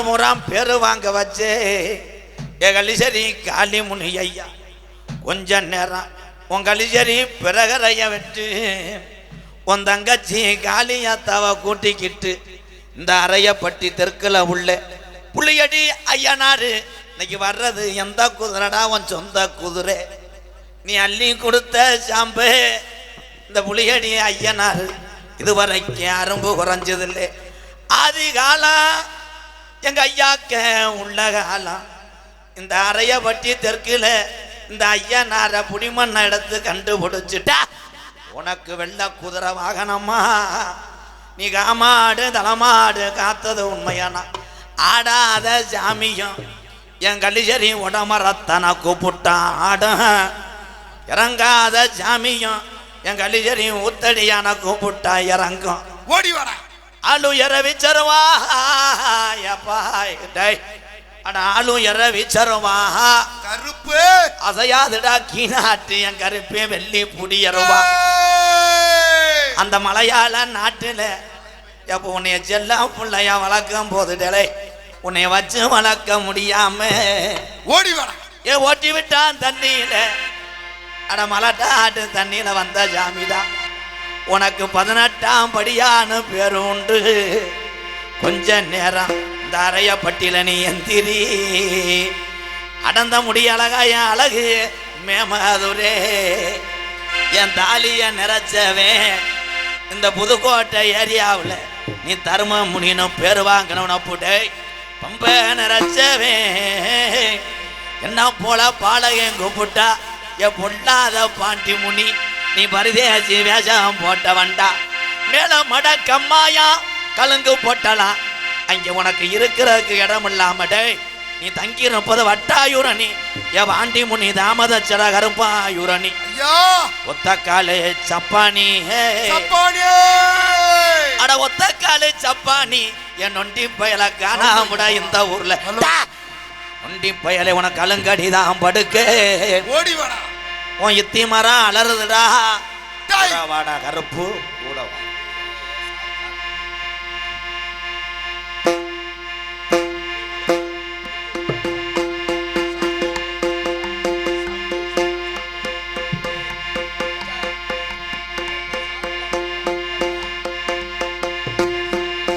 முறாம் பேரு வாங்க வச்சே எகலிசரி காளி முனி ஐயா கொஞ்ச நேரம் உங்கலிசரி பிறகரைய விட்டு உன் தங்கச்சி காளியாத்தாவை கூட்டிக்கிட்டு இந்த அறையப்பட்டி தெற்குல உள்ள புளியடி ஐயனாரு இன்னைக்கு வர்றது எந்த குதிரைடா உன் சொந்த குதிரை நீ அள்ளி கொடுத்த சாம்பு இந்த புளியடி ஐயனாரு இதுவரைக்கும் அரும்பு குறைஞ்சதில்லை ஆதி காலம் எங்க ஐயாக்க உள்ள காலம் இந்த அறையப்பட்டி தெற்குல இந்த ஐயனார புடிமண்ண எடுத்து கண்டுபிடிச்சிட்டா உனக்கு வெள்ள குதிரை வாகனமா நீ காமாடு தலைமாடு காத்தது உண்மையானா ஆடாத சாமியும் என் கலிசரி உடமரத்தனை கூப்பிட்டான் ஆட இறங்காத சாமியும் என் கலிசரி ஊத்தடியான கூப்பிட்டா இறங்கும் ஓடி வர ஆளு எறவிச்சருவா ஆளு எறவிச்சருவா கருப்பு அசையாதுடா கீழாட்டு என் கருப்பே வெள்ளி புடியருவா அந்த மலையாள நாட்டுல எப்போ உன்னைய செல்ல பிள்ளையா வளர்க்கும் போதுடலே உன்னைய வச்சு வளர்க்க முடியாம ஓடி வர ஓட்டி விட்டான் தண்ணியில அட மலட்டாட்டு தண்ணியில வந்த ஜாமிதான் உனக்கு 18ஆம் படியான்னு பேரு உண்டு கொஞ்ச நேரம் இந்த அறையப்பட்டியில நீ எந்திரி அடந்த முடியழகா என் அழகு மேமதுரே என் தாலிய நிறைச்சவே இந்த புதுக்கோட்டை ஏரியாவில் நீ தர்ம முனின்னு பேர் வாங்கினவன போட்டே பம்ப நிறைச்சவே என்ன போல பாலகையும் கூப்பிட்டா என் பொல்லாத பாண்டி முனி நீ பரிதேசி வேஷம் போட்டவன்டா மேல மட கம்மாயா கலங்கு போட்டலாம் அங்கே உனக்கு இருக்கிறதுக்கு இடம் இல்லாமட்டே நீ தங்கி இருப்பது வட்டாயுரணி என் ஆண்டி முனி தாமதச்சர கருப்பாயுரணி ஒத்தக்காலே சப்பானி அட ஒத்தக்காலே சப்பானி என் நொண்டி பயல காணாமுட இந்த ஊர்ல நொண்டி பயலை உனக்கு அலங்கடிதான் படுக்க ஓடி வாடா உன் இத்தி மரம் அலறுதுடா வாடா கருப்பு கூட வா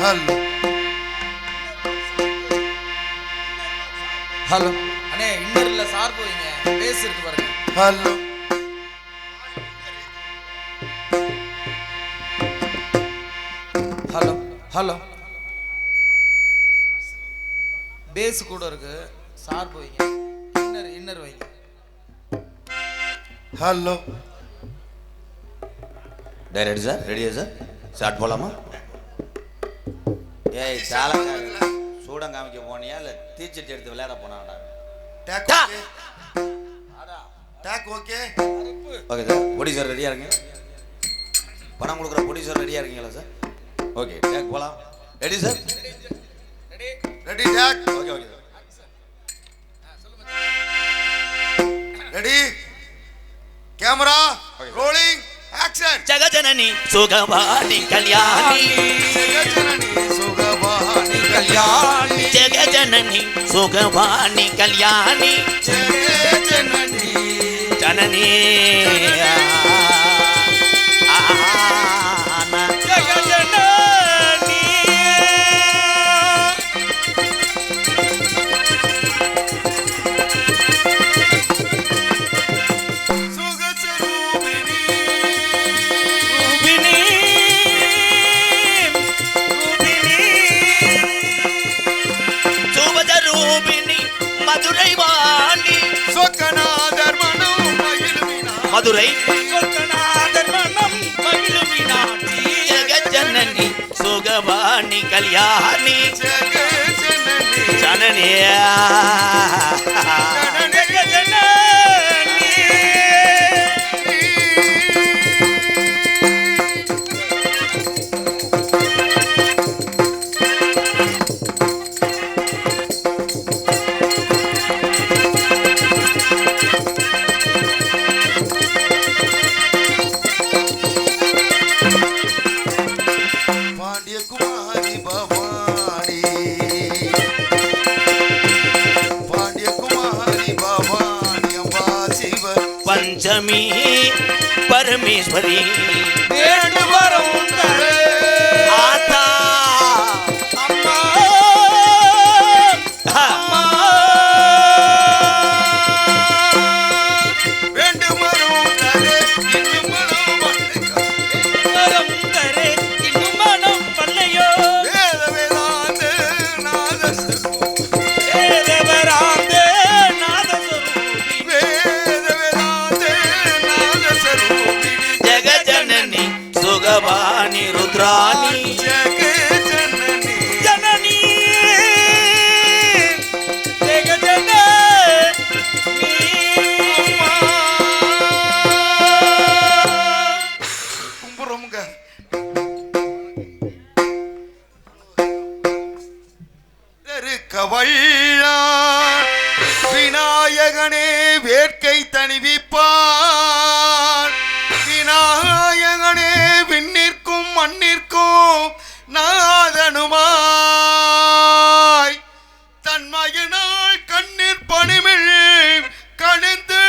ஹலோ ஹலோ அண்ணே இன்னர்ல சார்பு வைங்க பேஸ் இருக்கு பாருங்க ஹலோ ஹலோ ஹலோ பேஸ் கூட இருக்கு சார்பு வைங்க இன்னர் வைங்க ஹலோ டைரக்ட் சார் ரெடியா சார் ஸ்டார்ட் போலாமா ஏய் சால சூடம் காமிக்க போனியா இல்ல தீச்சட்டி எடுத்து விளையாட போனாடா take okay okay sir producer ரெடியா இருங்க பணம் கொடுக்குற ப்ரொடியூசர் ரெடியா இருக்கீங்களா சார் ஓகே டேக் போலாம் ready sir ready take okay okay ready camera rolling action Jagajanani Sukavani Kalyani Jagajanani Sukavani Kalyani Jagajanani Sukavani Kalyani Jagajanani Janani Madurai Vani Chokkanathar மனம் மகிழ்வினா மதுரை சொக்கநாதர் மனம் மகிழ்வினா ஜெகஜனனி சுகவாணி கல்யாணி ஜெகஜனனி ஜனனி பாண்டிய குமாரி பவானி பஞ்சமி பரமேஸ்வரி வேண்டு வரம் தரே ஆத்தா அம்மா அம்மா வேண்டும் வரும் தரே இன்னும் வரம் தரே இன்னும் மனம் பல்லையோ வேத வேதாந்த தேவராந்தே நாதஸ்வரூபி வேத வேதாந்த நாதஸ்வரூபிணி ஜெகஜனனி சுகவாணி ருத்ராணி ஜெகஜனனி ஜனனி ஜெகஜனனி கும்புறோமுங்க கவள்ளான் விநாயகனே வேட்கை தணிவிப்பான் விநாயகனே விண்ணிற்கும் மண்ணிற்கும் நாதனுமாய் தன்மயனால் கண்ணீர் பணிமிழ் கணிந்து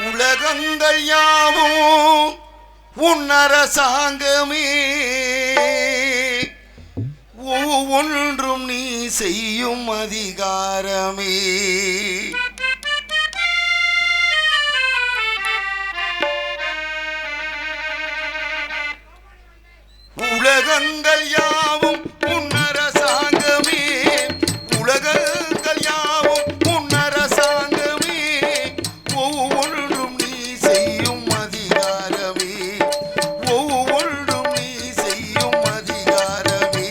உலகங்கள் யாவும் உன்னரசாங்கமே ஒவ்வொன்றும் நீ செய்யும் அதிகாரமே உலகங்கள் யாவும் உன்னரசாங்கமே உலகங்கள் யாவும் உன்னரசாங்கமே ஒவ்வொன்றும் நீ செய்யும் அதிகாரமே ஒவ்வொன்றும் நீ செய்யும் அதிகாரமே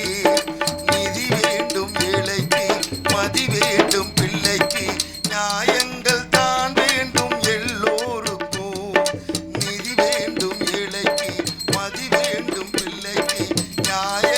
நிதி வேண்டும் ஏழைக்கு மதி வேண்டும் பிள்ளைக்கு நியாயங்கள் தான் வேண்டும் எல்லோருக்கும் நிதி வேண்டும் ஏழைக்கு மதி வேண்டும் பிள்ளைக்கு நியாய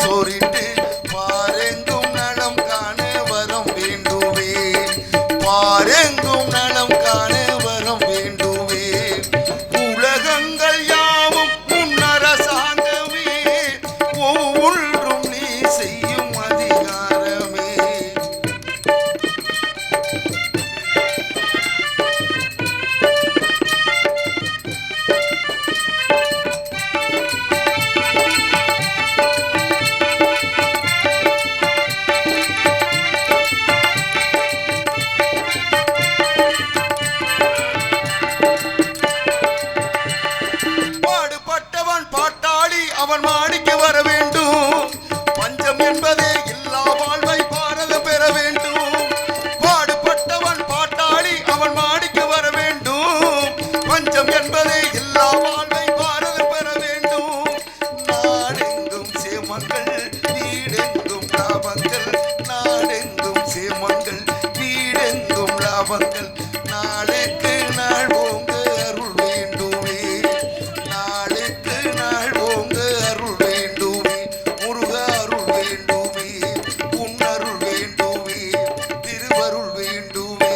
சோரிட்டு பாரெங்கும் நலம் காண வரம் வேண்டுவே பாரெங்கும் நலம் காண வரம் வேண்டுவே உலகங்கள் யாவும் முன்னரசாங்கமே ஒவ்வொன்றும் நீ செய்யும் அதிகாரமே பாடுபட்டவன் பாட்டாளி அவன் மாடிக்கு வர வேண்டும் பஞ்சம் என்பதே இல்லா வாழ்வை பாரதம் பெற வேண்டும் பாடுபட்டவன் பாட்டாளி அவன் மாடிக்கு வர வேண்டும் பஞ்சம் என்பதே இல்லா வாழ்வை பாரதம் பெற வேண்டும் நாடெங்கும் சேமங்கள் வீடெங்கும் லாபங்கள் நாடெங்கும் சேமங்கள் வீடெங்கும் லாபங்கள் நாளுக்கு நாள் ஓங்க அருள் வேண்டுமே நாளுக்கு நாள் ஓங்க அருள் வேண்டுமே முருக அருள் வேண்டுமே உன் அருள் வேண்டுமே திருவருள் வேண்டுமே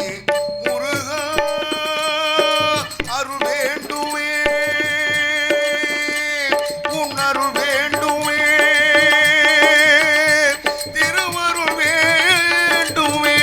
முருக அருள் வேண்டுமே உன் அருள் வேண்டுமே திருவருள் வேண்டுமே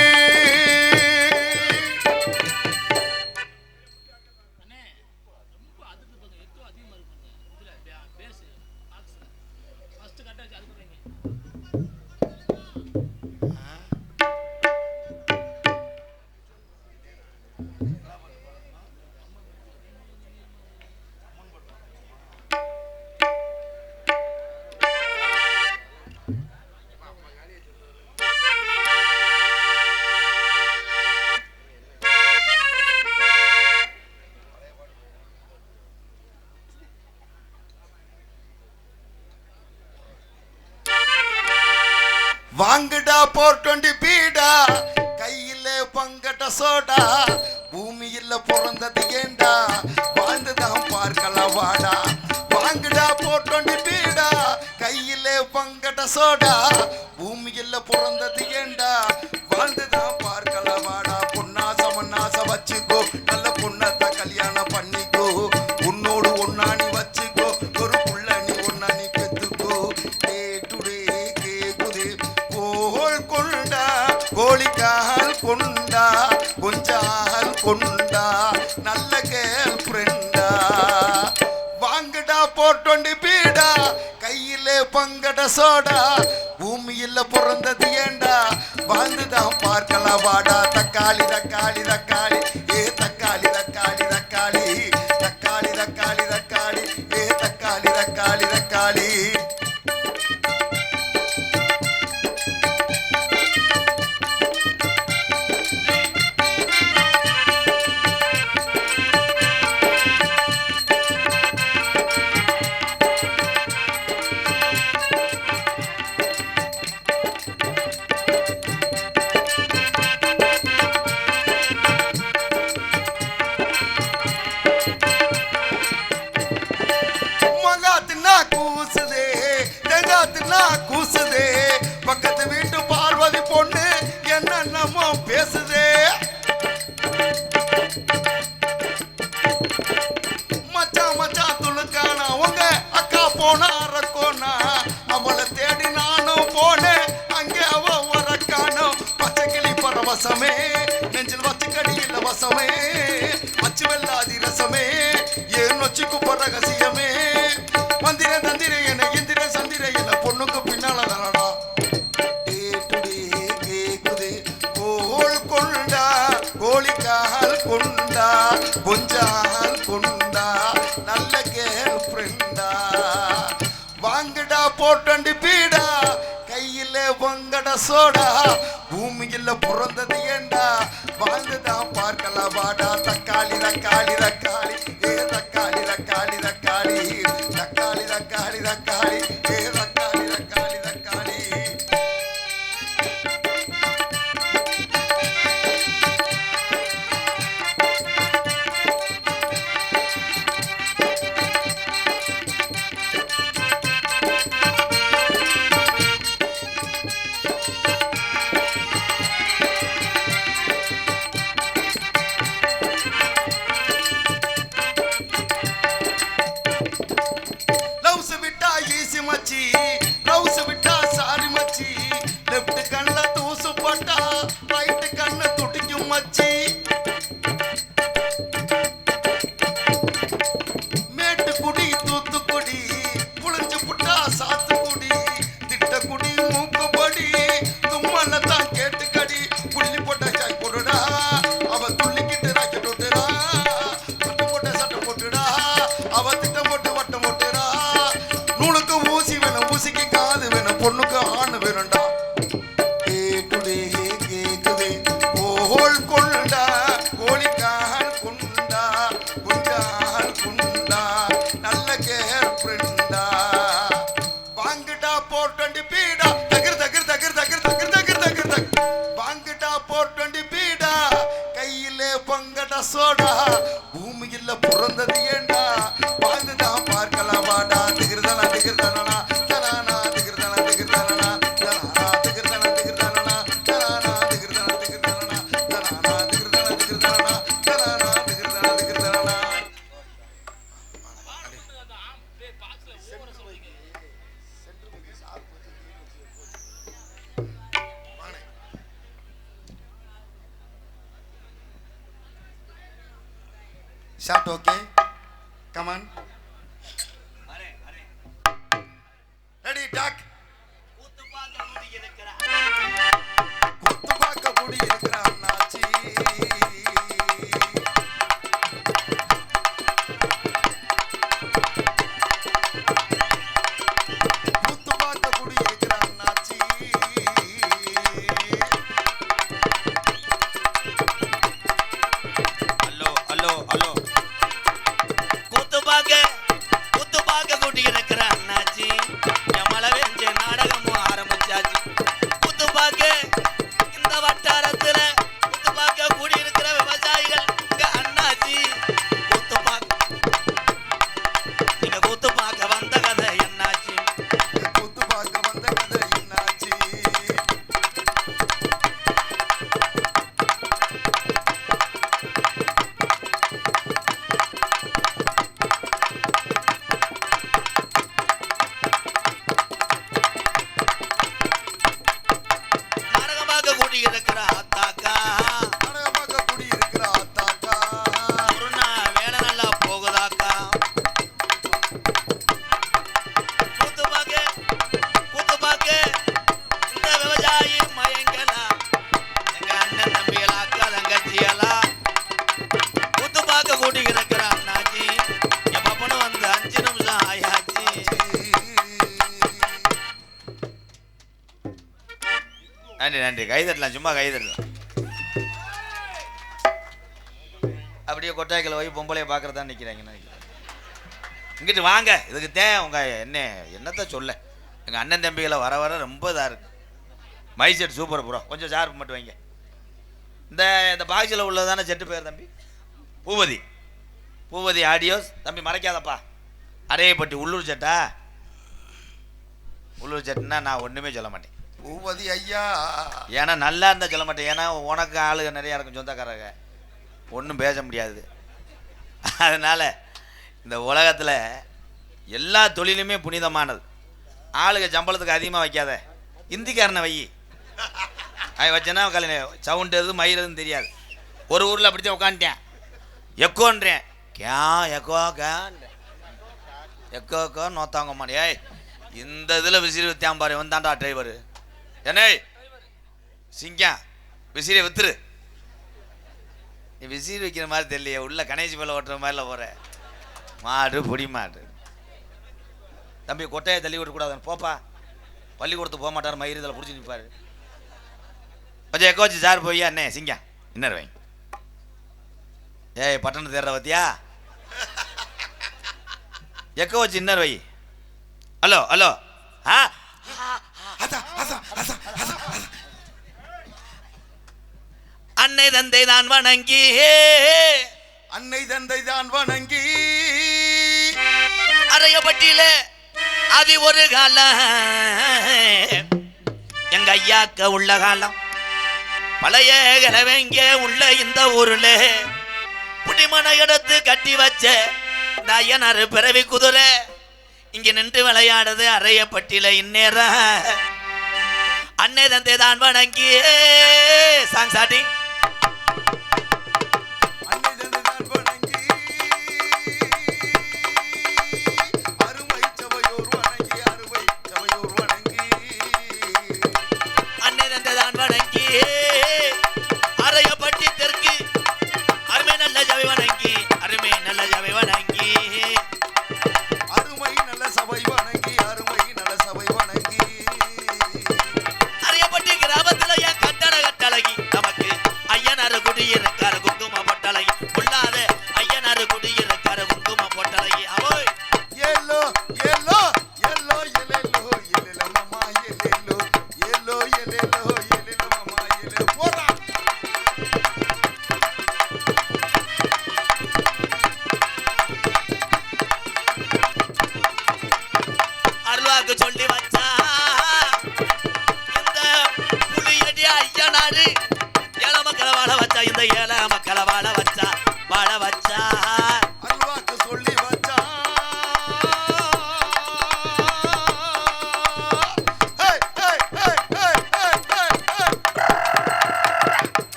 வாங்குடா 420 பீடா கையில பங்கட்ட சோடா பூமியில பிறந்தது ஏண்டா வாழ்ந்துதான் பார்க்கலாம் வாடா வாங்குடா 420 பீடா கையில பங்கட்ட சோடா பூமியில பிறந்தது ஏண்டா வாழ்ந்துதான் பார்க்கலாம் வாடா பொன்னாச மண்ணாச வச்சுக்கோ நல்ல பொண்ணத்தை கல்யாணம் பண்ணிக்கோ உன்னோடு ஒன்னாணி வச்சுக்கோ ஒரு புள்ள நீ ஒன்னாணி பெத்துக்கோ டே டுடே கேக்குதே கோல் கொண்டா கோழிக்கால் கொண்டா கொஞ்சால் கொண்டா நல்ல கேர்ள் ஃப்ரெண்டா வாங்குடா 420 பீடா கையிலே பங்கட சோடா பூமியில பிறந்தது ஏண்டா வாழ்ந்துதான் பார்க்கலாம் வாடா தக்காளி தக்காளி தக்காளி ஏ தக்காளி தக்காளி தக்காளி தக்காளி தக்காளி தக்காளி ஏ தக்காளி தக்காளி தக்காளி கூசுதே பக்கத்து வீட்டு பார்வதி பொண்ணு என்னென்னமோ பேசுதே மச்சான் மச்சான் துளுக்கானா உங்க அக்கா போனா அரக்கோனா அவளை தேடி நானும் போனேன் அங்கே அவ வரக்கானோ பச்சை கிளி பரவசமே நெஞ்சில் வச்சு கடியில் வசமே அச்சு வெள்ளாதி ரசமே ஏன் வச்சுக்கு ரகசியமே மந்திர தந்திர என இந்திர சந்திர என பொண்ணுக்கு பின்னால தானடா கேக்குதே கோல் கொண்டா கோழிக்கால் கொண்டா கொஞ்சால் கொண்டா நல்ல கேர்ள் ஃப்ரெண்டா வாங்குடா 420 பீடா கையில வங்கட சோடா பூமியில பிறந்தது ஏண்டா வாழ்ந்துதான் பார்க்கலாம் வாடா தக்காளி தக்காளி தக்காளி ஏ தக்காளி தக்காளி தக்காளி தக்காளி தக்காளி தக்காளி ஏ தக்காளி தக்காளி தக்காளி மச்சி மச்சி ரவுஸ் விட்டா சாரி மச்சி லெஃப்ட் கண்ணுல தூசு போட்டா ரைட் கண்ணு துடிக்கும் மச்சி மேட்டுக்குடி தூத்துக்குடி புளிஞ்சு புட்டா சாத்துக்குடி திட்டக்குடி மூக்குப்படி தும்மல தான் கேட்டுக்கடி புள்ளி போட்ட சாய் போடுடா அவ துள்ளிக்கிட்டு ராக்கெட் விட்டுடா சட்டை போட்ட சட்டை போட்டுடா அவ திட்டம் போட்டு வட்டம் போட்டுடா நூலுக்கு ஊசி வேணும் ஊசிக்கு காது வேணும் பொண்ணுக்கு ஆண் வேணும்டா கேட்டுடே கேக்குதே கோல் கொண்டா கோழிக்கால் குண்டா குண்டால் குண்டா நல்ல கேர் ஃப்ரெண்டா வாங்கிட்டா போட்டு பீடா தகிர் தகிர் தகிர் தகிர் தகிர் தகிர் தகிர் தகிர் வாங்கிட்டா போட்டு பீடா கையிலே பங்கடா சோடா பூமியில பிறந்தது ஏண்டா வாழ்ந்துதான் பார்க்கலாம் வாடா திகிர்தனா திகிர்தனா தனானா திகிர்தனா திகிர்தனா தனானா திகிர்தனா திகிர்தனா தனானா திகிர்தனா திகிர்தனா தனானா திகிர்தனா திகிர்தனா தனானா திகிர்தனா திகிர்தனா Shot okay? Come on. Ready, duck. குத்து பார்க்க கூடி இருக்கிற அண்ணாச்சி குத்து பார்க்க கூடி இருக்கிற அண்ணாச்சி ஹலோ ஹலோ ஹலோ கூத்து பார்க்க கூட்டி இருக்கிற அண்ணாச்சி எமலை வெஞ்ச நாடகமும் ஆரம்பிச்சாச்சு கூத்து பார்க்க இந்த வட்டாரத்துல கூத்து பார்க்க கூடி இருக்கிற விவசாயிகள் இங்க அண்ணாச்சி நீங்க கூத்து பார்க்க வந்த கதை என்னாச்சு குத்து பார்க்க வந்த கதை என்னாச்சு நாடகம் பார்க்க கூட்டி இருக்கிற அத்தாக்கா நாடகம் பார்க்க கூடி இருக்கிற ஆத்தாக்கா ஒரு நாள் வேலை நல்லா போகுதாக்கா கூத்து பார்க்க இந்த விவசாயி மயங்கலா எங்க அண்ணன் தம்பிகளாக்கா தங்கச்சியலா கூத்து பார்க்க கூட்டி இருக்கிற அண்ணாச்சி என் பப்பனும் வந்து 5 நிமிஷம் ஆயாச்சு நன்றி நன்றி கைதட்டலாம் சும்மா கைதட்டலாம் அப்படியே கொட்டாய்க்கில் போய் பொம்பளைய பார்க்கறதா நிற்கிறாங்க நினைக்கிறேன் இங்கிட்டு வாங்க இதுக்கு உங்க என்னத்த சொல்ல எங்கள் அண்ணன் தம்பிகளை வர வர ரொம்ப இதாக இருக்கு மைக் செட் சூப்பர் ப்ரோ கொஞ்சம் சார்பு மட்டும் வைங்க இந்த பாக்ஸில் உள்ளதானே செட்டு பேர் தம்பி பூவதி ஆடியோஸ் தம்பி மறைக்காதப்பா அரையப்பட்டி உள்ளூர் செட்டுன்னா நான் ஒன்றுமே சொல்ல மாட்டேன் பூவதி ஐயா ஏன்னா நல்லா இருந்தால் சொல்ல மாட்டேன் ஏன்னா உனக்கு ஆளுங்க நிறையா இருக்கும் சொந்தக்காரங்க ஒன்றும் பேச முடியாது அதனால் இந்த உலகத்தில் எல்லா தொழிலுமே புனிதமானது ஆளுங்க சம்பளத்துக்கு அதிகமாக வைக்காத இந்திக்காரனை வை அவன் வச்சேன்னா சவுண்டு எது மயிலதுன்னு தெரியாது ஒரு ஊரில் அப்படித்தான் உட்காந்துட்டேன் எக்கோன்றேன் எக்கோ நோத்தாங்க மாட்டே ஏய் இந்த இதில் விசிறி வித்தியாம் பாரு வந்தாண்டா டிரைவரு என்னே சிங்கம் விசிறியை வித்துரு நீ விசிறி வைக்கிற மாதிரி தெரியலையே உள்ள கணேசி மேலே ஓட்டுற மாதிரில போகிற மாடு பொடி மாடு தம்பி கொட்டையை தள்ளி விடக்கூடாது போப்பா பள்ளிக்கூடத்துக்கு போக மாட்டார் மயிறு இதில் பிடிச்சி நிற்பார் கொஞ்சம் எக்கோ வச்சு சார் போய்யா அண்ணே சிங்கம் இன்னர் வைங்க ஏய் பட்டணம் தேடுற பத்தியா எக்கோ வச்சு இன்னர் வை ஹலோ ஹலோ ஆ அன்னை தந்தை தான் வணங்கி அரையப்பட்டியில அது ஒரு காலம் எங்க ஐயாக்க உள்ள காலம் பழைய கிழவங்க உள்ள இந்த ஊர்ல புடிமனை எடுத்து கட்டி வச்ச இந்த ஐயனாரு பிறவி குதிரை இங்க நின்று விளையாடுது அறையப்பட்டில இந்நேரம் அன்னை தந்தை தான் வணங்கி சாங் ஸ்டார்டிங் சொல்லி வச்சா இந்த புலியடி ஐயனாரு ஏழை மக்களை வாழ வச்சா இந்த ஏழை மக்களை வாழ வச்சா அல்வாக்கு சொல்லி வச்சா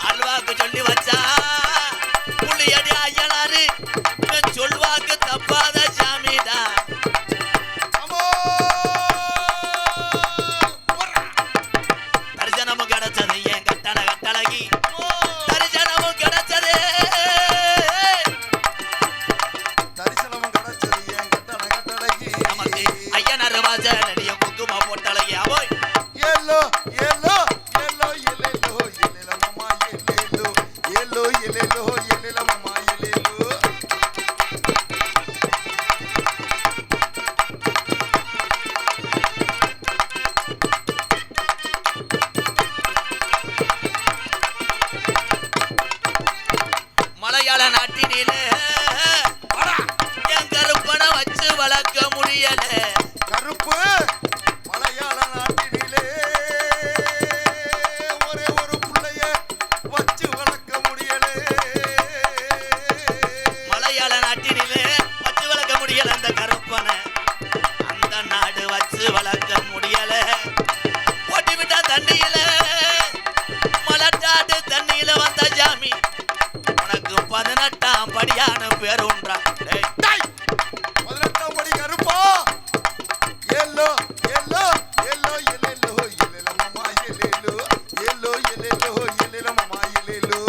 அல்வாக்கு சொல்லி வச்சா புலியடி ஐயனாரு சொல்வாக்கு தப்பாத சாமிடா தரிசனமும் கிடைச்சது ஏன் கட்டழகி தரிசனமும் கிடைச்சது நமக்கு ஐயனார் வாச நடிய குங்கும போட்டழகி அவோய் ஏலோ ஏலோ ஏலோ ஏலேலோ ஏலேல மாமா ஏலேலோ ஏலோ ஏலேலோ ஏலேல மாமா ஏலேலோ மலையாள நாட்டினிலே என் கருப்பனை வச்சு வளர்க்க முடியல கருப்பு மலையாள நாட்டினிலே ஒரே ஒரு புள்ளைய வச்சு வளர்க்க முடியல மலையாள நாட்டினிலே வச்சு வளர்க்க முடியல அந்த கருப்பனை அந்த நாடு வச்சு வளர்க்க முடியல ஓட்டி விட்டா தண்ணியில மலட்டாடு தண்ணியில வந்த ஜாமி உனக்கு 18ஆம் படியான பேர் உண்டா 18ஆம் படி கருப்பா ஏலோ ஏலோ ஏலோ ஏலேலோ ஏலேல மாமா ஏலேலோ ஏலோ ஏலேலோ ஏலேல மாமா ஏலேலோ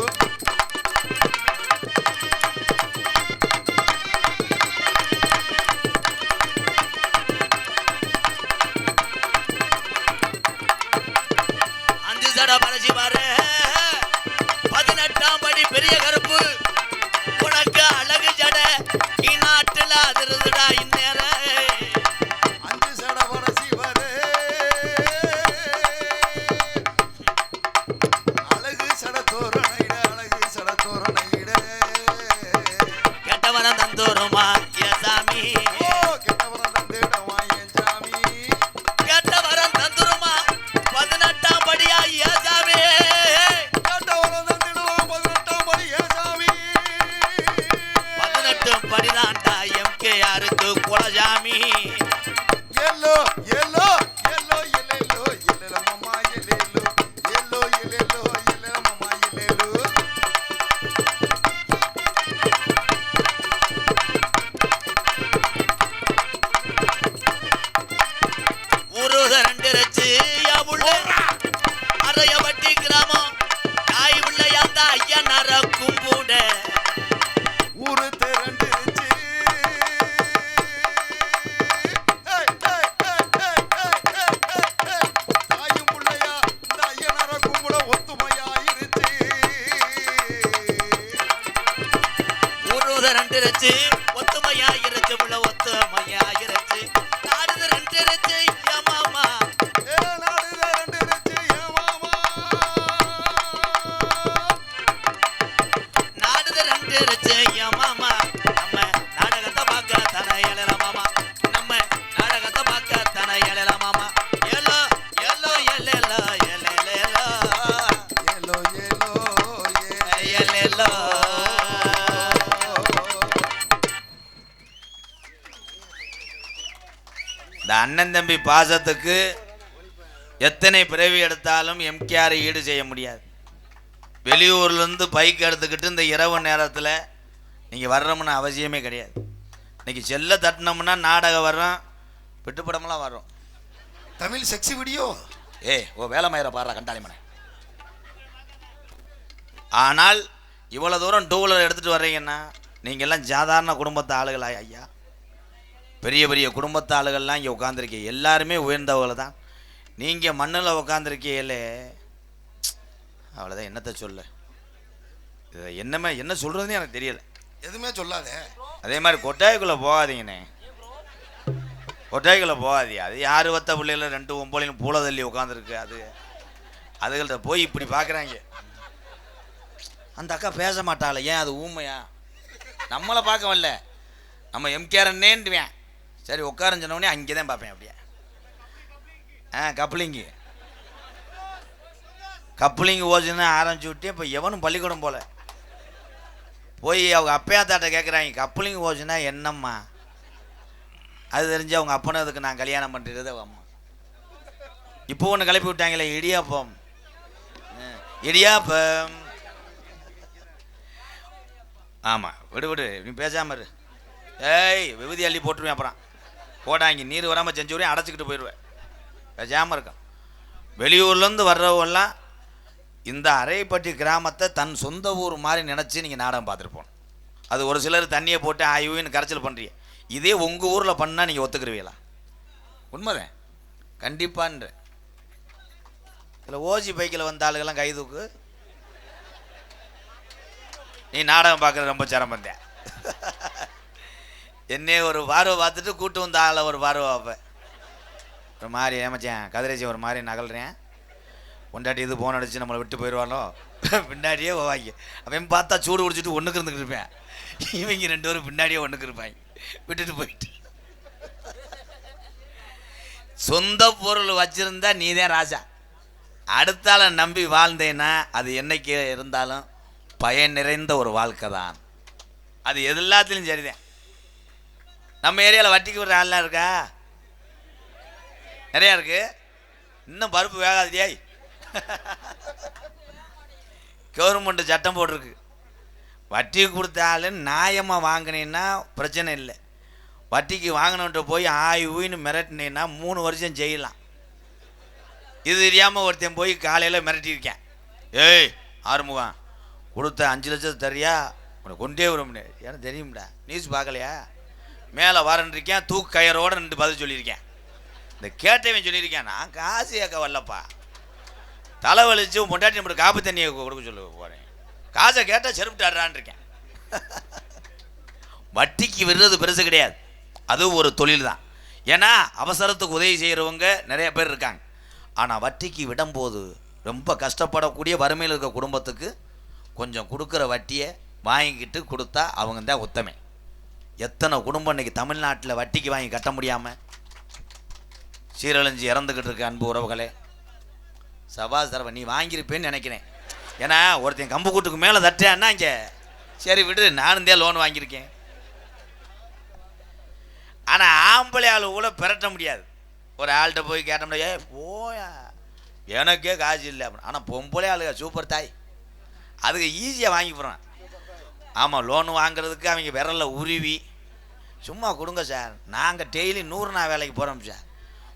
அஞ்சு சட பழச்சி பாரு 18ஆம் படி பெரிய கருப்பு உனக்கு அழகு ஜட இந்நாட்டுல அதிருதுடா இந்நேரம் அஞ்சு சட வரசி வரே அழகு சட தோரணையிட கெட்டவனம் தந்தோருமா என் சாமி ஓ கெட்டவரம் தந்திடவா என் சாமி கெட்டவரம் தந்துருமா 18ஆம் படியா என் சாமி கெட்டவரம் தந்திடவா 18ஆம் படி என் சாமி 18 படிதான்டா எம்கேஆருக்கு குலசாமி ஏலோ ஏலோ ஏலோ ஏலேலோ ஏலேல மாமா ஏலேலோ ஏலோ ஏலேலோ ஏலேல மாமா ஏலேலோ ஊருத ரெண்டு ரச்சு உள்ள அறையவட்டி கிராமம் தாய் உள்ளையாந்த ஐயனார கும்பூட ஊரு திரண்டுச்சு தாயும் புள்ளையா இந்த ஐயனார கும்பிட ஒத்துமையாயிருச்சு ஊருத ரெண்டு ரச்சு ஒத்துமையா இருச்சு உள்ள ஒத்துமையா இருச்சு நாடுது ரெண்டு ரச்சு ஏமாமா ஏ நாடு திரண்டுச்சு ஏ மாமா இந்த அண்ணன் தம்பி பாசத்துக்கு எத்தனை பிறவி எடுத்தாலும் எம்கேஆரை ஈடு செய்ய முடியாது. வெளியூர்லேருந்து பைக் எடுத்துக்கிட்டு இந்த இரவு நேரத்தில் நீங்கள் வர்றோம்னு அவசியமே கிடையாது. இன்னைக்கு செல்ல தட்டினோம்னா நாடகம் வர்றோம், விட்டுப்படமெல்லாம் வர்றோம். தமிழ் செக்ஸி வீடியோ ஓ வேலை மயிர பாடுறா கண்டாளிமனை. ஆனால் இவ்வளோ தூரம் டூ வீலர் எடுத்துகிட்டு வர்றீங்கன்னா நீங்கள் எல்லாம் சாதாரண குடும்பத்து ஆளுகளா ஐயா? பெரிய பெரிய குடும்பத்து ஆளுகள்லாம் இங்கே உட்காந்துருக்கீங்க, எல்லாருமே உயர்ந்தவங்களை தான். நீங்கள் மண்ணில் உட்காந்துருக்கீங்களே, அவ்வளோதான். என்னத்தை சொல்ல, இதை என்ன சொல்கிறதுன்னு எனக்கு தெரியலை. எதுவுமே சொல்லாத. அதே மாதிரி கொட்டாய்க்குள்ளே போகாதீங்கண்ணே, கொட்டாய்க்குள்ளே போகாதீங்க. அது யார் வத்த பிள்ளைகள 2 ஒம்பளையும் பூல தள்ளி உட்காந்துருக்கு. அதுகள்கிட்ட போய் இப்படி பார்க்குறாங்க. அந்த அக்கா பேச மாட்டாள், ஏன் அது ஊமையா? நம்மளை பார்க்க வரல, நம்ம எம்கேஆர்னேன்டுவேன். சரி உட்காரன்னு சொன்னோடனே அங்கே தான் பார்ப்பேன் அப்படியே. கப்ளிங்கு ஓச்சுன்னு ஆரம்பிச்சு விட்டு இப்போ எவனும் பள்ளிக்கூடம் போல போய் அவங்க அப்பையாத்தாட்ட கேட்குறாங்க, கப்ளிங் ஓச்சுன்னா என்னம்மா? அது தெரிஞ்சு அவங்க அப்பனை அதுக்கு நான் கல்யாணம் பண்ணுறது அம்மா. இப்போ ஒன்று கிளப்பி விட்டாங்களே இடியாப்பம். ஆமாம் விடு நீ பேசாமல் இரு. விபூதி அள்ளி போட்டுருவேன், அப்புறம் போடாங்க நீர் வராமல் செஞ்சு அடைச்சிக்கிட்டு போயிடுவேன். பேசாமல் இருக்கான். வெளியூர்லேருந்து வர்றவெல்லாம் இந்த அரைப்பட்டி கிராமத்தை தன் சொந்த ஊர் மாதிரி நினச்சி நீங்கள் நாடகம் பார்த்துருப்போம். அது ஒரு சிலர் தண்ணியை போட்டு ஆய்வுன்னு கரைச்சல் பண்ணுறீங்க. இதே உங்கள் ஊரில் பண்ணால் நீங்கள் ஒத்துக்குருவீங்களா? உண்மைதான் கண்டிப்பான்ற. இதில் ஓசி பைக்கில் வந்த ஆளுகள்லாம் கை தூக்கு. நீ நாடகம் பார்க்குறது ரொம்ப சிரமந்தேன். என்னையே ஒரு பார்வை பார்த்துட்டு கூட்டு வந்த ஆளை ஒரு பார்வை பார்ப்பேன். ஒரு மாதிரி ஏமாச்சேன் கதிரேச்சி ஒரு மாதிரி நகல்றேன். பொண்டாட்டி இது போன் அடிச்சு நம்மளை விட்டு போயிடுவானோ பின்னாடியே போவாங்க. அவன் பார்த்தா சூடு குடிச்சிட்டு ஒன்றுக்கு இருந்துக்கிட்டு இருப்பேன். இவங்க 2 பேரும் பின்னாடியே ஒன்றுக்கு இருப்பாங்க, விட்டுட்டு போயிட்டு. சொந்த பொருள் வச்சிருந்தா நீதான் ராஜா. அடுத்தால நம்பி வாழ்ந்தேன்னா அது என்னைக்கு இருந்தாலும் பயன் நிறைந்த ஒரு வாழ்க்கை தான். அது எல்லாத்துலேயும் சரிதான். நம்ம ஏரியாவில் வட்டிக்கு விடுற ஆள்லாம் இருக்கா? நிறையா இருக்கு. இன்னும் பருப்பு வேகாதியாய். கவர்மெண்ட் சட்டம் போட்டிருக்கு, வட்டி கொடுத்தாலும் நியாயமாக வாங்கினீன்னா பிரச்சனை இல்லை. வட்டிக்கு வாங்கினவன்ட்டு போய் ஆய்வுன்னு மிரட்டினீன்னா 3 வருஷம் செய்யலாம். இது தெரியாமல் ஒருத்தன் போய் காலையில் மிரட்டியிருக்கேன். ஆறுமுகம் கொடுத்த 5 லட்சத்தை தரியா உனக்கு கொண்டே வர முடியாது. எனக்கு தெரியும்டா, நியூஸ் பார்க்கலையா? மேலே வரன்றிருக்கேன், தூக்கு கயரோடு 2 பதில் சொல்லியிருக்கேன். இந்த கேட்டவன் சொல்லியிருக்கேன், நான் காசு கேட்க வரலப்பா, தலைவலிச்சு பொண்டாட்டி நம்மளுக்கு காப்பு தண்ணியை கொடுக்க சொல்ல போகிறேன், காசை கேட்டால் செருப்பிட்டாடுறான் இருக்கேன். வட்டிக்கு விடுறது பெருசு கிடையாது, அது ஒரு தொழில் தான். ஏன்னா அவசரத்துக்கு உதவி செய்கிறவங்க நிறைய பேர் இருக்காங்க. ஆனால் வட்டிக்கு விடும்போது ரொம்ப கஷ்டப்படக்கூடிய வறுமையில் இருக்க குடும்பத்துக்கு கொஞ்சம் கொடுக்குற வட்டியை வாங்கிக்கிட்டு கொடுத்தா அவங்க தான் உத்தமை. எத்தனை குடும்பம் இன்றைக்கி தமிழ்நாட்டில் வட்டிக்கு வாங்கி கட்ட முடியாமல் சீரழிஞ்சு இறந்துக்கிட்டு இருக்க அன்பு உறவுகளே. சபாசரவ நீ வாங்கியிருப்பேன்னு நினைக்கிறேன். ஏன்னா ஒருத்தன் கம்பு கூட்டுக்கு மேலே தட்டான்னா இங்கே சரி விடு, நானும் தான் லோன் வாங்கியிருக்கேன். ஆனால் ஆம்பளை ஆள் கூட பெரட்ட முடியாது. ஒரு ஆள்கிட்ட போய் கேட்டோம்னா போயா எனக்கே காசு இல்லை அப்படின்னு. ஆனால் பொம்பளை ஆளுங்க சூப்பர் தாய், அதுக்கு ஈஸியாக வாங்கி போகிறான். ஆமாம், லோன் வாங்குறதுக்கு அவங்க விரலில் உருவி சும்மா கொடுங்க சார், நாங்கள் டெய்லி 100 நாள் வேலைக்கு போகிறோம் சார்,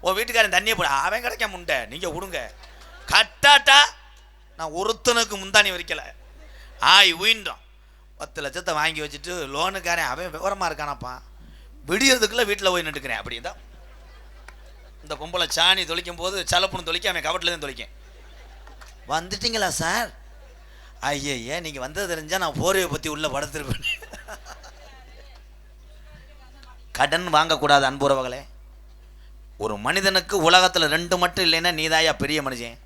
உன் வீட்டுக்காரன் தண்ணியை போட அவன் கிடைக்க முண்டை நீங்கள் கொடுங்க கட்டாட்டா. நான் ஒருத்தனுக்கு முந்தானி வரைக்கலை உயின்றோம். 10 லட்சத்தை வாங்கி வச்சுட்டு லோனுக்காரன் அவன் விவரமாக இருக்கானப்பா, விடியறதுக்குள்ளே வீட்டில் போய் நின்றுக்கிறேன். அப்படி தான் இந்த பொம்பளை சாணி தொளிக்கும் போது சலப்புன்னு தொளிக்க அவன் கவட்டில் தான் தொளிக்கேன். வந்துட்டீங்களா சார்? ஐயே நீங்கள் வந்தது தெரிஞ்சால் நான் போர்வையை பற்றி உள்ளே படுத்துருப்பேன். கடன் வாங்கக்கூடாது அன்புறவர்களே. ஒரு மனிதனுக்கு உலகத்தில் 2 மட்டும் இல்லைன்னா நீதாயா பெரிய மனுஷன்.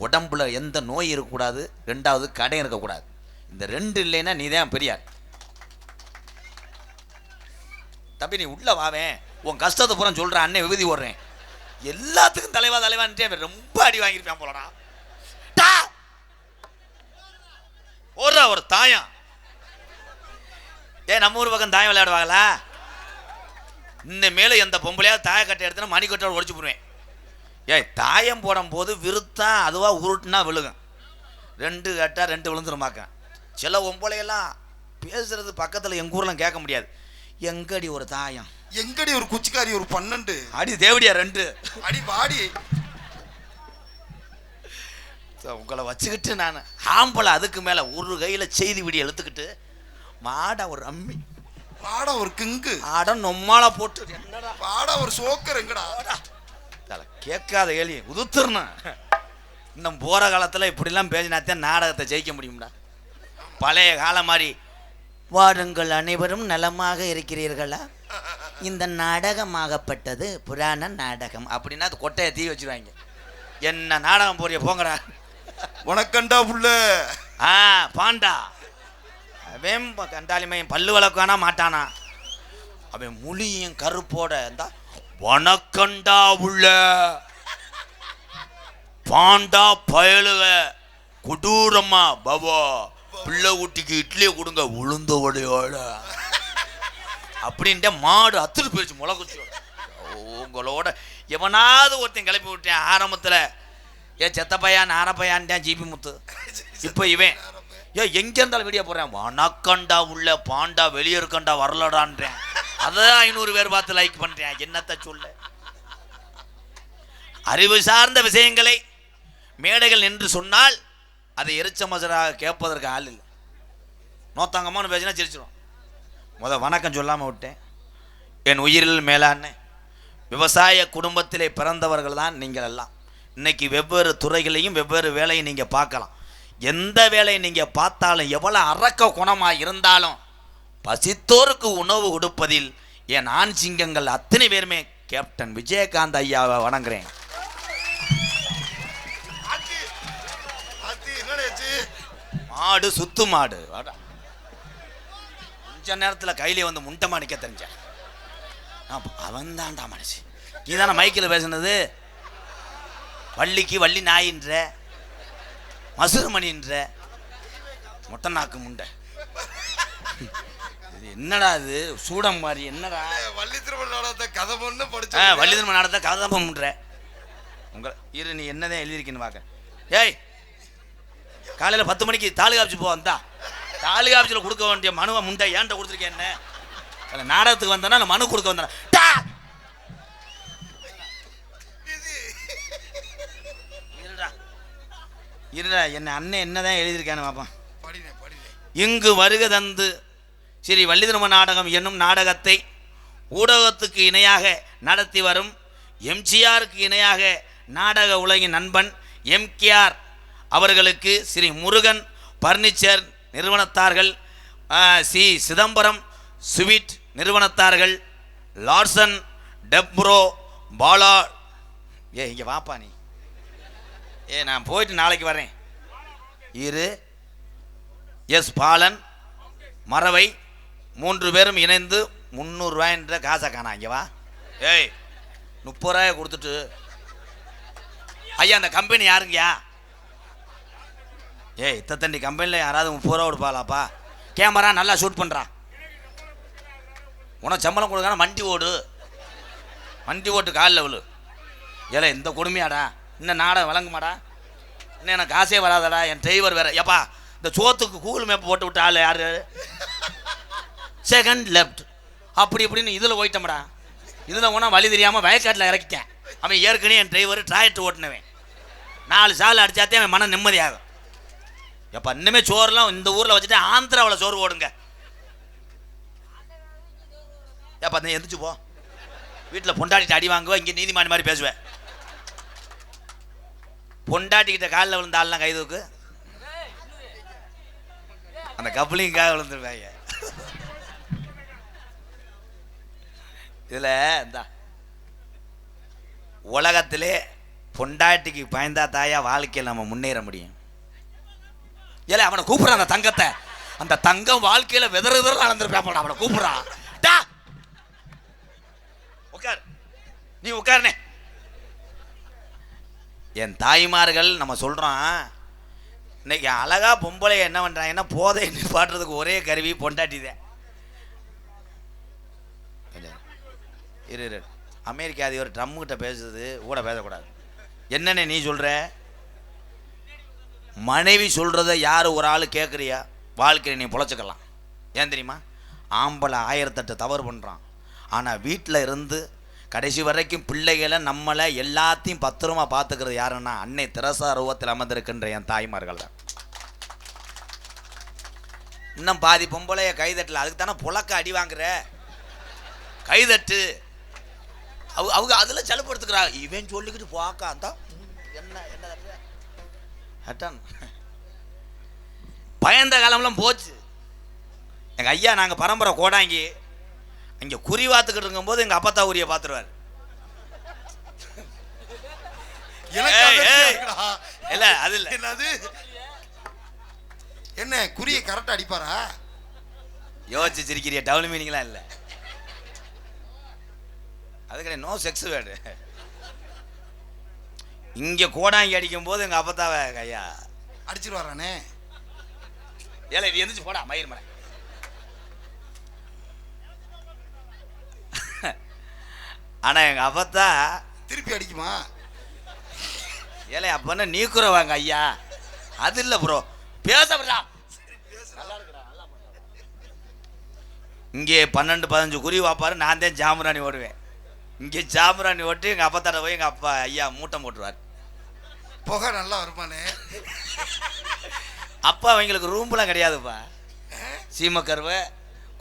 உடம்புல எந்த நோய் இருக்கக்கூடாது, 2வது கடன் இருக்கக்கூடாது. இந்த 2 இல்லைன்னா நீதான் பெரியார். தம்பி நீ உள்ள வாவேன், உன் கஷ்டத்தை பூரா சொல்கிறேன், அண்ணன் விபதி ஓடுறேன், எல்லாத்துக்கும் தலைவான்ட்டே ரொம்ப அடி வாங்கியிருப்பேன் போலடா. ஓடுறா ஒரு தாயம். நம்ம ஊர் பக்கம் தாயம் விளையாடுவாங்களா? இன்னும் மேலே எந்த பொம்பளையாவது தாயக்கட்டை எடுத்துனா மணிக்கட்டோட உடச்சு போடுவேன். ஏய், தாயம் போடும் போது விருத்தா அதுவாக உருட்டுனா விழுகும். 2 கட்டா 2 விழுந்துருமாக்க. சில பொம்பளையெல்லாம் பேசுறது பக்கத்தில் எங்கள் ஊர்லாம் கேட்க முடியாது. எங்கடி ஒரு தாயம், எங்கடி ஒரு குச்சிக்காரி ஒரு 12 அடி தேவடியா 2 அடி வாடி. உங்களை வச்சுக்கிட்டு நான் ஆம்பளை அதுக்கு மேலே ஒரு கையில் செய்தி விடி எழுத்துக்கிட்டு மாட ஒரு அம்மி, வாடா ஒரு கிங்கு, ஆட நொம்மால போட்டு என்னடா வாடா ஒரு சோக்கர் எங்கடா கேட்காத கேள்வி உதுத்துறணும். இன்னும் போகிற காலத்தில் இப்படிலாம் பேசினாத்தான் நாடகத்தை ஜெயிக்க முடியும்டா. பழைய காலம் மாதிரி வாருங்கள் அனைவரும் நலமாக இருக்கிறீர்களா, இந்த நாடகமாகப்பட்டது புராண நாடகம் அப்படின்னா அது கொட்டையை தீ வச்சுருவாங்க. என்ன நாடகம் போறிய போங்கடா. உனக்கண்டா புள்ள. பாண்டா அவன் கண்டாலிமையும் பல்லு வளர்க்கானா மாட்டானா, அவன் முழியும் கருப்போட இருந்தா வணக்கண்டா உள்ள பாண்டா பயலுவ கொடூரமா பாபா பிள்ளை ஊட்டிக்கு இட்லியை கொடுங்க உளுந்த உடையோட அப்படின்ட்டு மாடு அத்துட்டு போயிடுச்சு முளகுச்சியோட. உங்களோட எவனாவது ஒருத்தன் கிளப்பி விட்டேன் ஆரம்பத்தில். ஏன் செத்தப்பையான் ஆரப்பையான்ட்டேன் ஜிபி முத்து. இப்போ இவன் ஏன் எங்கே இருந்தாலும் வீடியோ போடுறேன், வணக்கண்டா உள்ள பாண்டா வெளியே இருக்கண்டா வரலடான்றேன். அதான் 500 பேர் பார்த்து லைக் பண்ணுறேன். என்னத்தை சொல்ல, அறிவு சார்ந்த விஷயங்களை மேடைகள் என்று சொன்னால் அதை எரிச்ச மசராக கேட்பதற்கு ஆள் இல்லை. நோத்தாங்கம்மான்னு பேசினா சிரிச்சிடும். வணக்கம் சொல்லாமல் விட்டேன். என் உயிரில் மேலான விவசாய குடும்பத்திலே பிறந்தவர்கள் தான் நீங்கள் எல்லாம். இன்னைக்கு வெவ்வேறு துறைகளையும் வெவ்வேறு வேலையை நீங்கள் பார்க்கலாம். எந்த வேலையை நீங்கள் பார்த்தாலும் எவ்வளோ அரக்க குணமாக இருந்தாலும் பசித்தோருக்கு உணவு கொடுப்பதில் என் ஆண் சிங்கங்கள் அத்தனை பேருமே கேப்டன் விஜயகாந்த் ஐயாவை வணங்குறேன். மாடு சுத்து மாடு கொஞ்ச நேரத்தில் கையிலே வந்து முண்டமா நிற்க தெரிஞ்சேன். அவன் தான்டா மனுஷி. நீ தானே மைக்கில் பேசுனது, வள்ளிக்கு வள்ளி நாயின்ற மசுரமணின்ற மொட்டை நாக்கு முண்டை. இது என்னடா இது சூடம் மாதிரி என்னடா வள்ளி திருமண நாடகத்தை கதை பொண்ணு படிச்ச வள்ளி திருமண நாடகத்தை கதை முன்ற உங்க இரு. நீ என்னதான் எழுதியிருக்கேன்னு பார்க்க. ஏய், காலையில் 10 மணிக்கு தாலுகா ஆஃபீஸ் போ. வந்தா தாலுகா ஆஃபீஸில் கொடுக்க வேண்டிய மனுவை முண்டை ஏன்ட்ட கொடுத்துருக்கேன். என்ன நாடகத்துக்கு வந்தேன்னா நான் மனு கொடுக்க வந்தேன். இருடா என்ன அண்ணன் என்னதான் எழுதியிருக்கான்னு பார்ப்பான். இங்கு வருக தந்து ஸ்ரீ வள்ளி திருமண நாடகம் என்னும் நாடகத்தை ஊடகத்துக்கு இணையாக நடத்தி வரும் எம்ஜிஆருக்கு இணையாக நாடக உலகின் நண்பன் எம்கேஆர் அவர்களுக்கு ஸ்ரீ முருகன் பர்னிச்சர் நிறுவனத்தார்கள், சி சிதம்பரம் ஸ்வீட் நிறுவனத்தார்கள், லார்சன் டெப்ரோ பாலா. இங்கே வாப்பா நீ. நான் போயிட்டு நாளைக்கு வரேன். எஸ் பாலன் மறவை 3 பேரும் இணைந்து 300 ரூபாய்ன்ற காசை காணா. இங்கே வா. ஏய், 30 ரூபாயை கொடுத்துட்டு ஐயா அந்த கம்பெனி யாருங்கய்யா? ஏய், இத்தத்தண்டி கம்பெனியில் யாராவது 30 ரூபா கொடுப்பாளாப்பா? கேமரா நல்லா ஷூட் பண்ணுறான். உனக்கு சம்பளம் கொடுக்கான வண்டி ஓட்டு காலில் விழு. ஏல இந்த கொடுமையாடா, இன்னும் நாடகம் வழங்குமாடா, இன்னும் எனக்கு காசே வராதடா. என் டிரைவர் வேற. எப்பா இந்த சோத்துக்கு கூகுள் மேப் போட்டு விட்ட ஆள் யார்? செகண்ட் லெஃப்ட் அப்படி இப்படின்னு இதில் போயிட்டோம்டா. இதில் போனால் வழி தெரியாமல் வயக்காட்டில் இறக்கிட்டேன். அவன் ஏற்கனவே என் டிரைவர் டிராக்டர் ஓட்டினவன். 4 சால் அடித்தாத்தே அவன் மன நிம்மதியாகும். எப்போ இன்னுமே சோறுலாம் இந்த ஊரில் வச்சுட்டு ஆந்திராவில் சோறு ஓடுங்க. எப்போ நீ எந்திரிச்சு போ. வீட்டில் பொண்டாட்டிட்டு அடி வாங்குவேன், இங்கே நீதிமானி மாதிரி பேசுவேன். பொண்டாட்டிக்கிட்ட காலில் விழுந்த ஆள்லாம் கைதுக்கு அந்த கப்ளிங்காக விழுந்துருவாங்க. இதில் இந்த உலகத்திலே பொண்டாட்டிக்கு பயந்தா தாயா வாழ்க்கையில் நம்ம முன்னேற முடியும். ஏல அவனை கூப்பிட்றான் அந்த தங்கத்தை. அந்த தங்கம் வாழ்க்கையில் விதற நடந்துருப்பேன். அவனை கூப்பிட்றான். உட்கார், நீ உட்காருனே. என் தாய்மார்கள் நம்ம சொல்கிறோம். இன்னைக்கு அழகா பொம்பளை என்ன பண்ணுறாங்கன்னா போதை நிப்பாட்டுறதுக்கு ஒரே கருவி பொண்டாட்டி தான். இரு. அமெரிக்கா அதிபர் ட்ரம்ப் கிட்ட பேசுறது கூட பேசக்கூடாது. என்னன்னு நீ சொல்ற? மனைவி சொல்றத யார் ஒரு ஆள் கேட்குறியா? வாழ்க்கையை நீ பொழைச்சிக்கலாம். ஏன் தெரியுமா? ஆம்பளை 1008 தவறு பண்ணுறான். ஆனால் வீட்டில் இருந்து கடைசி வரைக்கும் பிள்ளைகளை நம்மளை எல்லாத்தையும் பத்திரமா பார்த்துக்கிறது யாருன்னா அன்னை தெரசா ரூபத்தில் அமர்ந்திருக்கின்ற என் தாய்மார்கள் தான். இன்னும் பாதி பொம்பளைய கைதட்டல. அதுக்கு தானே புழக்க அடி வாங்குற. கைதட்டு. அவங்க அதில் செலப்படுத்துக்கிறா. இவன் சொல்லிக்கிட்டு பார்க்க அந்த என்ன பயந்த காலம்லாம் போச்சு. எங்கள் ஐயா நாங்கள் பரம்பரை கோடாங்கி இங்கே குறி வாத்துக்கிட்டு இருக்கும்போது எங்கள் அப்பத்தா உரிய பார்த்துருவார். இல்ல அது இல்ல. என்னது? என்ன குறியை கரெக்டா அடிப்பாரா? யோசிச்சு சிரிக்கிறிய. டவுன் மீனிங்லாம் இல்லை. அது கிடையாது. No sex word. இங்கே கோடாங்கி அடிக்கும் போது எங்கள் அப்பத்தாவை கையா அடிச்சிருவாரானே. ஏல இது எந்திரிச்சு போடா மயிர் மலை. ஆனால் எங்கள் அப்பத்தா திருப்பி அடிக்குமா? ஏலே அப்பன்னா நீக்குறவாங்க ஐயா. அது இல்லை ப்ரோ. பேசப்படா. இங்கே 12-15 குறி வாப்பாரு. நான் தான் ஜாமராணி ஓடுவேன். இங்கே ஜாமராணி ஓட்டு எங்கள் அப்பத்தாட்ட போய் எங்கள் அப்பா ஐயா மூட்டை போட்டுருவார். புகை நல்லா வருமானே. அப்பா அவங்களுக்கு ரூம்லாம் கிடையாதுப்பா. சீமக்கருவை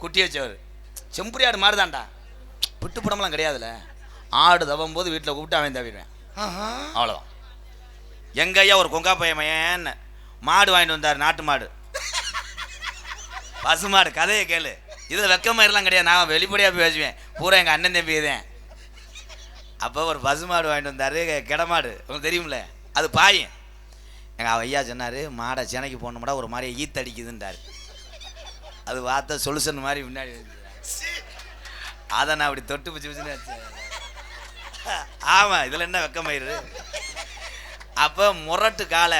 குட்டி வச்சவர் செம்புரி ஆடு மாதிரி தான்டா. விட்டு படம்லாம் கிடையாதுல்ல. ஆடு தவம் போது வீட்டில் கூப்பிட்டு அவன் தவிடுவேன். அவ்வளோதான். எங்கள் ஐயா ஒரு கொங்கா பையன் மாடு வாங்கிட்டு வந்தார். நாட்டு மாடு, பசு மாடு. கதையை கேளு. இதில் வெக்க மாதிரிலாம் கிடையாது. நான் வெளிப்படையாக பேசுவேன். பூரா எங்கள் அண்ணன் தம்பி தான். அப்போ ஒரு பசு மாடு வாங்கிட்டு வந்தார். கிடமாடு உங்களுக்கு தெரியும்ல. அது பாயும். எங்கள் ஐயா சொன்னார் மாடை சென்னைக்கு போகணுமாடா ஒரு மாதிரி ஈத்தடிக்குதுன்றார். அது பார்த்த சொல்யூஷன் மாதிரி முன்னாடி அதை நான் அப்படி தொட்டு பிடிச்சி பிடிச்சுன்னு வச்சேன். ஆமாம், இதில் என்ன வெக்கமயிறு. அப்போ முரட்டு காலை,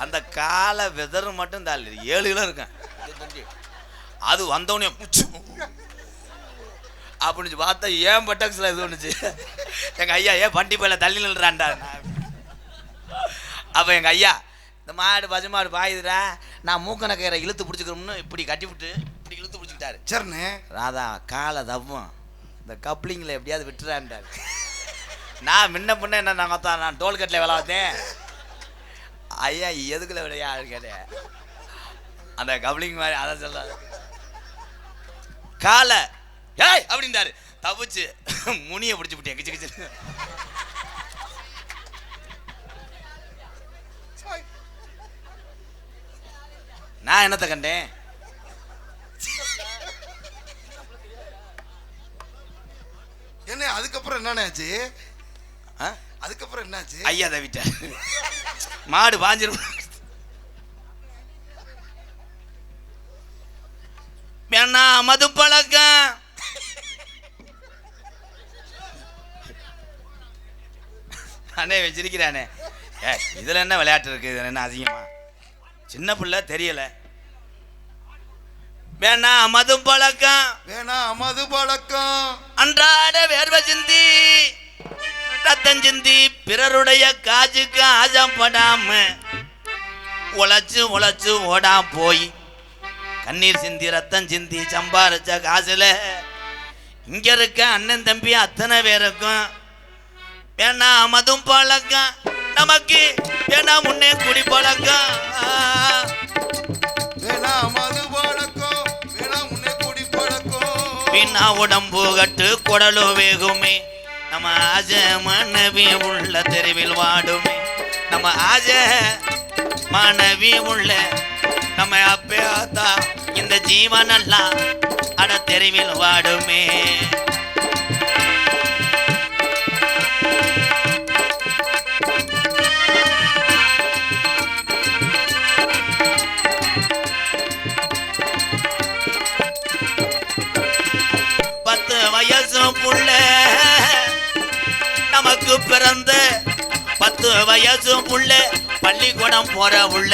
அந்த காலை வெதறு மட்டும் தாள் 7 கிலோ இருக்கேன். அது வந்தவனே புச்சு அப்படின்னு பார்த்தா ஏன் பட்டக்ஸில் இது ஒன்றுச்சு. எங்கள் ஐயா ஏன் பண்டி பையில தள்ளி நில்றான்டா. அப்போ எங்கள் ஐயா இந்த மாடு பசு மாடு பாயுதுடா, நான் மூக்கண கயிறை இழுத்து பிடிச்சிக்கிறோம்னு இப்படி கட்டிவிட்டு இப்படி இழுத்து பிடிச்சிக்கிட்டாரு. சரிண்ணே. ராதா காலை தப்பும் இந்த கப்ளிங்கில் எப்படியாவது விட்டுறான்டாரு. நான் முன்ன பின்ன என்ன நாங்கள் நான் டோல்கட்டில் வேலை பார்த்தேன். ஐயா எதுக்குள்ள விடையா கேட்டேன். அந்த கப்ளிங் மாதிரி அதை சொல்ல காலை ஏய் அப்படின்றாரு. தவிச்சு முனியை பிடிச்சி விட்டேன் கிச்சு கிச்சு. நான் என்னத்தை கண்டேன்? என்ன அதுக்கப்புறம் என்னாச்சு? அதுக்கப்புறம் என்னாச்சு? ஐயா தவிட்ட மாடு பாஞ்சிரும். வேணா மது பழக்கம். அண்ணே வச்சிருக்கிறானே. இதுல என்ன விளையாட்டு இருக்கு? இதுல என்ன அதிகமா? சின்ன பிள்ளை தெரியல. வேணா மது பழக்கம். வேணா மது பழக்கம். அன்றாட வேர்வை சிந்தி ரத்தம் சிந்தி பிறருடைய காஜுக்கு ஆஜப்படாம உழைச்சு உழைச்சு ஓடா போய் கண்ணீர் சிந்தி ரத்தம் சிந்தி சம்பாரிச்ச காசுல இங்க இருக்க அண்ணன் தம்பி அத்தனை பேருக்கும் வேணா மதும் பழக்கம். நமக்கு வேணா முன்னே குடி பழக்கம். வேணா மது பழக்கம். வேணா முன்னே குடி பழக்கம். வீணா உடம்பு கட்டு குடலு வேகுமே. நம்ம ஆஜ மனைவி உள்ள தெருவில் வாடுமே. நம்ம ஆஜ மனைவி உள்ள நம்ம அப்பே ஆத்தா இந்த ஜீவனெல்லாம் அட தெருவில் வாடுமே. புள்ள நமக்கு பிறந்த 10 வயசு புள்ள பள்ளிக்கூடம் போற உள்ள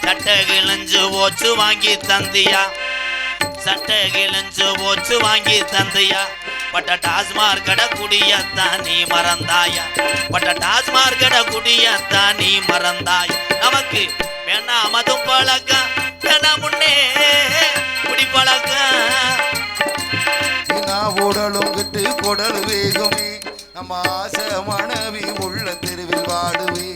சட்டை கிழிஞ்சு ஓச்சு வாங்கி தந்தியா. சட்டை கிழிஞ்சு ஓச்சு வாங்கி தந்தியா. பட்ட டாஸ்மார்க் கடை குடியத்தான் நீ மறந்தாயா, பட்ட டாஸ்மார்க் கடை குடியத்தான் நீ மறந்தாயா. நமக்கு வேணா மதும் பழக்கம், வேணா முன்னே குடி பழக்கம். உடலும் கிட்டு குடல் வேகுமே, நம்ம ஆசை மனைவி உள்ள தெருவில் வாடுவே,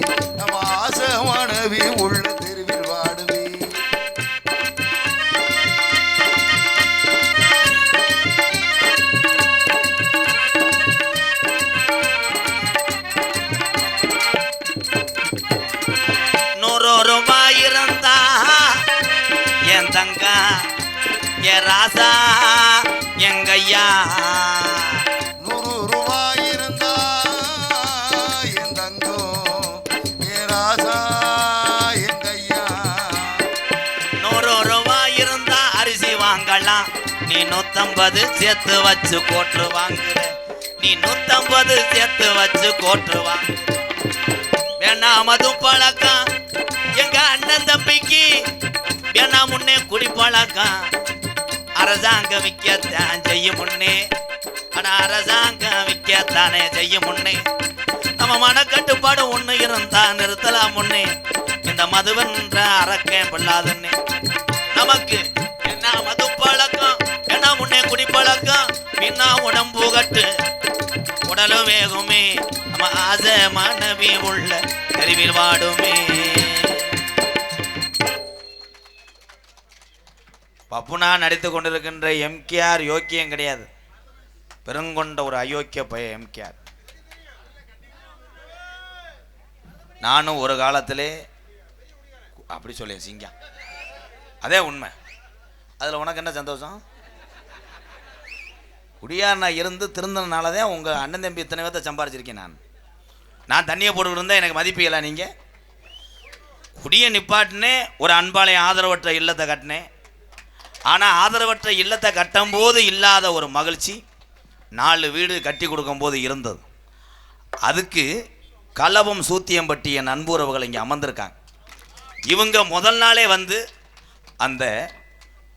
நம்ம ஆசை மனைவி உள்ள தெருவில் வாடுவே. ரூபாய் இருந்தா என் தங்க என் ராசா எங்கையா, 100 ரூபாய் இருந்தா என் தங்கம் என் ராசா எங்கையா. 100 ரூபாய் இருந்தா அரிசி வாங்கலாம், நீ 150 சேர்த்து வச்சு கோட்டு வாங்குற, நீ 150 சேர்த்து வச்சு கோட்டு வாங்க. வேணா மதும் பழக்கம் எங்க அண்ணன் தம்பிக்கு, வேணா முன்னே குடி பழக்கம். அரசாங்கம் விற்கத்தான் செய்யும் முன்னே, ஆனா அரசாங்கம் விற்கத்தானே செய்யும் முன்னே. நம்ம மனக்கட்டுப்பாடு ஒண்ணு இருந்தா நிறுத்தலாம் முன்னே, இந்த மதுவென்ற அரக்கேன் பிள்ளாதுன்னே. நமக்கு என்ன மது பழக்கம், என்ன முன்னே குடி பழக்கம், பின்னா உடம்பு கட்டு உடலும் வேகுமே, நம்ம ஆசை மனைவி உள்ள தெருவில் வாடுமே. பப்புனா நடித்து கொண்டிருக்கின்ற எம்கேஆர் யோக்கியம் கிடையாது, பெருங்கொண்ட ஒரு அயோக்கிய பைய எம்கேஆர். நானும் ஒரு காலத்திலே அப்படி சொல்லேன் சிங்கம், அதே உண்மை. அதில் உனக்கு என்ன சந்தோஷம்? குடியார் நான் இருந்து திருந்தனால தான் உங்கள் அண்ணன் தம்பி இத்தனை பேர்த்த சம்பாரிச்சிருக்கேன். நான் தண்ணியை போட்டுக்கிட்டு இருந்தால் எனக்கு மதிப்பு இல்லை. நீங்கள் குடியை நிப்பாட்டினே, ஒரு அன்பாளைய ஆதரவற்ற இல்லத்தை கட்டினேன். ஆனால் ஆதரவற்ற இல்லத்தை கட்டும்போது இல்லாத ஒரு மகிழ்ச்சி 4 வீடு கட்டி கொடுக்கும்போது இருந்தது. அதுக்கு கலவம் சூத்தியம்பட்டி என் நண்புறவுகள் இங்கே அமர்ந்திருக்காங்க. இவங்க முதல் நாளே வந்து அந்த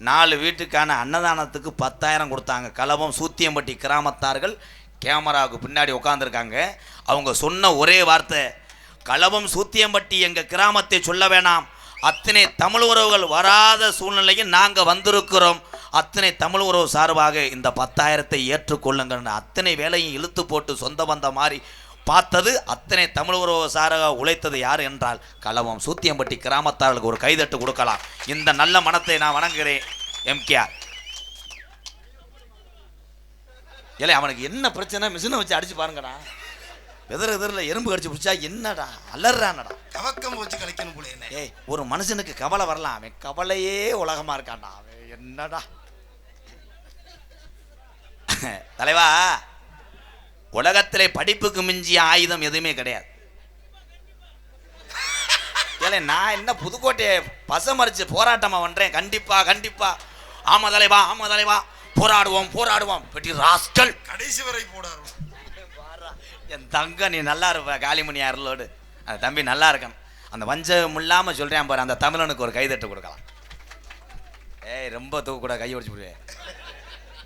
4 வீட்டுக்கான அன்னதானத்துக்கு 10,000 கொடுத்தாங்க. கலவம் சூத்தியம்பட்டி கிராமத்தார்கள் கேமராவுக்கு பின்னாடி உட்காந்துருக்காங்க. அவங்க சொன்ன ஒரே வார்த்தை, கலவம் சூத்தியம்பட்டி எங்கள் கிராமத்தை சொல்ல வேணாம், அத்தனை தமிழ் உறவுகள் வராத சூழ்நிலையில் நாங்கள் வந்திருக்கிறோம், அத்தனை தமிழ் உறவு சார்பாக இந்த 10,000 ஏற்றுக்கொள்ளுங்கள். அத்தனை வேலையும் இழுத்து போட்டு சொந்த பந்த மாதிரி பார்த்தது, அத்தனை தமிழ் உறவு சாராக உழைத்தது யார் என்றால் கலவம் சூத்தியம்பட்டி கிராமத்தார்களுக்கு ஒரு கைதட்டு கொடுக்கலாம். இந்த நல்ல மனத்தை நான் வணங்குகிறேன் எம்கேஆர். இல்லை அவனுக்கு என்ன பிரச்சனை, மிஷினை வச்சு அடிச்சு பாருங்கடா, எதிரில் எறும்பு கடிச்சு பிடிச்சா என்னடா அலறானடா, கவக்கம் வச்சு கழிக்கணும் போல. என்ன ஏய், ஒரு மனுஷனுக்கு கவலை வரலாம், அவன் கவலையே உலகமா இருக்கான்டா, அவன் என்னடா. தலைவா, உலகத்திலே படிப்புக்கு மிஞ்சிய ஆயுதம் எதுவுமே கிடையாது. ஏலே, நான் என்ன புதுக்கோட்டையை பசமரிச்சு போராட்டமா பண்றேன்? கண்டிப்பா கண்டிப்பா, ஆமா தலைவா, ஆமா தலைவா, போராடுவோம் போராடுவோம், பெட்டி ராஸ்கல் கடைசி வரை போடாரு. என் தங்க நீ நல்லா இருப்ப, காளிமணி அருளோடு அந்த தம்பி நல்லா இருக்கணும். அந்த வஞ்சம் இல்லாமல் சொல்கிறேன் பாரு, அந்த தமிழனுக்கு ஒரு கைதட்டு கொடுக்கலாம். ஏய், ரொம்ப தூக்க கூட கை ஒடிச்சு விடுவேன்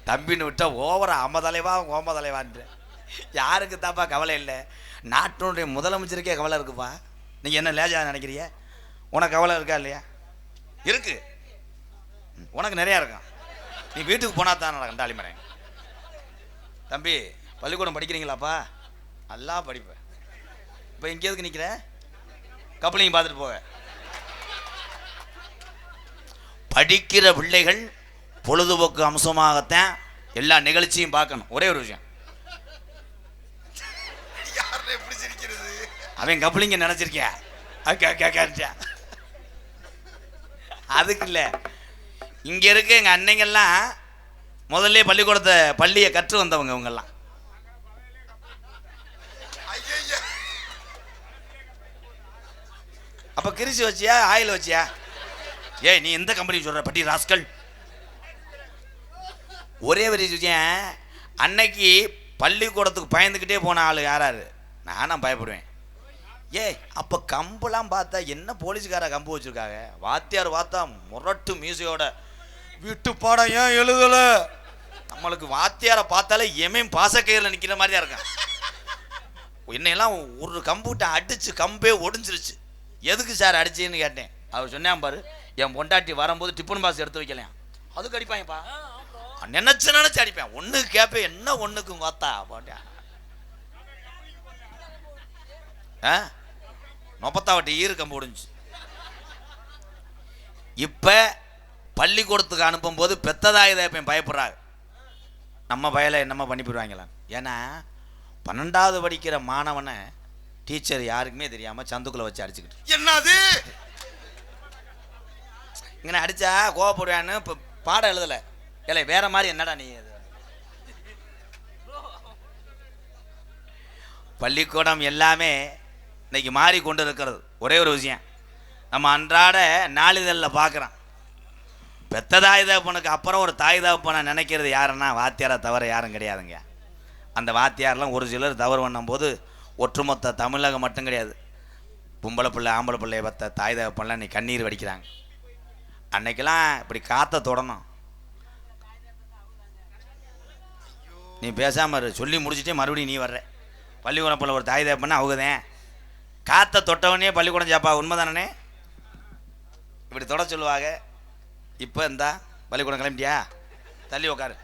தம்பின்னு விட்டா ஓவரா அம்மதலைவா ஓமதலைவான்ற. யாருக்கு தாப்பா கவலை இல்லை? நாட்டினுடைய முதலமைச்சருக்கே கவலை இருக்குப்பா. நீங்கள் என்ன லேஜா நினைக்கிறீங்க? உனக்கு கவலை இருக்கா இல்லையா? இருக்கு, உனக்கு நிறையா இருக்கும். நீ வீட்டுக்கு போனா தான் கண்டாளி மரேன். தம்பி, பள்ளிக்கூடம் படிக்கிறீங்களாப்பா? நல்லா படிப்பேன். இப்போ இங்கே எதுக்கு நிற்கிற? கப்பலையும் பார்த்துட்டு போக. படிக்கிற பிள்ளைகள் பொழுதுபோக்கு அம்சமாகத்தான் எல்லா நிகழ்ச்சியும் பார்க்கணும். ஒரே ஒரு விஷயம், அவன் கப்பலிங்க நினைச்சிருக்கியா? அதுக்கு இல்லை, இங்கே இருக்க எங்கள் அன்னைங்கெல்லாம் முதல்ல பள்ளிக்கூடத்தை பள்ளியை கற்று வந்தவங்க. இவங்கெல்லாம் அப்போ கிரிசி வச்சியா ஆயில் வச்சியா? ஏய், நீ எந்த கம்பெனி சொல்கிற பட்டி ராஸ்கல்? ஒரே ஒரு விஷயம், அன்னைக்கு பள்ளிக்கூடத்துக்கு பயந்துக்கிட்டே போன ஆள் யாராரு? நானும் பயப்படுவேன். ஏய், அப்போ கம்புலாம் பார்த்தா என்ன போலீஸுக்கார கம்பு வச்சுருக்காங்க. வாத்தியார் பார்த்தா முரட்டு மியூசியோட வீட்டு பாடம் ஏன் எழுதலை? நம்மளுக்கு வாத்தியாரை பார்த்தாலே எமையும் பாசக்கயிறில் நிற்கிற மாதிரி தான் இருக்கான். என்னையெல்லாம் ஒரு கம்பூட்டை அடிச்சு கம்பே ஒடிஞ்சிருச்சு. எதுக்கு சார் அடிச்சேன்னு கேட்டேன். அவர் சொன்னான் பாரு, என் பொண்டாட்டி வரும்போது டிஃபன் பாக்ஸ் எடுத்து வைக்கலையா, அதுக்கு அடிப்பாங்கப்பா. நினைச்சு அடிப்பேன். ஒண்ணுக்கு கேட்பேன், என்ன ஒண்ணுக்கு கொத்தா போட்டேன். நொப்பத்தாவட்டி ஈரு கம்பு ஒடிஞ்சு. இப்ப பள்ளிக்கூடத்துக்கு அனுப்பும் போது பெத்ததாய் தேப்பேன் பயப்படுறாங்க. நம்ம பயலை என்னம்மா பண்ணி போயிடுவாங்களா. ஏன்னா 12வது படிக்கிற மாணவனை டீச்சர் யாருக்குமே தெரியாம சந்துக்குள்ள வச்சு அடிச்சுக்கிட்டு, என்னது இங்கே அடிச்சா கோவப்படுவான்னு இப்போ பாடம் எழுதலை. இல்லை வேற மாதிரி என்னடா நீ. பள்ளிக்கூடம் எல்லாமே இன்னைக்கு மாறி கொண்டு இருக்கிறது. ஒரே ஒரு விஷயம் நம்ம அன்றாட நாளிதழில் பார்க்குறோம். பெத்த தாய் தகப்பனுக்கு அப்புறம் ஒரு தாய் தகப்பனை நினைக்கிறது யாருன்னா வாத்தியாரை தவிர யாரும் கிடையாதுங்க. அந்த வாத்தியாரெலாம் ஒரு சிலர் தவறு பண்ணும்போது ஒட்டுமொத்த தமிழகம் மட்டும் கிடையாது, பொம்பளை பிள்ளை ஆம்பளை பிள்ளைய பற்ற தாய் தகப்பன்லாம் இன்னைக்கு கண்ணீர் வடிக்கிறாங்க. அன்னைக்கெல்லாம் இப்படி காற்றை தொடணும். நீ பேசாம சொல்லி முடிச்சுட்டே மறுபடியும் நீ வர்ற. பள்ளிக்கூடம் போல ஒரு தாய் தகப்பன்னா அவங்கதான் காற்றை தொட்டவனே பள்ளிக்கூடம் சாப்பா. உண்மை தானே? இப்படி தொட சொல்லுவாங்க. இப்போ இந்தா பள்ளிக்கூடம் கிளம்பிட்டியா, தள்ளி உக்காரு.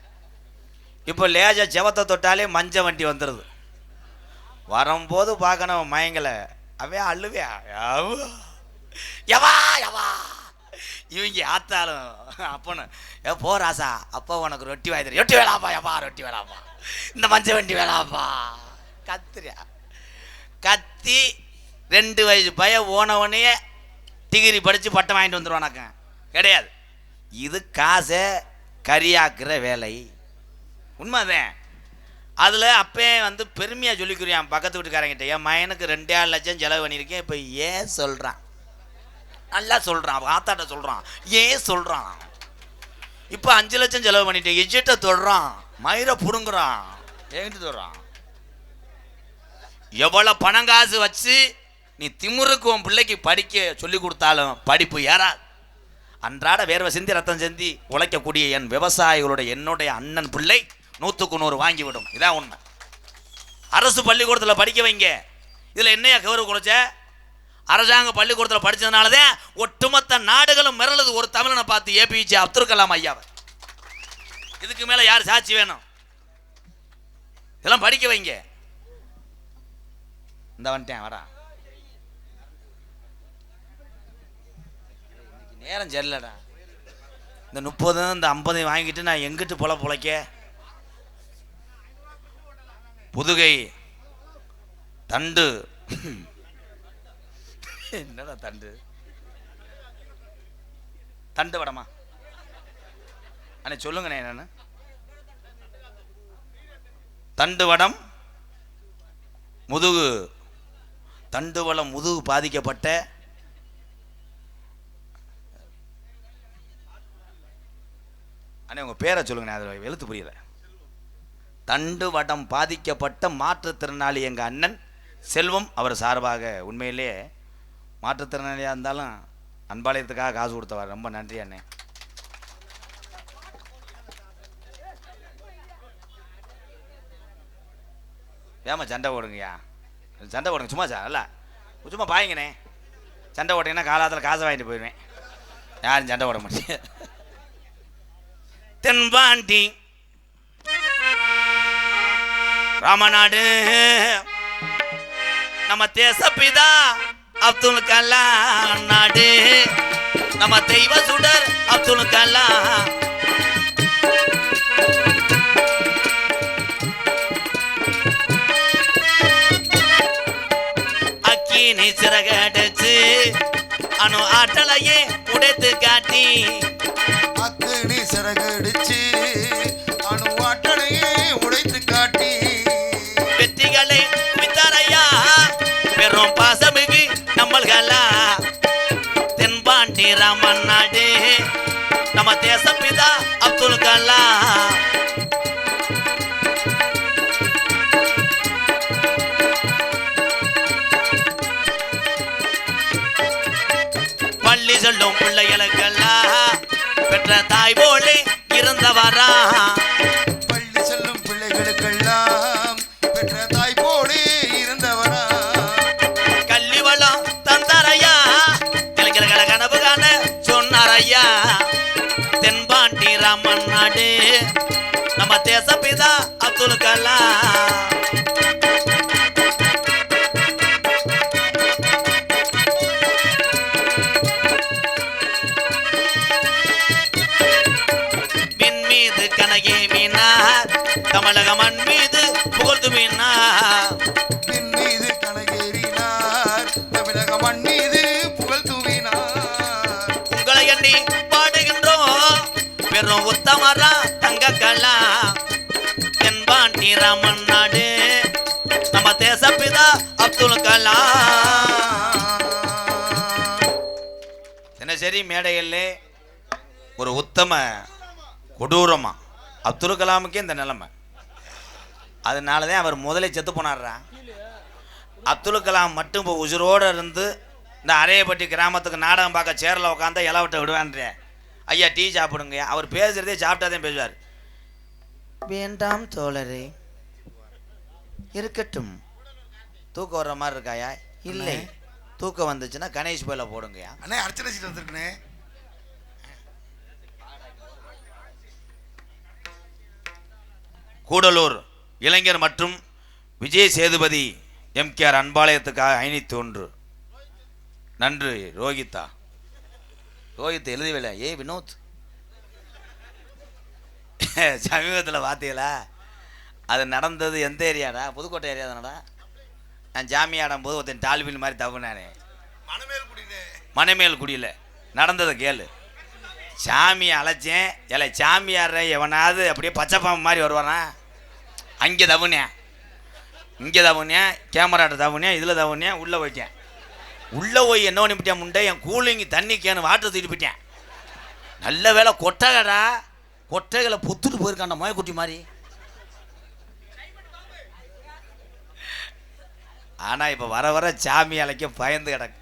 இப்போ லேஜா செவத்தை தொட்டாலே மஞ்ச வண்டி வந்துடுது. வரும்போது பார்க்கணும் மயங்கலை அவே அழுவே எவா எவா இவங்க ஆத்தாலும் அப்பனு ஏ போ ராசா, அப்போ உனக்கு ரொட்டி வாய்த்து ரொட்டி வேலாப்பா, எவா ரொட்டி வேலாப்பா, இந்த மஞ்ச வண்டி வேலாப்பா கத்துறியா. கத்தி 2 வயசு பையன் ஓனவனையே டிகிரி படித்து பட்டம் வாங்கிட்டு வந்துடுவானாக்க கிடையாது. இது காசை கரியாக்குற வேலை. உண்மைதான். அதில் அப்பே வந்து பெருமையாக சொல்லிக்கிறியான் பக்கத்து வீட்டுக்காரங்கிட்ட, என் மயனுக்கு 2.5 லட்சம் செலவு பண்ணியிருக்கேன். இப்போ ஏன் சொல்கிறான், நல்லா சொல்கிறான், அவன் ஆத்தாட்ட சொல்கிறான், ஏன் சொல்கிறான். இப்போ 5 லட்சம் செலவு பண்ணிட்டேன், எஜிட்ட தொடுறான், மயிரை பிடுங்குறான், எங்கிட்டு தொடுறான். எவ்வளோ பணம் காசு வச்சு நீ திமுருக்கு உன் பிள்ளைக்கு படிக்க சொல்லி கொடுத்தாலும் படிப்பு ஏறாது. அன்றாட வேர்வை சிந்தி ரத்தம் சிந்தி உழைக்கக்கூடிய என் விவசாயிகளுடைய என்னுடைய அண்ணன் பிள்ளை 100க்கு 100 வாங்கிவிடும். இதான் உண்மை. அரசு பள்ளிக்கூடத்தில் படிக்க வைங்க. இதில் என்னையா கௌரவ குறைச்ச? அரசாங்க பள்ளிக்கூடத்தில் படித்ததுனாலதான் ஒட்டுமொத்த நாடுகளும் மிரளுது ஒரு தமிழனை பார்த்து. ஏபிஜே அப்துல் கலாம் ஐயாவை. இதுக்கு மேலே யார் சாட்சி வேணும்? இதெல்லாம் படிக்க வைங்க. இந்த வந்துட்டேன் வரா. நேரம் சரியில்லடா. இந்த 30 இந்த 50 வாங்கிட்டு நான் எங்கிட்டு பொழைக்க? புதுகை தண்டு என்னடா தண்டு தண்டு வடமா அண்ணே சொல்லுங்கண்ணே. என்னன்னு தண்டு வடம் முதுகு, தண்டு வளம் முதுகு பாதிக்கப்பட்ட அண்ணே உங்கள் பேரை சொல்லுங்கண்ணே. அதில் எழுத்து புரியல. தண்டு வடம் பாதிக்கப்பட்ட மாற்றுத்திறனாளி எங்கள் அண்ணன் செல்வம் அவர் சார்பாக உண்மையிலே மாற்றுத்திறனாளியாக இருந்தாலும் அன்பாலயத்துக்காக காசு கொடுத்தவர். ரொம்ப நன்றி அண்ணே. ஏமா சண்டை போடுங்கய்யா, சண்டை போடுங்க சும்மா சார். இல்லை சும்மா பாய்ங்கண்ணே. சண்டை போட்டிங்கன்னா காலத்தில் காசை வாங்கிட்டு போயிடுவேன். யாரும் சண்டை போட முடியாது. தென்பாண்டி ராமநாடு நம்ம தேசப்பிதா அப்துல் கலாம் நாடு, நம்ம தெய்வ சுடர் அப்துல் கலாம். அக்கினி சிறகடிச்சு அணு ஆற்றலையே உடைத்து காட்டி, அக்கினி சிறகடிச்சு அணு ஆற்றலையே உடைத்து காட்டி வெற்றிகளை வித்தாரையா பெரும் பாசமிகு நம்மள்களா. தென்பாண்டி ராமன் நாடு நம்ம தேசப்பிதா அப்துல் கலாம். பள்ளி சொல்லும் பிள்ளைகளுக்கெல்லாம் பெற்ற தாய் போலே இருந்தவரா. நாடு நம்ம தேசப்பிதா அப்துல் கலாம். விண் மீது கனகேவினார், தமிழக மண் மீது புகழ்ந்துவினார். விண் மீது கனகேறினார், தமிழக மண் மீது புகழ் தூவினார். உங்களை எண்ணி பாடுகின்றோம் பெரும் உத்தமரா தங்க கலாம். தென்பாண்டி ராமன் நாடு நம்ம தேசப்பிதா அப்துல் கலாம். தினசரி மேடையிலே ஒரு உத்தம கொடூரமா அப்துல் கலாமுக்கே இந்த நிலைமை. அதனாலதான் அவர் முதலே செத்து போனார்றா. அப்துல் கலாம் மட்டும் இப்போ உசுரோடு இருந்து இந்த அரையப்பட்டி கிராமத்துக்கு நாடகம் பார்க்க சேரில் உட்காந்தா இலவட்ட விடுவான்றே. ஐயா டீ சாப்பிடுங்க. அவர் பேசுறதே சாப்பிட்டாதான் பேசுவார். வேண்டாம் தோழரே, இருக்கட்டும். தூக்கம் வர்ற மாதிரி இருக்காயா? இல்லை, தூக்கம் வந்துச்சுன்னா கணேஷ் போயில போடுங்கயா. அண்ணே அர்ச்சனை சீட்டு வந்திருக்குண்ணே. கூடலூர் இளைஞர் மற்றும் விஜய் சேதுபதி எம்கேஆர் அன்பாலயத்துக்காக 501. நன்றி ரோஹிதா. ரோஹித் எழுதவில்லை. வினோத் சமீபத்தில் பார்த்தீங்களா? அது நடந்தது எந்த ஏரியாடா? புதுக்கோட்டை ஏரியா தானடா. நான் ஜாமியாடும் போது ஒருத்தன் டால்பின் மாதிரி தப்புனானே. மணமேல் குடியில் நடந்ததை கேளு. சாமியை அழைச்சேன். இல்லை சாமியார் எவனாவது அப்படியே பச்சைப்பாம்பு மாதிரி வருவானா? அங்கே தவுனேன், இங்கே தவுனேன், கேமராட்ட தவுனேன், இதில் தவுனேன், உள்ளே போயிட்டேன். உள்ளே போய் என்ன பண்ணிவிட்டேன் முண்டை, என் கூலிங் தண்ணி கேனு வாட்டர் தூக்கிட்டு போயிட்டேன். நல்ல வேலை கொட்டகடா, கொட்டைகளை பொத்துட்டு போயிருக்காண்ட மோயக்குட்டி மாதிரி. ஆனால் இப்போ வர வர சாமி அழைக்க பயந்து கிடக்கு.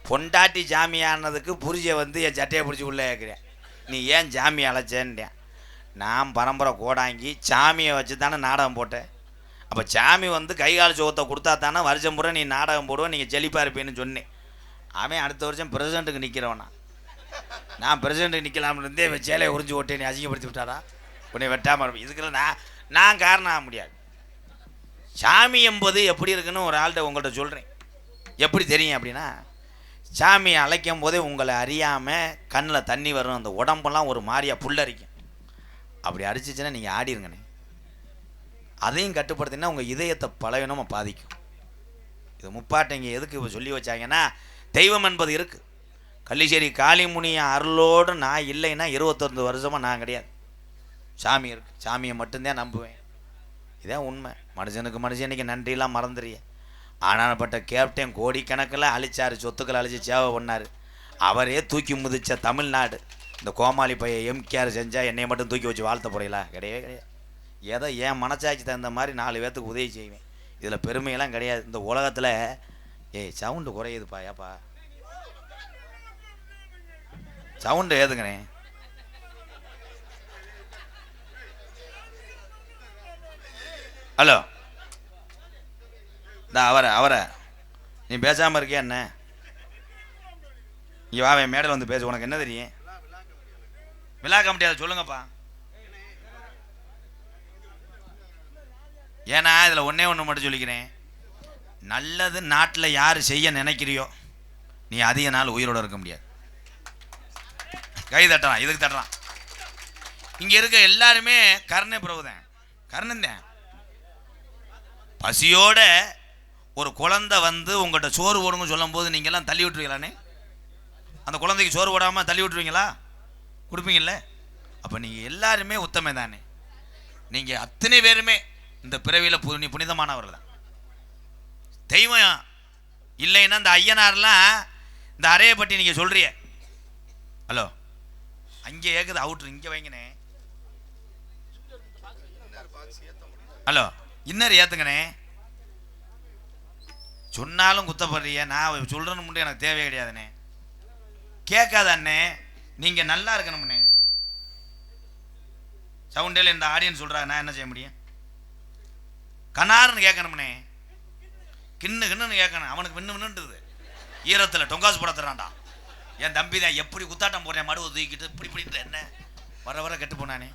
பொண்டாட்டி ஜாமியானதுக்கு புரிஜை வந்து என் சட்டையை பிடிச்சி உள்ளே கேட்குறேன். நீ ஏன் ஜாமி அழைச்சேன்ட்டேன். நான் பரம்பரை கோடாங்கி சாமியை வச்சு தானே நாடகம் போட்டேன். அப்போ சாமி வந்து கைகால் சுகத்தை கொடுத்தா தானே வருஷம் பூரா நீ நாடகம் போடுவேன், நீங்கள் செழிப்பாக இருப்பேன்னு சொன்னேன். அவன் அடுத்த வருஷம் பிரசிடண்ட்டுக்கு நிற்கிறவனா. நான் பிரசிடண்ட்டுக்கு நிற்கலாம்னு இருந்தே சேலையை உறிஞ்சி ஓட்டே நீ அசிங்கப்படுத்தி விட்டாரா? உன்னை வெட்டாமல் இருப்பேன். இதுக்கெல்லாம் நான் காரணம் ஆக முடியாது. சாமி என்பது எப்படி இருக்குன்னு ஒரு ஆள்கிட்ட உங்கள்கிட்ட சொல்கிறேன். எப்படி தெரியும் அப்படின்னா, சாமியை அழைக்கும் போதே உங்களை அறியாமல் கண்ணில் தண்ணி வரும், அந்த உடம்பெல்லாம் ஒரு மாதிரியாக புல்லரிக்கும். அப்படி அடிச்சிச்சுன்னா நீங்கள் ஆடிருங்கண்ணே. அதையும் கட்டுப்படுத்தினா உங்கள் இதயத்தை பலவீனமாக பாதிக்கும். இது முப்பாட்டைங்க எதுக்கு இப்போ சொல்லி வச்சாங்கன்னா, தெய்வம் என்பது இருக்குது. கள்ளிச்சேரி காளிமுனிய அருளோடு நான் இல்லைன்னா 21 வருஷமாக நான் கிடையாது. சாமி இருக்குது, சாமியை மட்டும்தான் நம்புவேன். இதான் உண்மை. மனுஷனுக்கு மனுஷனுக்கு நன்றியெல்லாம் மறந்துறிய. ஆனாப்பட்ட கேப்டன் கோடிக்கணக்கில் அழிச்சார், சொத்துக்களை அழிச்சு சேவை பண்ணார். அவரே தூக்கி முதிச்ச தமிழ்நாடு. இந்த கோமாளி பையன் எம்கேஆர் செஞ்சால் என்னை மட்டும் தூக்கி வச்சு வாழ்த்த போறீங்களா? கிடையவே கிடையாது. ஏதோ என் மனசாட்சி தகுந்த மாதிரி 4 பேர்த்துக்கு உதவி செய்வேன். இதில் பெருமையெல்லாம் கிடையாது. இந்த உலகத்தில் சவுண்டு குறையுதுப்பா. ஏப்பா சவுண்டு ஏதுங்கண்ணே? ஹலோ, அவரை நீ பேசாமல் இருக்கியா என்ன? இங்கே வா, மேடையில் வந்து பேச. உனக்கு என்ன தெரியும்? விழா கமிட்டியால் சொல்லுங்கப்பா. ஏன்னா இதில் ஒன்றே ஒன்று மட்டும் சொல்லிக்கிறேன். நல்லது நாட்டில் யார் செய்ய நினைக்கிறியோ நீ அதிக நாள் உயிரோடு இருக்க முடியாது. கை தட்டலாம், இதுக்கு தட்டலாம். இங்கே இருக்க எல்லாருமே கருணை பிரபுதான், கருணந்தேன். பசியோட ஒரு குழந்தை வந்து உங்கள்கிட்ட சோறு போடுங்க சொல்லும் போது நீங்கள்லாம் தள்ளி விட்டுருவீங்களானே? அந்த குழந்தைக்கு சோறு போடாமல் தள்ளி விட்டுருவீங்களா? கொடுப்பீங்கல்ல? அப்போ நீங்கள் எல்லாருமே உத்தமை தானே. நீங்கள் அத்தனை பேருமே இந்த பிறவியில் புனிதமானவர்கள் தான். தெய்வம் இல்லைன்னா இந்த ஐயனார்லாம் இந்த அரையப்பட்டி நீங்கள் சொல்கிறிய. ஹலோ, அங்கே ஏக்குது அவுட்ரு, இங்கே வைங்கண்ணே. Hello, inner ஏற்றுங்கண்ணே. சொன்னாலும் குத்தப்படுறிய. நான் சொல்கிறேன்னு மட்டும் எனக்கு தேவையே கிடையாதுண்ணே. கேட்காத அண்ணே, நீங்கள் நல்லா இருக்கணும்ண்ணே. சவுண்டில் இந்த ஆடியன்ஸ் சொல்கிறாங்க, நான் என்ன செய்ய முடியும்? கனாருன்னு கேட்கணும்ண்ணே, கிண்ணுன்னு கேட்கணும். அவனுக்கு விண்ணுன்னுது ஈரத்தில் டொங்காசு போட தர்றான்டா. என் தம்பி தான் எப்படி குத்தாட்டம் போடுறேன், மடுவை தூக்கிட்டு இப்படி இப்படின்ற என்ன வர வர கெட்டு போனானே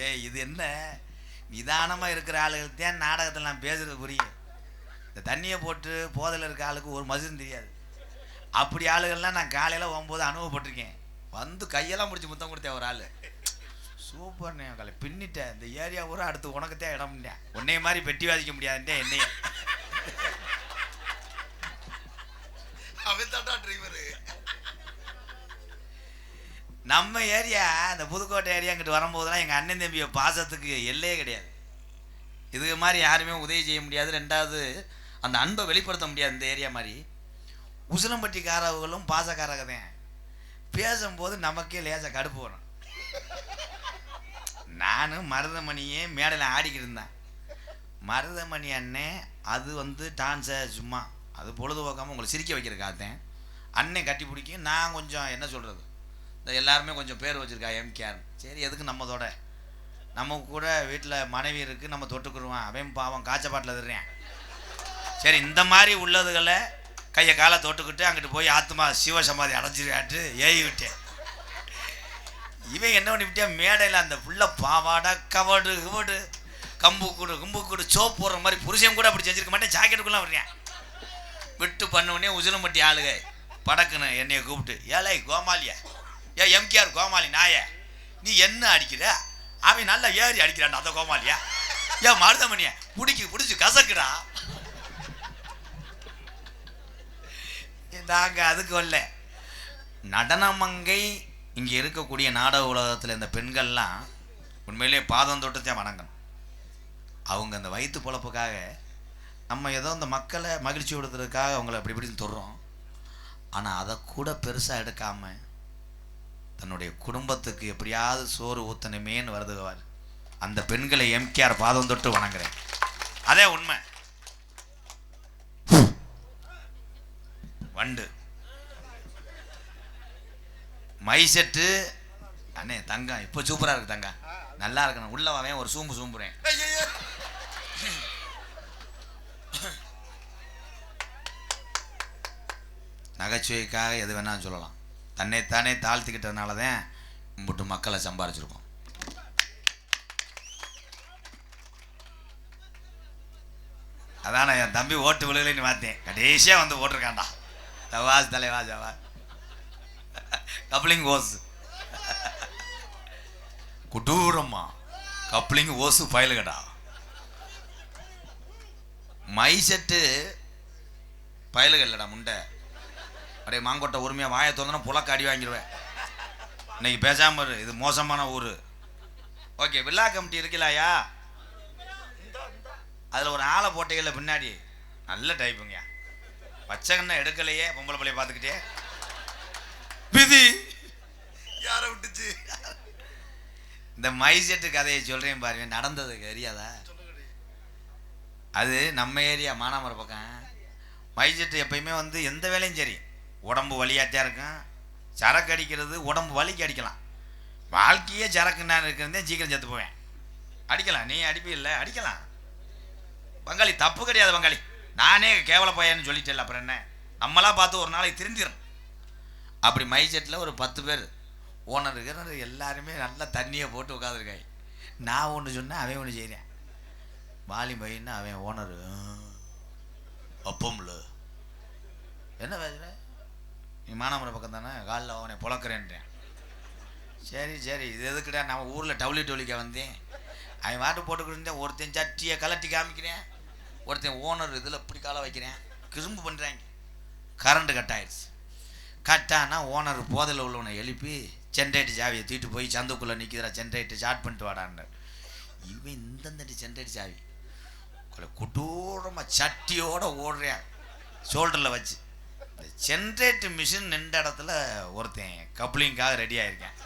ஏய் இது என்ன நிதானமா இருக்கிற ஆளுகள் தான் நாடகத்தில் நான் பேசுறது புரியும். இந்த தண்ணியை போட்டு போதையில் இருக்க ஆளுக்கு ஒரு மதுரும் தெரியாது. அப்படி ஆளுகள்லாம் நான் காலையில் போகும்போது அனுபவப்பட்டிருக்கேன். வந்து கையெல்லாம் முடிச்சு முத்தம் கொடுத்தேன் ஒரு ஆள். சூப்பர்ண்ணே கலை பின்னிட்டேன். இந்த ஏரியா பூரா அடுத்து உனக்குத்தான் இடம் முடியேன். உன்னைய மாதிரி பெட்டி வாதிக்க முடியாதுன்ட்டே என்னைய. அவன் தாண்டா டிரைவரு. நம்ம ஏரியா இந்த புதுக்கோட்டை ஏரியா இங்கிட்டு வரும்போதெல்லாம் எங்கள் அண்ணன் தம்பியை பாசத்துக்கு எல்லையே கிடையாது. இதுக்கு மாதிரி யாருமே உதவி செய்ய முடியாது. ரெண்டாவது அந்த அன்பை வெளிப்படுத்த முடியாது. இந்த ஏரியா மாதிரி உசிலம்பட்டிக்காரவர்களும் பாசக்காரங்க தான். பேசும்போது நமக்கே லேசாக கடுப்பு வரும். நானும் மருதமணியே மேடையில் ஆடிக்கிட்டு இருந்தேன். மருதமணி அண்ணன் அது வந்து டான்ஸை சும்மா அது பொழுதுபோக்காமல் உங்களை சிரிக்க வைக்கிறக்காத்தேன். அண்ணன் கட்டி பிடிக்கும். நான் கொஞ்சம் என்ன சொல்கிறது, இந்த எல்லாருமே கொஞ்சம் பேர் வச்சுருக்கா எம்கேஆர். சரி எதுக்கு நம்மதோட நம்ம கூட வீட்டில் மனைவி இருக்குது, நம்ம தொட்டுக்குருவான். அவன் பாவம் காய்ச்சப்பாட்டில் தர்றேன். சரி இந்த மாதிரி உள்ளதுகளை கையை காலை தொட்டுக்கிட்டு அங்கிட்டு போய் ஆத்மா சிவசமாதி அடைஞ்சிருக்காட்டு ஏறி விட்டேன். இவன் என்ன பண்ணி விட்டேன், மேடையில் அந்த புள்ள பாவாடை கவடு கவடு கம்பு கூடு சோப்பு போடுற மாதிரி புருஷன் கூட அப்படி செஞ்சிருக்க மாட்டேன். ஜாக்கெட்டுக்குள்ளே வர்றேன். விட்டு பண்ணுவனே உசிலம்பட்டி ஆளுக படக்குன்னு என்னைய கூப்பிட்டு, ஏழை கோமாலியா, எம்கேஆர் கோமாளி நாய, நீ என்ன அடிக்கிற? அவன் நல்லா ஏறி அடிக்கிறான் அந்த கோமாளியா. மருதமணிய பிடிச்சி கசக்குடா. நாங்க அதுக்கு வரல. நடனமங்கை இங்கே இருக்கக்கூடிய நாடக உலகத்தில் இந்த பெண்கள்லாம் உண்மையிலே பாதம் தொட்டுத்தான் வணங்கணும். அவங்க அந்த வயிற்று பொழப்புக்காக நம்ம ஏதோ இந்த மக்களை மகிழ்ச்சி கொடுத்துறதுக்காக அவங்கள அப்படி இப்படின்னு தொடுறோம். ஆனால் அதை கூட பெருசாக எடுக்காமல் தன்னுடைய குடும்பத்துக்கு எப்படியாவது சோறு ஊத்தணுமேன்னு வருதுவார். அந்த பெண்களை எம்கேஆர் பாதம் தொட்டு வணங்குறேன். அதே உண்மை. வண்டு மை செட்டு அண்ணே தங்கம் இப்போ சூப்பராக இருக்கு. தங்கம் நல்லா இருக்கணும். உள்ள வாவேன் ஒரு சூம்புறேன். நகைச்சுவைக்காக எது வேணாலும் சொல்லலாம். தன்னைத்தானே தாழ்த்திக்கிட்டதுனால தான் இம்புட்டு மக்களை சம்பாரிச்சிருக்கோம். அதான என் தம்பி ஓட்டு விழுகலைன்னு பார்த்தேன். கடைசியாக வந்து ஓட்டிருக்காண்டா. தவாஸ் தலைவா ஜவா கப்ளிங் ஓஸ் குடூரம்மா கப்ளிங் ஓசு பயலுகடா. மை செட்டு பயலுக இல்லைடா முண்டை. அப்படியே மாங்கொட்டை உரிமையாக வாயை திறந்தனா புலக்க அடி வாங்கிடுவேன். இன்னைக்கு பேசாம இரு, இது மோசமான ஊர். ஓகே வில்லா கமிட்டி இருக்கலாயா, அதில் ஒரு ஆளை போட்டையில் பின்னாடி நல்ல டைப்புங்க. பச்சைக்கண்ணை எடுக்கலையே பொம்பளை பிள்ளைய பார்த்துக்கிட்டே விதி யாரை விட்டுச்சு. இந்த மை செட்டு கதையை சொல்கிறேன் பாருங்க. நடந்தது தெரியாதா? அது நம்ம ஏரியா மானாமர பக்கம். மை செட்டு எப்பயுமே வந்து எந்த வேலையும் சரி உடம்பு வலியாத்தான் இருக்கும். சரக்கு அடிக்கிறது உடம்பு வலிக்கு அடிக்கலாம். வாழ்க்கையே சரக்குன்னா இருக்கிறதே சீக்கிரம் செத்து போவேன். அடிக்கலாம். நீ அடிப்பி இல்லை அடிக்கலாம். பங்காளி தப்பு கிடையாது. பங்காளி நானே கேவல பையன்னு சொல்லிட்டேன். அப்புறம் என்ன, நம்மளாம் பார்த்து ஒரு நாளைக்கு திருந்திடும். அப்படி மை செட்டில் ஒரு 10 பேர் ஓனர் இருக்கிற எல்லாருமே நல்லா தண்ணியை போட்டு உட்காந்துருக்காங்க. நான் ஒன்று சொன்னேன், அவன் ஒன்று செய்கிறேன். வாலி பையன்னு அவன் ஓனர் அப்பம்ல என்ன பேசுற, நீ மானாமரம் பக்கம் தானே, காலில் அவனை புழக்கிறேன்றேன். சரி இது எதுக்குடா, நம்ம ஊரில் டவுலிக்க வந்தேன். அவன் வாட்டு போட்டுக்கிட்டு இருந்தேன். ஒருத்தன் சட்டியை கலட்டி காமிக்கிறேன், ஒருத்தன் ஓனர் இதில் இப்படி காலை வைக்கிறேன். கிரும்பு பண்ணுறாங்க. கரண்ட்டு கட் ஆயிடுச்சு. கட்டானா ஓனர் போதையில் உள்ளவனை எழுப்பி ஜென்ரேட்டர் சாவியை தூக்கிட்டு போய் சந்துக்குள்ளே நிற்கிறா. ஜென்ரேட்டர் ஸ்டார்ட் பண்ணிட்டு வாடான்னு. இவன் இந்தந்தடி ஜென்ரேட்டர் சாவி கொடூரமாக சட்டியோடு ஓடுறேன் ஷோல்டரில் வச்சு. இந்த ஜென்ரேட்டர் மிஷின் நின்ற இடத்துல ஒருத்தன் கப்ளிங்காக ரெடி ஆகிருக்கேன்.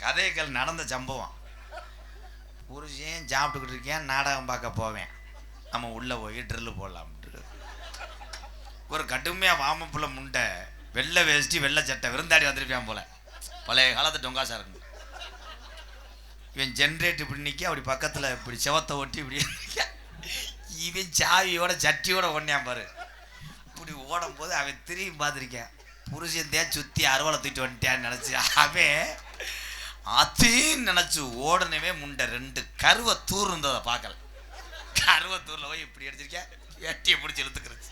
கதைகள் நடந்த சம்பவம். புருஷன் சாப்பிட்டுக்கிட்டு இருக்கேன். நாடகம் பார்க்க போவேன். நம்ம உள்ளே போய் ட்ரில்லு போடலாம்ட்டு ஒரு கடுமையாக வாமப்புள்ள முண்டை, வெள்ளை வேஷ்டி வெள்ளை சட்டை, விருந்தாடி வந்துருப்பான் போல. பழைய காலத்து டொங்காசா இருக்கும். இவன் ஜென்ரேட்டர் இப்படி நிற்க, அப்படி பக்கத்தில் இப்படி செவத்தை ஒட்டி இப்படி இவன் சாவியோட சட்டியோட ஒன்னியான் பாரு. இப்படி ஓடும் போது அவன் திரும்பி பார்த்துருக்கேன். புருஷன் சுற்றி அறுவலை தூக்கிட்டு வந்துட்டான்னு நினச்சி அவன் அதையும் நினச்சி ஓடனவே முண்டை 2 கருவை தூர் இருந்ததை பார்க்கல. கருவை தூரில் போய் இப்படி அடிச்சிருக்கேன், வெட்டியை பிடிச்சி இழுத்துக்கிறது.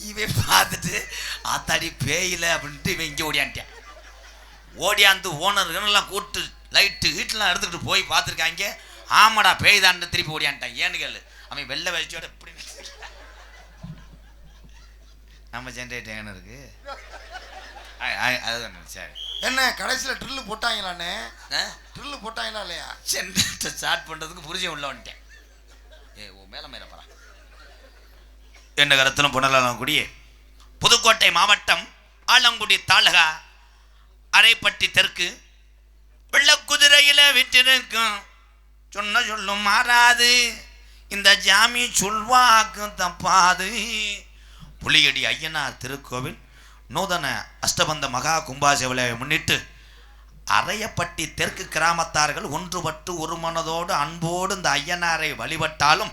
இவன் பார்த்துட்டு ஆத்தாடி பேயில அப்படின்ட்டு இவன் இங்கே ஓடியான்ட்டான். ஓடியாந்து ஓனர்கள்லாம் கூட்டு லைட்டு வீட்டெலாம் எடுத்துக்கிட்டு போய் பார்த்துருக்காங்க. ஆமாடா பேய் தாண்டு திருப்பி ஓடியான்ட்டான். ஏன்னு கேளு, அவன் வெள்ளை வயசோட எப்படி நம்ம ஜென்ரேட்டர் என்ன இருக்கு அதுதான். சரி என்ன கடைசியில் ட்ரில்லு போட்டாங்களாண்ணே? ட்ரில்லு போட்டாங்களா இல்லையா? ஜென்ரேட்டர் ஸ்டார்ட் பண்ணுறதுக்கு புரிஞ்ச உள்ள வந்துட்டேன். மேலே மேலே போகிறான். என்ன கருத்திலும் புனலாங்குடி புதுக்கோட்டை மாவட்டம் ஆலங்குடி தாலுகா அரைப்பட்டி தெற்கு வெள்ளக்குதிரையில விட்டிருக்கும் சொன்ன சொல்லும் மாறாது இந்த ஜாமி சொல்வாக்கும் தப்பாது. புலியடி ஐயனார் திருக்கோவில் நூதன அஷ்டபந்த மகா கும்பாசேவலை முன்னிட்டு அரையப்பட்டி தெற்கு கிராமத்தார்கள் ஒன்றுபட்டு ஒரு மனதோடு அன்போடு இந்த ஐயனாரை வழிபட்டாலும்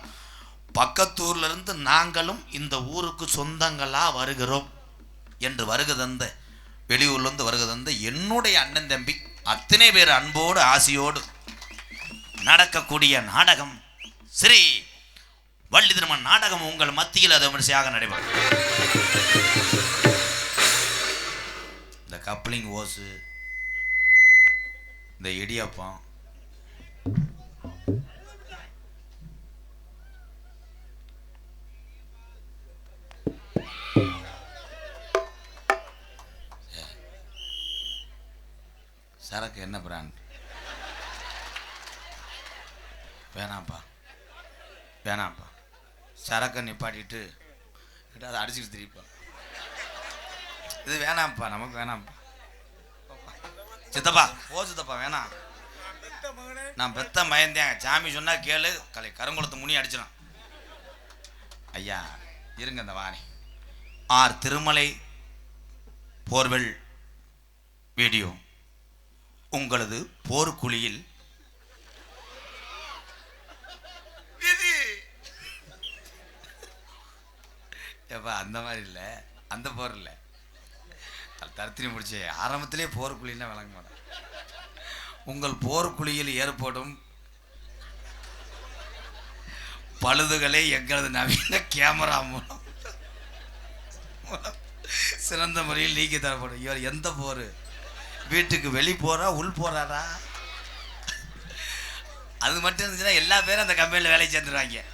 பக்கத்தூர்லேருந்து நாங்களும் இந்த ஊருக்கு சொந்தங்களாக வருகிறோம் என்று வருகை தந்த வெளியூர்லேருந்து வருகை தந்த என்னுடைய அண்ணன் தம்பி அத்தனை பேர் அன்போடு ஆசையோடு நடக்கக்கூடிய நாடகம் ஸ்ரீ வள்ளி திருமண் நாடகம் உங்கள் மத்தியில் அது விமர்சையாக நடைபெறும். இந்த கப்ளிங் ஓசு, இந்த இடியப்பம், சரக்கு என்ன பிராண்ட்? வேணாம்ப்பா வேணாம்ப்பா, சரக்கை நிப்பாட்டிட்டு அதை அடிச்சுட்டு திரிப்பா. இது வேணாம்ப்பா, நமக்கு வேணாம்ப்பா. சித்தப்பா ஓ சித்தப்பா வேணாம், நான் பெத்த மயந்தேன். சாமி சொன்னா கேளு, கருங்குளத்து முனி அடிச்சிடும். ஐயா இருங்க, இந்த Vani R Thirumalai borewell video உங்களது போர்க்குழியில் ஏப்பா அந்த மாதிரி இல்லை, அந்த போர் இல்லை, தரத்தினி முடிச்சு ஆரம்பத்திலே போர்க்குழின்னா விளங்க மாட்டேன். உங்கள் போர்க்குழியில் ஏற்படும் பழுதுகளை எங்களது நவீன கேமரா மூலம் சிறந்த முறையில் நீக்கி தரப்படும். இவர் எந்த போர்? வீட்டுக்கு வெளி போறா உள் போறாரா? அது மட்டும் இருந்துச்சுன்னா எல்லா பேரும் அந்த கம்பெனியில் வேலையை சேர்ந்துருவாங்க.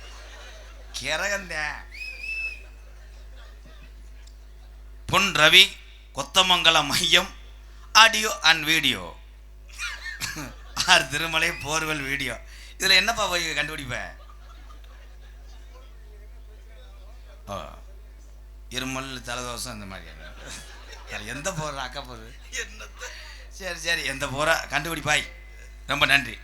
கிரகந்த பொன் ரவி கொத்தமங்கலம் மையம் audio and video R Thirumalai borewell video. இதில் என்னப்பா போய் கண்டுபிடிப்பேன்? ஓ இருமல் தலைதோசம் இந்த மாதிரி எந்த போகிற அக்கா போகுது சரி சரி எந்த போகிற கண்டுபிடிப்பாய். ரொம்ப நன்றி.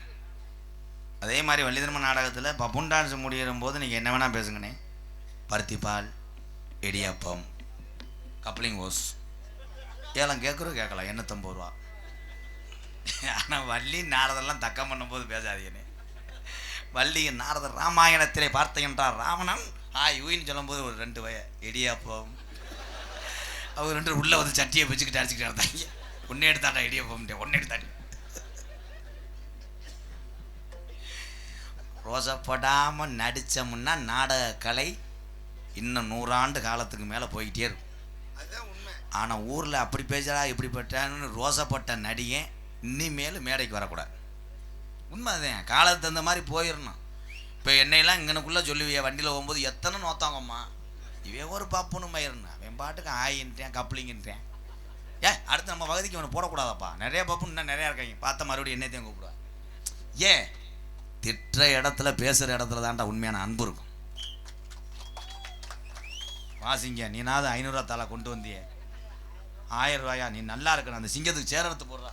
அதே மாதிரி வள்ளி திருமண நாடகத்தில் பப்புன் டான்ஸ் முடிகிற போது நீங்கள் என்ன வேணால் பேசுங்கண்ணே. பருத்திப்பால், இடியாப்பம், கப்ளிங் ஓஸ் ஏலம் கேட்குறோம் கேட்கலாம், 850 ரூபா. ஆனால் வள்ளி நாரதெல்லாம் தக்கம் பண்ணும்போது பேசாதீங்கண்ணே. வள்ளியின் நாரதர் ராமாயணத்திலே பார்த்த என்றார் ராவணன் யூன்னு சொல்லும்போது ஒரு 2 வய இடியாப்பம் அவர் 2 உள்ளே வந்து சட்டியை வச்சுக்கிட்டு அடிச்சுக்கிட்டு இருந்தாங்க. ஒன்றே எடுத்தாண்டா இடியாப்பம், ஒன்றே எடுத்தாண்டி. ரோசப்படாமல் நடித்தோம்னா நாடக கலை இன்னும் 100 ஆண்டு காலத்துக்கு மேலே போய்கிட்டே இருக்கும். ஆனால் ஊரில் அப்படி பேசுகிறா இப்படி பட்டான்னு ரோசப்பட்ட நடிகன் இனிமேல் மேடைக்கு வரக்கூடாது. உண்மை அதுதான், காலத்துக்கு தகுந்த மாதிரி போயிடணும். இப்போ என்னையெல்லாம் இங்கனுக்குள்ளே சொல்லுவிய வண்டியில் போகும்போது எத்தனை நோத்தாங்கம்மா இவன் ஒரு பப்புன்னு மயிருன்னு அவன் பாட்டுக்கு ஆயின்ட்டேன் கப்ளிங்கின்றேன். அடுத்து நம்ம பகுதிக்கு அவனை போடக்கூடாதப்பா, நிறைய பப்புன்னு இன்னும் நிறையா இருக்காங்க. பார்த்த மறுபடியும் என்னத்தையும் கூப்பிடுவேன். ஏன் திட்டுற இடத்துல பேசுகிற இடத்துல தான்டா உண்மையான அன்பு இருக்கும். வாசிங்க நீனாவது 500 ரூபா தலை கொண்டு வந்தியே, 1000 ரூபாயா? நீ நல்லா இருக்கணும், அந்த சிங்கத்துக்கு சேரத்து போடுறா.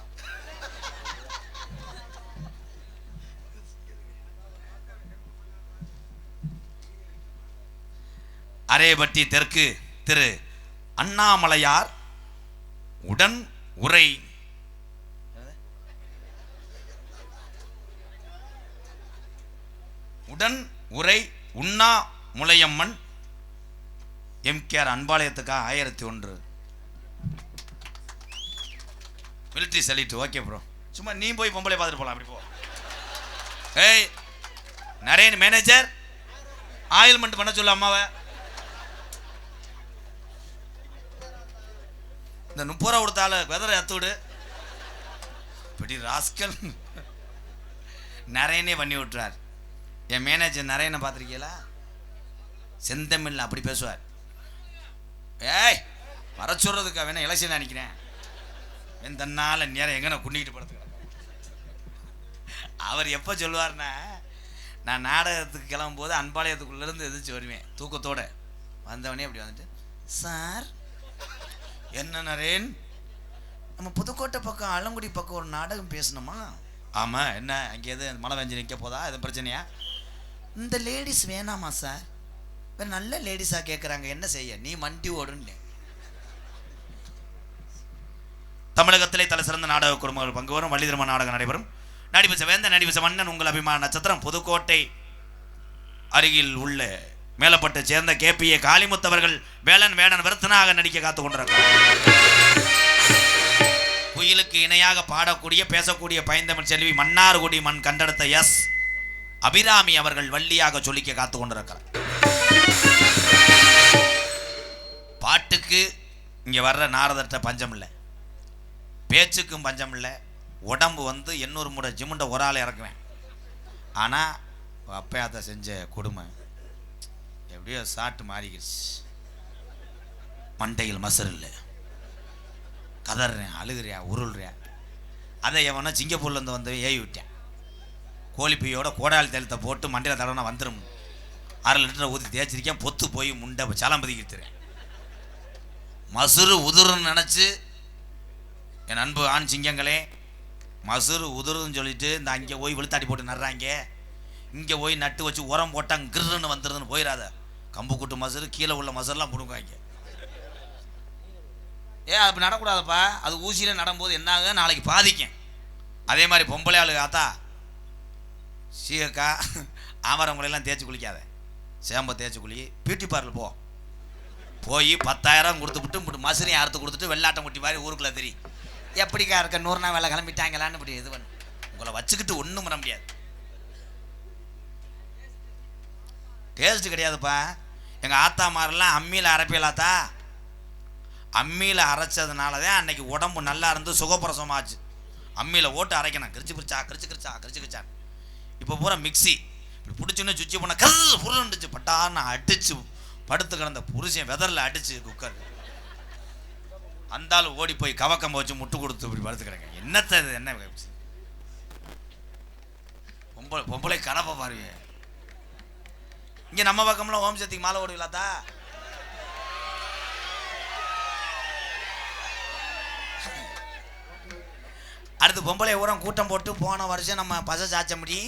அரேபட்டி தெற்கு திரு அண்ணாமலையார் உடன் உரை உண்ணா முளையம்மன் எம்கேஆர் அன்பாலயத்துக்கா 1001 மிலிட்ரி சல்யூட். ஓகே ப்ரோ, சும்மா நீ போய் பொம்பளை பார்த்துட்டு போகலாம். அப்படி போ. ஏய் நரேன் மேனேஜர், ஆயில்மெண்ட் பண்ண சொல்லு அம்மாவை. இந்த 30 ரூபா கொடுத்தால வெதரை அத்து விடு. இப்படி ராஸ்கல் நரேனே பண்ணி விட்டுறார். என் மேனேஜர் நரேனை பார்த்துருக்கீங்களா? செந்தமிழ்ல அப்படி பேசுவார். ஏய் வர சொல்றதுக்கா வேணா எலெக்ஷன் நினைக்கிறேன். என் தன்னால நேரம் எங்க நான் குண்டிக்கிட்டு படுத்துக்கிறேன். அவர் எப்போ சொல்லுவார்னா, நான் நாடகத்துக்கு கிளம்பும் போது அன்பாலயத்துக்குள்ளேருந்து எதிர்த்து வருவேன் தூக்கத்தோடு. வந்தவனே அப்படி வந்துட்டு, சார் என்ன நரேன், நம்ம புதுக்கோட்டை பக்கம் ஆலங்குடி பக்கம் ஒரு நாடகம் பேசணுமா? ஆமாம், என்ன அங்கே எது மழை வெஞ்சு நிற்க போதா, எதுவும் பிரச்சனையா? இந்த லேடிஸ் வேணாமா சார்? வேறு நல்ல லேடிஸாக கேட்குறாங்க, என்ன செய்ய, நீ மண்டி ஓடுன்னு. தமிழகத்திலே தலை சிறந்த நாடக குடும்பங்கள் பங்கு வரும் வள்ளி திருமண நாடகம் நடைபெறும். நடிபச வேந்த நடிபச மன்னன் உங்கள் அபிமான நட்சத்திரம் புதுக்கோட்டை அருகில் உள்ள மேலப்பட்டு சேர்ந்த KPA காளிமுத்தவர்கள் வேலன் வேடன் விருத்தனாக நடிக்க காத்து கொண்டிருக்கிறார். குயிலுக்கு இணையாக பாடக்கூடிய பேசக்கூடிய பைந்தமிழ் செல்வி மன்னார்குடி மண் கண்டெடுத்த எஸ் அபிராமி அவர்கள் வள்ளியாக சொல்லிக்க காத்து கொண்டிருக்கிறார். பாட்டுக்கு இங்கே வர்ற நாரதற்ற பஞ்சம் இல்லை, பேச்சுக்கும் பஞ்சம் இல்லை. உடம்பு 800 முறை ஜிமுண்ட ஒரு ஆள் இறக்குவேன். ஆனால் அப்பயாத்த செஞ்ச கொடுமை எப்படியோ சாட்டு மாறிக்கிடுச்சு. மண்டையில் மசர் இல்லை, கதறேன், அழுகிறேன், உருள்றேன். அதை எவனோ சிங்கப்பூர்லேருந்து வந்து ஏவி விட்டேன். கோழிப்பையோட கோடாலி தைலத்தை போட்டு மண்டையில் தடவைனா வந்துடும். 1/2 லிட்டரை ஊற்றி தேய்ச்சிருக்கேன். பொத்து போய் முண்டை சலம்பதிக்கிட்டுறேன். மசுறு உதுருன்னு நினச்சி என் அன்பு ஆண் சிங்கங்களே, மசுறு உதுருன்னு சொல்லிட்டு இந்த அங்கே போய் விழுத்தாட்டி போட்டு நடுறாங்க, இங்கே போய் நட்டு வச்சு உரம் போட்டாங்க கிருன்னு வந்துடுதுன்னு போயிடாத. கம்பு கூட்டு மசுறு கீழே உள்ள மசுரெலாம் பிடுங்குவாங்க. அப்படி நடக்கூடாதுப்பா. அது ஊசியில் நடும்போது என்னாக நாளைக்கு பாதிக்கும். அதே மாதிரி பொம்பளை ஆளு ஆத்தா சீகக்கா ஆமரங்களையெல்லாம் தேய்ச்சி குளிக்காத, சேம்பை தேய்ச்சி குளி. பியூட்டி பார்லர் போய் 10,000 கொடுத்துவிட்டு மசுரையும் அறுத்து கொடுத்துட்டு வெள்ளாட்டம் முட்டி மாதிரி ஊருக்குள்ளே தெரியும் எப்படிக்கா இருக்க 100 நாள் வேலை கிளம்பிட்டாங்களான்னு இப்படி இது பண்ணு. உங்களை வச்சுக்கிட்டு ஒன்றும் பண்ண முடியாது. டேஸ்ட்டு கிடையாதுப்பா. எங்கள் ஆத்தா மாதிரிலாம் அம்மியில் அரைப்பியலாத்தா. அம்மியில் அரைச்சதுனால தான் அன்னைக்கு உடம்பு நல்லா இருந்து சுகப்பிரசமாச்சு. அம்மியில் ஓட்டு அரைக்கணும், கிரிச்சு கிரிச்சா. இப்போ பூரா மிக்சி இப்படி பிடிச்சுன்னு சுவிட்சு பண்ண கல் புருண்டுச்சு. பட்டான்னு அடிச்சு படுத்து கிடந்த புருஷன் வெதரில் அடிச்சு குக்கர். அந்தாலும் ஓடி போய் கவக்கம் வச்சு முட்டு கொடுத்து இப்படி படுத்துக்கிறாங்க. என்னத்தை இது, என்ன பொம்பளை கலப்பை பாருங்க. இங்கே நம்ம பக்கம்லாம் ஓம் சக்திக்கு மாலை ஓடுவீங்களாத்தா? அடுத்து பொம்பளை ஊரம் கூட்டம் போட்டு போன வருஷம் நம்ம பசை சாச்ச முடி,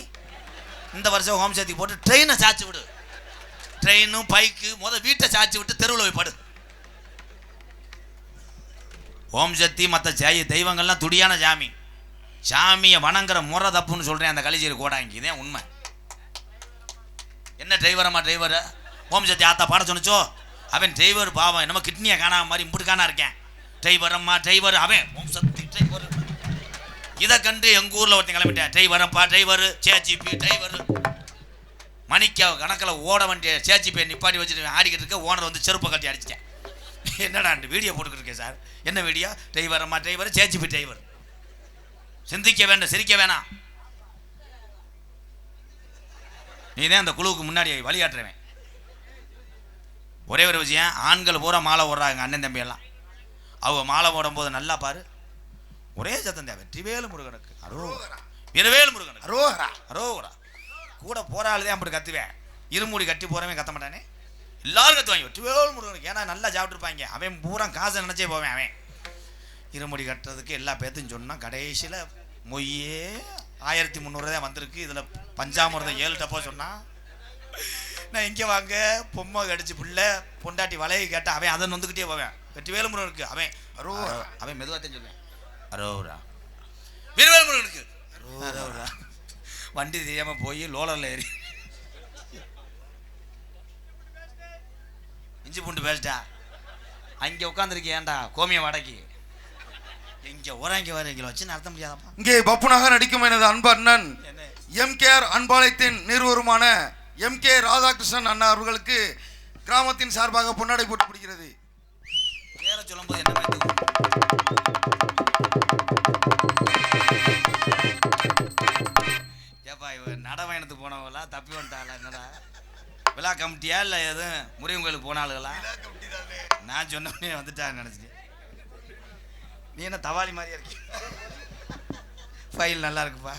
இந்த வருஷம் ஹோம் சக்திக்கு போட்டு ட்ரெயினை சாச்சு விடு. ட்ரெயினும் பைக்கு வீட்டை சாச்சு விட்டு தெருவில் போய் படு. ஓம் சக்தி மற்ற தெய்வங்கள்லாம் துடியான சாமி. சாமியை வணங்குற முறை தப்புன்னு சொல்கிறேன் அந்த கலிஜியில் கோடாங்கி. இதே உண்மை. என்ன டிரைவரம்மா டிரைவரு? ஓம் சக்தி ஆத்தா பாட சொன்னச்சோ, அவன் டிரைவர் பாவம் என்னமோ கிட்னியை காணாம மாதிரி இம்புட்டுக்கானா இருக்கேன். டிரைவரம்மா டிரைவர், அவன் ஓம் சக்தி டிரைவர். இதை கண்டு எங்கள் ஊரில் ஒருத்தன் கிளம்பிட்டேன். டிரைவரப்பா டிரைவரு, சேச்சிபி டிரைவரு. மணிக்க கணக்கில் ஓட வண்டிய சேச்சிபியை நிப்பாட்டி வச்சுட்டு ஆடிக்கிட்டு இருக்க. ஓனர் வந்து செருப்பை கட்டி அடிச்சிட்டேன். என்னடா வீடியோ போட்டுக்கிட்டு சார்? என்ன வீடியோ? டிரைவரம்மா டிரைவர், சேச்சிபி டிரைவர். சிந்திக்க வேண்டாம், சிரிக்க வேணாம். நீ தான் அந்த குழுவுக்கு முன்னாடி வழியாட்டுறவன். ஒரே ஒரு விஷயம், ஆண்கள் பூரா மாலை ஓடுறாங்க, அண்ணன் தம்பி எல்லாம். அவங்க மாலை போடும்போது நல்லா பாரு, ஒரே சத்தம் தேவை. வெற்றிவேலு முருகனுக்கு அரோகரா, வீரவேலு முருகனுக்கு அரோகரா, அரோகரா. கூட போராளுதான் அப்படி கத்துவேன். இருமுடி கட்டி போறவன் கத்த மாட்டானே, எல்லாரும் கத்துவாங்க வெற்றிவேலு முருகனுக்கு. ஏன்னா நல்லா சாப்பிட்டுருப்பாங்க. அவன் பூரா காசை நினைச்சே போவேன். அவன் இருமுடி கட்டுறதுக்கு எல்லா பேர்த்தையும் சொன்னான். கடைசியில் மொய்யே 1300 தான் வந்திருக்கு. இதில் பஞ்சாமிரதம் 7 டப்போ சொன்னான். நான் இங்கே வாங்க பொம்மை கடிச்சு பிள்ளை பொண்டாட்டி வலையை கேட்டால் அவன் அதை நொந்துக்கிட்டே போவேன். வெற்றிவேலு முருகனுக்கு அவன் அரோரா. அவன் மெதுவாகத்தான் சொல்லுவேன் அரோரா. வீரவேலு முருகனுக்கு அரோரா. வண்டி தெரியாமல் போய் லோலரில் ஏறி இஞ்சி பூண்டு பேசிட்டா அங்கே உட்காந்துருக்கேன் ஏன்டா கோமிய வடக்கி இங்கே ஓராங்க வர இங்கே வச்சு நடத்த முடியாதப்பா. இங்கே பப்புனாக நடிக்கும் எனது அன்பு அண்ணன் என்ன எம்கேஆர் அன்பாளையத்தின் நிறுவனமான எம்கே ராதாகிருஷ்ணன் அண்ணா அவர்களுக்கு கிராமத்தின் சார்பாக பொன்னாடை போட்டு பிடிக்கிறது. பேர சொல்லும்போது என்ன மாதிரி ஏப்பா இவ நடவயணத்துக்கு போனவங்களா தப்பி வந்துட்டாளா என்னடா விழா கமிட்டியா இல்லை எதுவும் முருகன் கோயிலுக்கு போனாளுங்களா? நான் சொன்னே வந்துட்டான்னு நினச்சிட்டேன். நீ என்ன தவாலி மாதிரியா இருக்கு? ஃபைல் நல்லா இருக்குப்பா.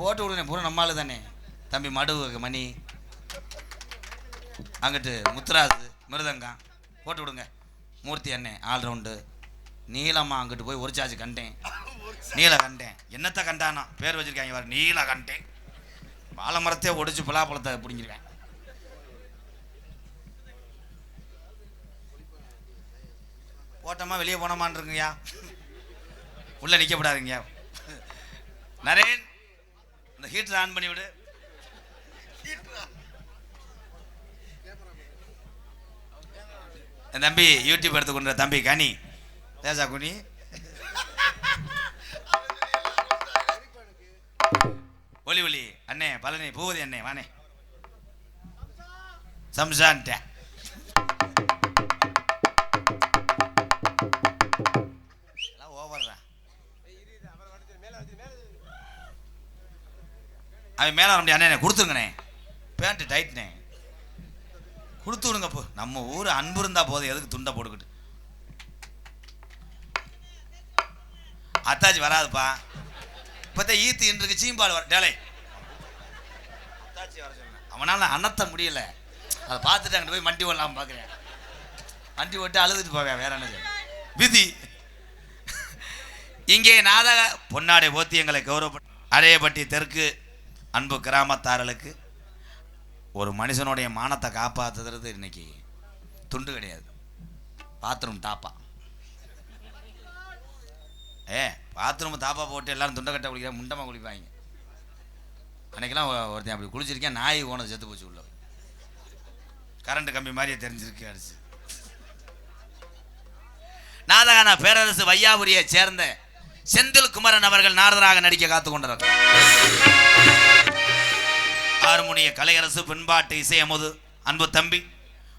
போட்டு விடுனே பூரா நம்மளால தானே. தம்பி மடு மணி அங்கிட்டு முத்துராஜு மிருதங்கம் போட்டு விடுங்க. மூர்த்தி அண்ணன் ஆல்ரவுண்டு. நீலம்மா அங்கிட்டு போய் ஒரு சார்ஜ் கண்டேன். நீல கண்டேன் என்னத்தை கண்டானா பேர் வச்சிருக்காங்க வர நீல கண்டேன். வாழை மரத்தையே ஒடிச்சு பலாப்பழத்தை பிடிங்கிருவேன். போட்டோமா வெளியே போனோமான் இருக்குங்கய்யா. உள்ள நிற்கப்படாதுங்கய்யா. நரேன் இந்த ஹீட்டர் ஆன் பண்ணி விடு. என் தம்பி யூடியூப் எடுத்துக்கொண்ட தம்பி கனி தேசா குனி ஒலி ஒலி அண்ணே பழனி பூவதி அண்ணே வானே சம்சான்ட்டேன். ஓவர்றா அவன் மேலே வர முடியாது. அண்ணே கொடுத்துருங்கண்ணே பேண்ட்டு டைட்னே கொடுத்து விடுங்க. போ நம்ம ஊர் அன்பு இருந்தா போதும் எதுக்கு துண்டை போட்டுக்கிட்டு. அத்தாச்சி வராதுப்பா இப்போதான் ஈத்து இன்றைக்கு சீம்பால் வர டேலே அத்தாச்சி வர சொன்னேன். அவனால் அன்னத்த முடியல. அதை பார்த்துட்டு அங்கிட்டு போய் மண்டி ஓடலாம் பார்க்குறேன். மண்டி ஓட்டு அழுதுட்டு போவேன். வேற என்ன சொல்ல விதி. இங்கே நாடக பொன்னாடை போத்தி எங்களை கௌரவப்பட்டு அரையப்பட்டி தெற்கு அன்பு கிராமத்தாரர்களுக்கு ஒரு மனுஷனுடைய மானத்தை காப்பாற்றுறது இன்னைக்கு துண்டு கிடையாது. பாத்ரூம் தாப்பா பாத்ரூம் தாப்பா போட்டு எல்லாரும் துண்டை கட்ட குளிக்கிற முண்டமாக குளிப்பாங்க. அன்னைக்கெல்லாம் ஒருத்தன் அப்படி குளிச்சிருக்கேன். நாய் ஓனது செத்து போச்சு. உள்ள கரண்ட் கம்பி மாதிரியே தெரிஞ்சிருக்கு அடிச்சு. நாதகான பேரரசு வையாபுரியை சேர்ந்த செந்தில் குமரன் அவர்கள் நாரதராக நடிக்க காத்து கொண்டிருக்கிறார். ஹார்மோனிய கலையரசு பின்பாட்டு இசையமுது அன்பு தம்பி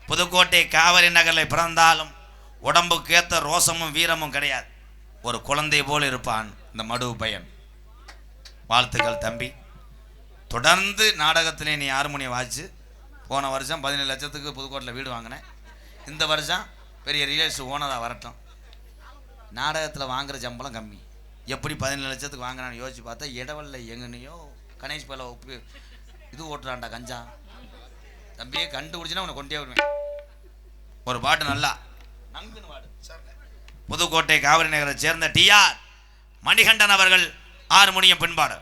புதுக்கோட்டை காவிரி நகரில் பிறந்தாலும் உடம்புக்கு ஏற்ற ரோசமும் வீரமும் கிடையாது. ஒரு குழந்தை போல் இருப்பான் இந்த மடு பையன். வாழ்த்துக்கள் தம்பி. தொடர்ந்து நாடகத்திலே நீ ஹார்மோனியம் வாச்சு. போன வருஷம் 17 லட்சத்துக்கு புதுக்கோட்டையில் வீடு வாங்கினேன். இந்த வருஷம் பெரிய ரியல்ஸ் ஓனராக வரட்டும். நாடகத்தில் வாங்குகிற சம்பளம் கம்மி. எப்படி 17 லட்சத்துக்கு வாங்கினான்னு யோசிச்சு பார்த்தா இடவல்ல எங்கனையோ கணேஷ் பல உப்பு இது ஓட்டுறான்டா கஞ்சா. தம்பியே கண்டுபிடிச்சுன்னா உன்னை கொண்டே வருவேன். ஒரு பாட்டு நல்லா நங்குன்னு பாடு. புதுக்கோட்டை காவிரி நகரை சேர்ந்த டிஆர் மணிகண்டன் அவர்கள் ஹார்மோனியம் பின்பாடு.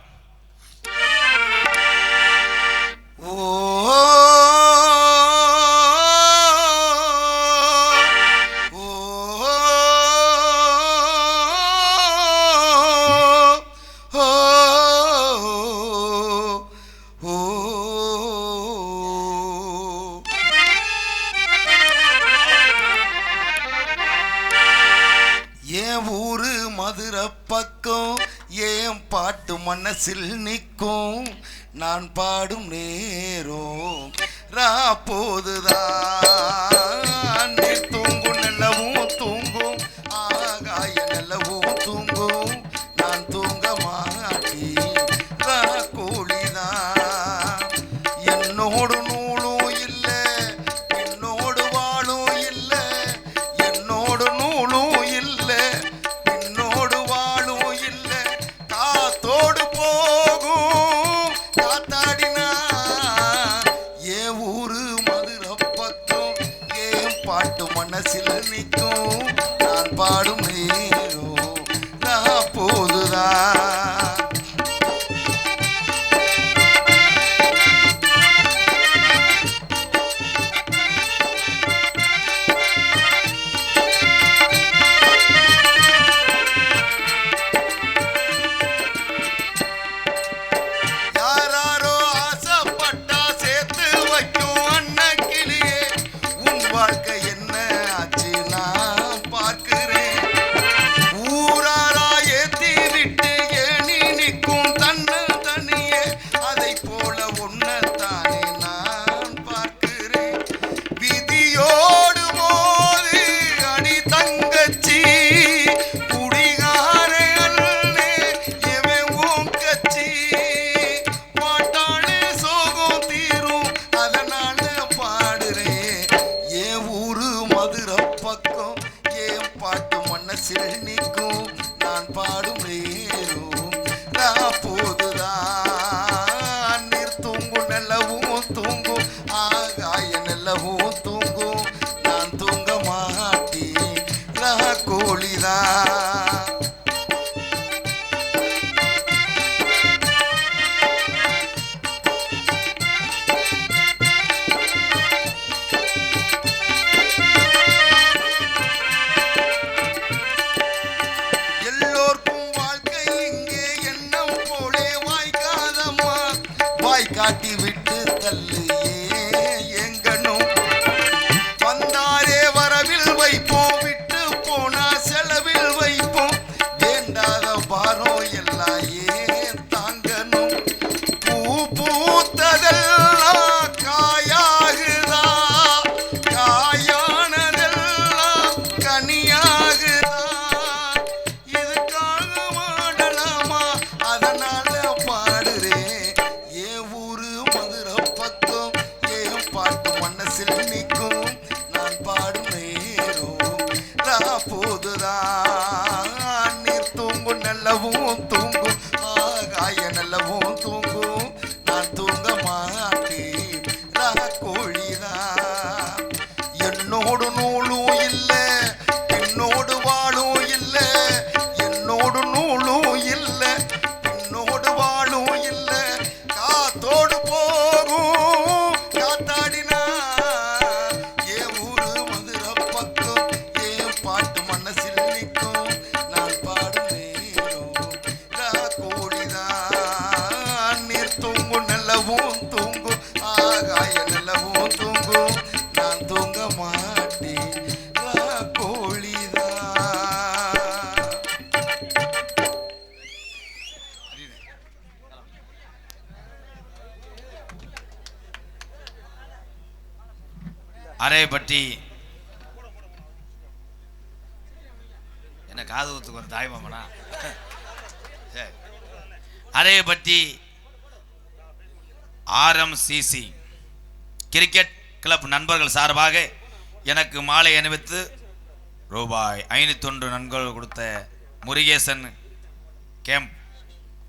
மனசில் நிற்கும் நான் பாடும் நேரம் ராப்போதுதான் தூங்கும் நல்லவும் தூங்கும் ஆகாய நல்லவும் தூங்கும் நான் தூங்க மாட்டி கூலிதான் என்னோடு நூலும் இல்லை என்னோடு வாழும் இல்லை என்னோடு நூலும் இல்லை என்னோடு வாழும் இல்லை காத்தோடு போகும் காத்தாடினா ஏன் ஊரு மதுரை பக்கம் ஏன் பாட்டு மன நான் பாடும் நேரம் போதுதான் நீர் தூங்கும் நல்லவும் தூங்கும் ஆகாய நல்லவும் தூங்கும் நான் தூங்க மாட்டேன் கோழிதான் காட்டி விட்டு தள்ளு எங்கனும் வந்தாரே வரவில் வைப்போம் விட்டு போனா செலவில் வைப்போம் வேண்டாத பாரம் எல்லாம் ஏன் தாங்கணும் பூ பூத்ததெல்லாம் காயாகுதா காயானதெல்லாம் கனியாகுதா இதுக்காக வாடலாமா அதனால பாடுறேன் பாட்டு மனசில் நிற்கும் நான் பாடும் நேரம் போதுதான் நீர் தூங்கும் நல்லவும் தூங்கும் ஆகாய நல்லவும் தூங்கும் நான் தூங்க மாட்டேன் கோழிதான் என்னோடு நூலும் இல்லை என்னோடு வாழும் இல்லை என்னோடு நூலும் இல்லை என்னோடு வாழும் இல்லை காத்தோடு போகும் பாட்டு மனசில் நிற்கும் நான் பாடும் நேரம் கோழிதான் நீர் தூங்கும் நல்லவும் தூங்கும் ஆகாய நல்லவும் தூங்கும் நான் தூங்க மாட்டேன் கோழிதான். அரைப்பட்டி என்ன காது ஊத்துக்கு ஒரு தாய்மாமனா சரி அரைப்பட்டி RMCC கிரிக்கெட் கிளப் நண்பர்கள் சார்பாக எனக்கு மாலை அணிவித்து ரூபாய் 501 நன்கொடை கொடுத்த முருகேசன் கேம்ப்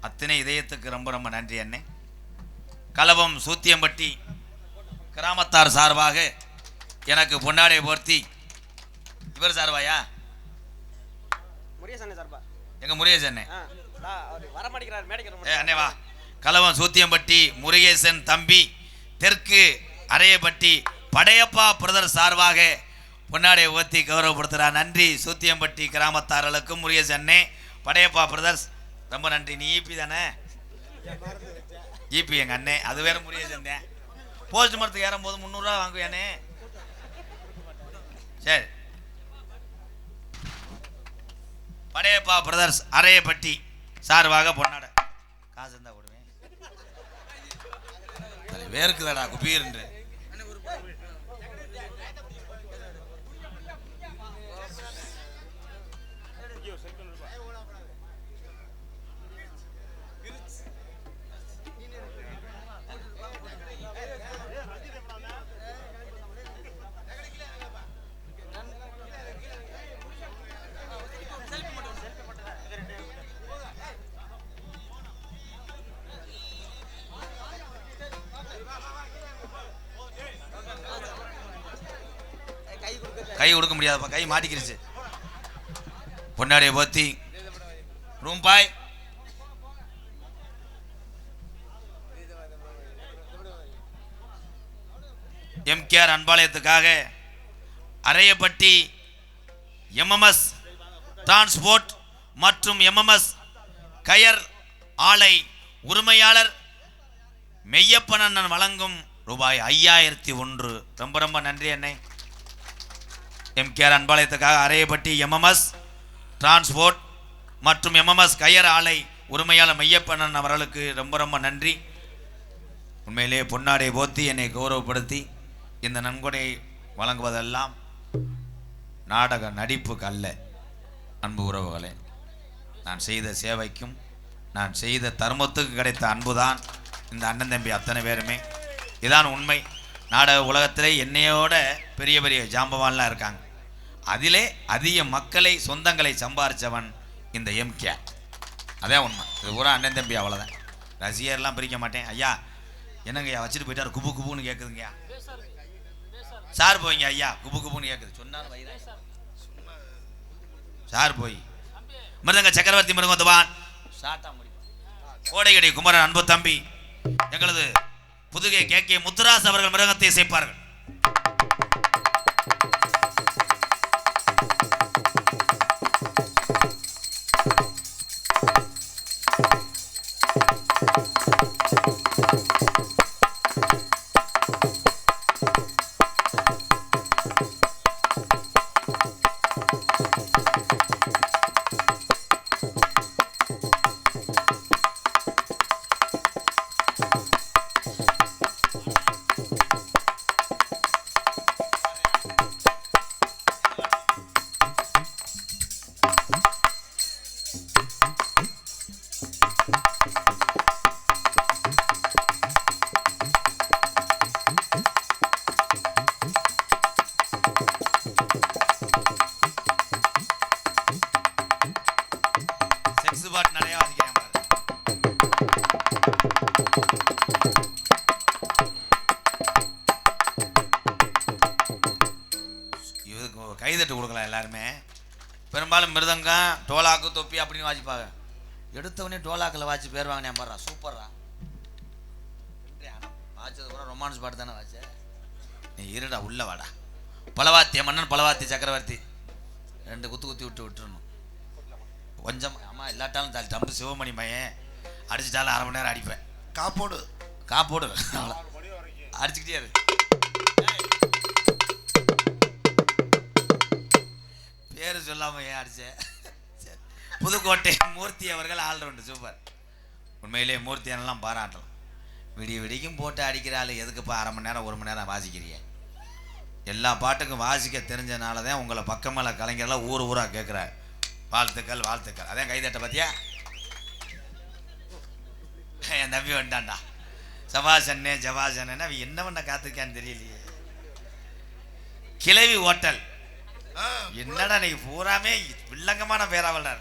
அத்தனை இதயத்துக்கு ரொம்ப ரொம்ப நன்றி அண்ணே. கலவம் சூத்தியம்பட்டி கிராமத்தார் சார்பாக எனக்கு பொன்னாடை போர்த்தி இவர் சார்பாயா எங்க முருகேசன் அண்ணே வா. கலவம் சூத்தியம்பட்டி முருகேசன் தம்பி தெற்கு அரையப்பட்டி படையப்பா பிரதர் சார்பாக பொன்னாடை ஓத்தி கௌரவப்படுத்துகிறார். நன்றி சூத்தியம்பட்டி கிராமத்தார்களுக்கும் முருகேசன் அண்ணே படையப்பா பிரதர்ஸ் ரொம்ப நன்றி. நீ ஈபி தானே? ஈபி எங்க அண்ணே அது வேற முருகேசன் தான். போஸ்ட் மரத்துக்கு ஏறும்போது 300 ரூபா வாங்குவேனே. சரி படையப்பா பிரதர்ஸ் அரையப்பட்டி சார்பாக பொன்னாடை காசு இருந்தா கொடுவேன். வேர்க்குதாடா குபீர்ன்று கை கொடுக்க முடியாதப்பா, கை மாட்டிக்கிருச்சு. பொன்னாடியை போத்தி ரூம் பாய் MKR அன்பாலயத்துக்காக அரையப்பட்டி MMS டிரான்ஸ்போர்ட் மற்றும் MMS கயர் ஆலை உரிமையாளர் மெய்யப்பனன் வழங்கும் ரூபாய் 5001 ரொம்ப ரொம்ப நன்றி அண்ணே. MKR அன்பாலயத்துக்காக அரையப்பட்டி MMS டிரான்ஸ்போர்ட் மற்றும் MMS கயர் ஆலை உரிமையாளர் மெய்யப்பனன் அவர்களுக்கு ரொம்ப ரொம்ப நன்றி. உண்மையிலே பொன்னாடை போத்தி என்னை கௌரவப்படுத்தி இந்த நன்கொடை வழங்குவதெல்லாம் நாடக நடிப்புக்கு அல்ல. அன்பு உறவுகளே, நான் செய்த சேவைக்கும் நான் செய்த தர்மத்துக்கு கிடைத்த அன்புதான் இந்த அண்ணன் தம்பி அத்தனை பேருமே. இதான் உண்மை. நாடக உலகத்திலே என்னையோட பெரிய பெரிய ஜாம்பவான்லாம் இருக்காங்க. அதிலே அதிக மக்களை சொந்தங்களை சம்பாரித்தவன் இந்த எம்கே. அதான் உண்மை. இது பூரா அண்ணன் தம்பி, அவ்வளோதான். ரசிகர்லாம் பிரிக்க மாட்டேன். ஐயா என்னங்கய்யா வச்சுட்டு போயிட்டாரு, குபு குபுன்னு கேட்குதுங்கய்யா. சார் போய்ங்க ஐயா, குபு குபுன்னு கேட்குது. சொன்னாலும் வயிறு சார் போய் மிருதங்க சக்கரவர்த்தி மிருகத்துவான் ஷாட்டா முடியும். கோடையடி குமரன் அன்பு தம்பி எங்களது புதுகை கே முத்துராஸ் அவர்கள் மிருகத்தை இசைப்பார்கள். கைதட்டு கொடுக்கலாம் எல்லாருமே. பெரும்பாலும் மிருதங்கம் டோலாக்கு தொப்பி அப்படின்னு வாசிப்பாங்க. எடுத்தவனே டோலாக்கில் வாட்சி பேர் வாங்கினே பாடுறா, சூப்பர்ரா. வாச்சது கூட ரொமான்ஸ் பாட்டு தானே வாச்ச. நீ இருடா உள்ள வாடா. பலவாத்திய மன்னன் பலவாத்திய சக்கரவர்த்தி 2 குத்து குத்தி விட்டுறணும் கொஞ்சம். ஆமாம் இல்லாட்டாலும் தம்பு சிவமணி மையன் அடிச்சுட்டாலும் 1/2 மணி நேரம் அடிப்பேன். காப்போடு அடிச்சுக்கிட்டே இரு. பேரு சொல்லாம ஏன் அடிச்சேன். புதுக்கோட்டை மூர்த்தி அவர்கள் ஆல்ரவுண்டு சூப்பர். உண்மையிலே மூர்த்தி எல்லாம் பாராட்டலாம். விடிய விடிக்கும் போட்டு அடிக்கிறாள், எதுக்குப்பா 1/2 மணி நேரம் 1 மணி நேரம் வாசிக்கிறிய? எல்லா பாட்டுக்கும் வாசிக்க தெரிஞ்சனால தான் உங்களை பக்கமேல கலைஞர்லாம் ஊராக கேட்குறாரு. வாழ்த்துக்கள் வாழ்த்துக்கள். அதான் கைதட்ட பார்த்தியா? என் தம்பி வந்துட்டான்டா. சபாசன்னே ஜபாசன்னு அவன் என்ன பண்ண காத்திருக்கான்னு தெரியலையே. கிளவி ஹோட்டல் என்னடா இன்னைக்கு பூராமே வில்லங்கமான பேராவல்றார்.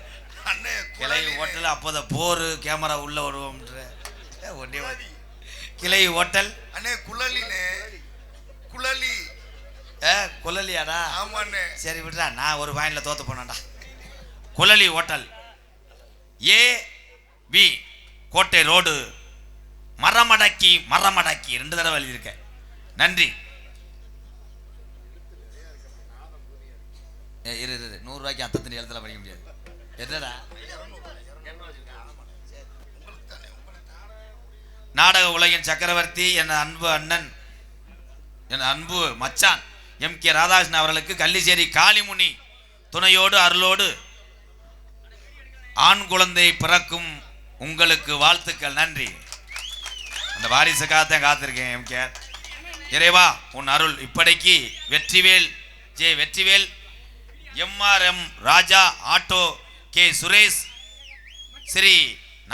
கிளவி ஹோட்டல் அப்போத போரு கேமரா உள்ள வருவோம்ன்ற ஒன்னே கிளவி ஹோட்டல். அண்ணே குழலினே குழலி. குழலியாடா? ஆமாண்ணே. சரி விடுறா, நான் ஒரு வாயில தோத்து போனேன்டா. குழலி ஹோட்டல் AB கோட்டை ரோடு மரமடக்கி 2 தடவை எழுதியிருக்க. நன்றி. இரு 100 ரூபாய்க்கு அத்தனை எழுத்துல படிக்க முடியாது. என்னடா நாடக உலகின் சக்கரவர்த்தி என் அன்பு அண்ணன் என் அன்பு மச்சான் MK ராதாகிருஷ்ணன் அவர்களுக்கு கள்ளிச்சேரி காளிமுனி துணையோடு அருளோடு ஆண் குழந்தை பிறக்கும் உங்களுக்கு வாழ்த்துக்கள். நன்றி. அந்த வாரிசுக்காக காத்திருக்கேன். MK இறைவா உன் அருள் இப்படைக்கு வெற்றிவேல் வெற்றிவேல் MRM Raja auto K Suresh Shri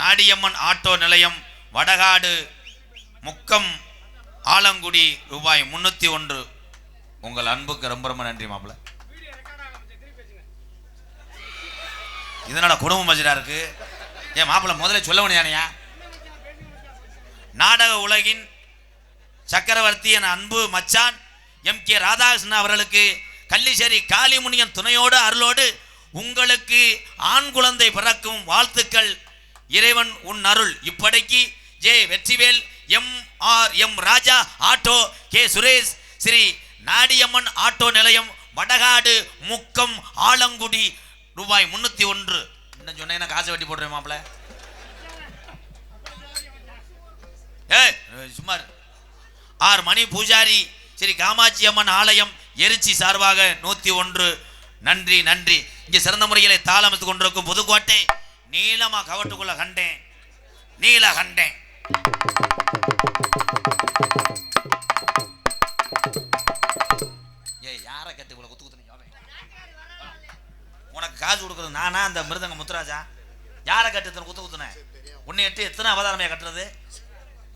Nadiyamman auto நிலையம் வடகாடு முக்கம் ஆலங்குடி ரூபாய் 301. உங்கள் அன்புக்கு ரொம்ப ரொம்ப நன்றி மாப்பிள்ள. இதனோட குடும்ப மஜிரா இருக்கு. ஏன் மாப்பிள்ள முதல்ல சொல்ல வேண்டியானையா? நாடக உலகின் சக்கரவர்த்தி என் அன்பு மச்சான் MK ராதாகிருஷ்ணன் அவர்களுக்கு கள்ளிச்சேரி காளிமுனியன் துணையோடு அருளோடு உங்களுக்கு ஆண் குழந்தை பிறக்கும் வாழ்த்துக்கள். இறைவன் உன் அருள் இப்படைக்கு வெற்றிவேல் MRM Raja auto K Suresh Shri Nadiyamman auto நிலையம் வடகாடு முக்கம் ஆலங்குடி ரூபாய் 301. என்ன சொன்ன காசை வெட்டி போடுறேன் மாப்பிள்ள. சுமார் 6 மணி பூஜாரி ஸ்ரீ காமாட்சி அம்மன் ஆலயம் எரிச்சி சார்பாக 101. நன்றி நன்றி. இங்கே சிறந்த முறையிலே தாளமைத்துக் கொண்டிருக்கும் புதுக்கோட்டை நீளமா கவட்டுக்குள்ள கண்டேன் நீல கண்டேன். யாரை கட்டி இவ்வளவு குத்து குத்துனீங்க? உனக்கு காசு கொடுக்குறது நானா அந்த மிருதங்க முத்துராஜா? யாரை கட்டி குத்து குத்துனேன்? உன்னை எட்டு எத்தனை அவதாரமையா கட்டுறது?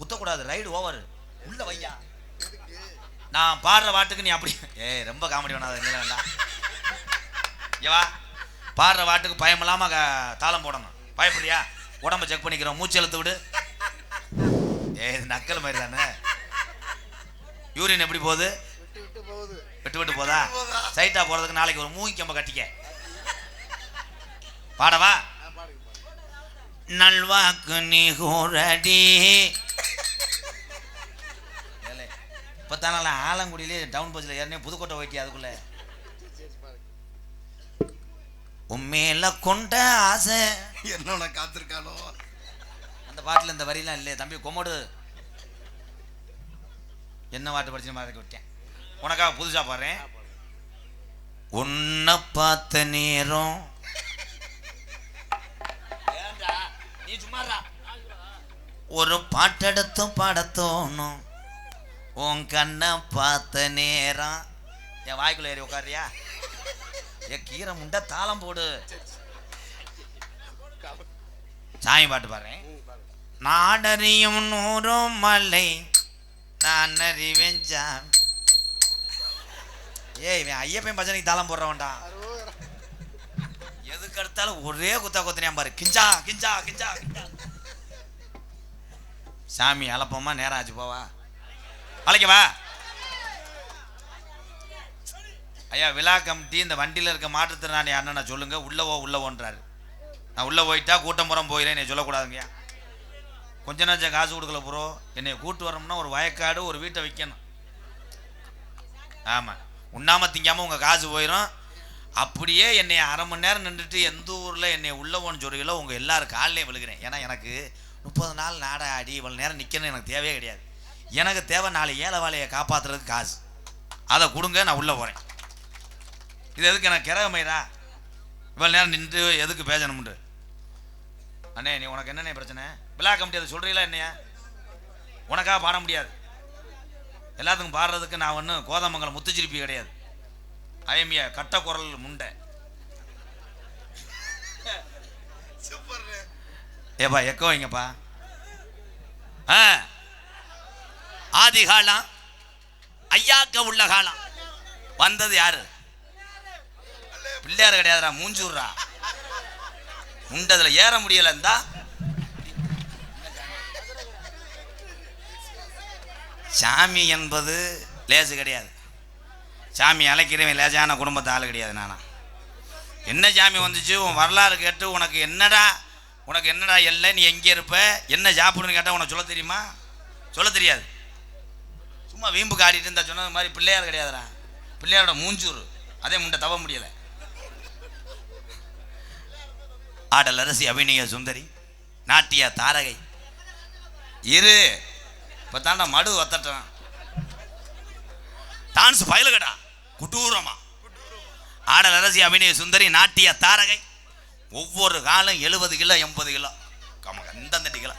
குத்தக்கூடாது, ரைடு ஓவர். உள்ள வையா, நான் பாடுற பாட்டுக்கு நீ அப்படி ரொம்ப காமெடி பண்ணாத. வேண்டாம் ஏவா பாடுற வாட்டுக்கு பயம் இல்லாம தாளம் போடணும். பயப்படியா? உடம்ப செக் பண்ணிக்கிறோம். மூச்சு இழுத்து விடு. இது நக்கல் மாதிரி தானே. யூரின் எப்படி போகுது? விட்டு விட்டு போதா? சைட்டா போறதுக்கு நாளைக்கு ஒரு மூங்கி கம்ப கட்டிக்க. பாடவா? நல்வாக்கு நீ கூறடி. இப்போ தானே ஆலங்குடியிலே டவுன் பஸ்ஸில் ஏறினே புதுக்கோட்டை போயிட்டியா? அதுக்குள்ள உண்மையில கொண்ட ஆசை என்னோட காத்திருக்கானோ. அந்த பாட்டில் இந்த வரிலாம் இல்லையே தம்பி. கொமோடு என்ன பாட்டு படிச்சு மாதிரி விட்டேன். உனக்காக புதுசா பாடுறேன். உன்னை பார்த்த நேரம் நீ சும்மாறா. ஒரு பாட்டெடுத்து பாடத்தோணும். உன் கண்ணை பார்த்த நேரம். என் வாய்க்குள்ள ஏறி உட்காரியா? என் கீரை முண்டை தாளம் போடு. சாமி பாட்டு பாடுறேன். நாடறியும் நூறும் மலை நான் அறிவேன் சாமி. ஏய் இவன் ஐயப்பன் பஜனைக்கு தாளம் போடுறவன்டா. எதுக்கு எடுத்தாலும் ஒரே குத்தா குத்தினியான் பாரு. கிஞ்சா கிஞ்சா கிஞ்சா கிஞ்சா. சாமி அலப்பமா நேரம் ஆச்சு. போவா அழைக்கவா? ஐயா விழா கமிட்டி இந்த வண்டியில் இருக்க மாற்றுத்திறனாளி அண்ணனை சொல்லுங்க. உள்ளவோன்றாரு. நான் உள்ள போயிட்டா கூட்டம் புறம் போயிடறேன். என்னை சொல்லக்கூடாதுங்கய்யா. கொஞ்ச நேரம் காசு கொடுக்கல ப்ரோ. என்னை கூட்டு வரணும்னா ஒரு வயக்காடு ஒரு வீட்டை வைக்கணும். ஆமாம், உண்ணாம திங்காமல் உங்கள் காசு போயிடும். அப்படியே என்னை அரை மணி நேரம் நின்றுட்டு எந்த ஊரில் என்னை உள்ளவோன்னு சொல்றீங்களோ உங்கள் எல்லாரும் காலிலையும் விழுகிறேன். ஏன்னா எனக்கு 30 நாள் நாடை ஆடி இவ்வளோ நேரம் நிற்கணும்னு எனக்கு தேவையே கிடையாது. எனக்கு தேவை 4 ஏழை வாழையை காப்பாற்றுறதுக்கு காசு. அதை கொடுங்க, நான் உள்ளே போகிறேன். இது எதுக்கு எனக்கு கிரகமைரா? இவ்வளோ நேரம் நின்று எதுக்கு பேசணும்ன்று? அண்ணே நீ உனக்கு என்னண்ணே பிரச்சனை? விழா கமிட்டி அதை சொல்கிறீங்களா என்னையா? உனக்காக பாட முடியாது. எல்லாத்துக்கும் பாடுறதுக்கு நான் ஒன்றும் கோதமங்கலம் முத்துச்சிரிப்பி கிடையாது. ஐஎம்ஏ கட்ட குரல் முண்டை. ஏப்பா எக்கோ வைங்கப்பா. ஆதி காலம் ஐயாக்க உள்ள காலம் வந்தது யாரு? பிள்ளையார் கிடையாதுடா, மூஞ்சூர்ரா. முண்டதுல ஏற முடியல. இருந்தா சாமி என்பது லேசு கிடையாது. சாமி அழைக்கிறவன் லேசான குடும்பத்தை ஆள் கிடையாது. நானா என்ன சாமி வந்துச்சு உன் வரலாறு கேட்டு உனக்கு என்னடா எல்லை, நீ எங்கே இருப்ப, என்ன சாப்பிடுன்னு கேட்டால் உனக்கு சொல்ல தெரியுமா? சொல்ல தெரியாது. சும்மா வீம்புக்கு ஆடிட்டு இருந்தா சொன்னது மாதிரி பிள்ளையார் கிடையாதுடா. பிள்ளையாரோட மூஞ்சூர். அதே முண்டை தவ முடியலை. ஆடல் அரசி அபிநய சுந்தரி நாட்டிய தாரகை இரு. இப்போ தாண்டா மடு வத்தட்டான். டான்ஸ் பயலுகடா குட்டூரமா. ஆடல் அரசி அபிநய சுந்தரி நாட்டிய தாரகை. ஒவ்வொரு காலம் 70 கிலோ 80 கிலோ இந்த கிலோ.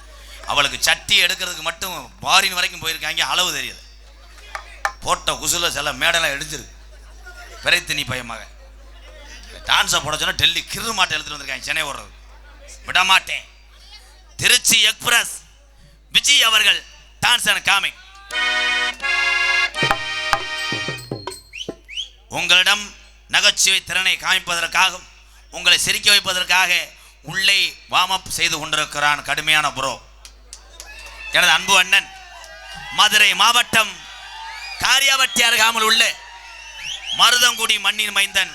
அவளுக்கு சட்டி எடுக்கிறதுக்கு மட்டும் பாரின் வரைக்கும் போயிருக்காங்க. அளவு தெரியுது. போட்ட குசுல சில மேடெல்லாம் எடுத்துருக்கு. பிறைத்தினி பயமாக டான்ஸை போட சொன்னா டெல்லி கிரு மாட்டை எடுத்துட்டு வந்திருக்காங்க. சென்னை ஓடுறது விட மாட்டேன். திருச்சி எக்ஸ்பிரஸ் விஜய் அவர்கள் டான்ஸ் அண்ட் காமிக். உங்களிடம் நகைச்சுவை திறனை காமிப்பதற்காகவும் உங்களை சிரிக்க வைப்பதற்காக உள்ளே வார்ம் அப் செய்து கொண்டிருக்கிறான் கடுமையான ப்ரோ. எனது அன்பு அண்ணன் மதுரை மாவட்டம் காரியாவட்டி அருகாமல் உள்ள மருதங்குடி மண்ணின் மைந்தன்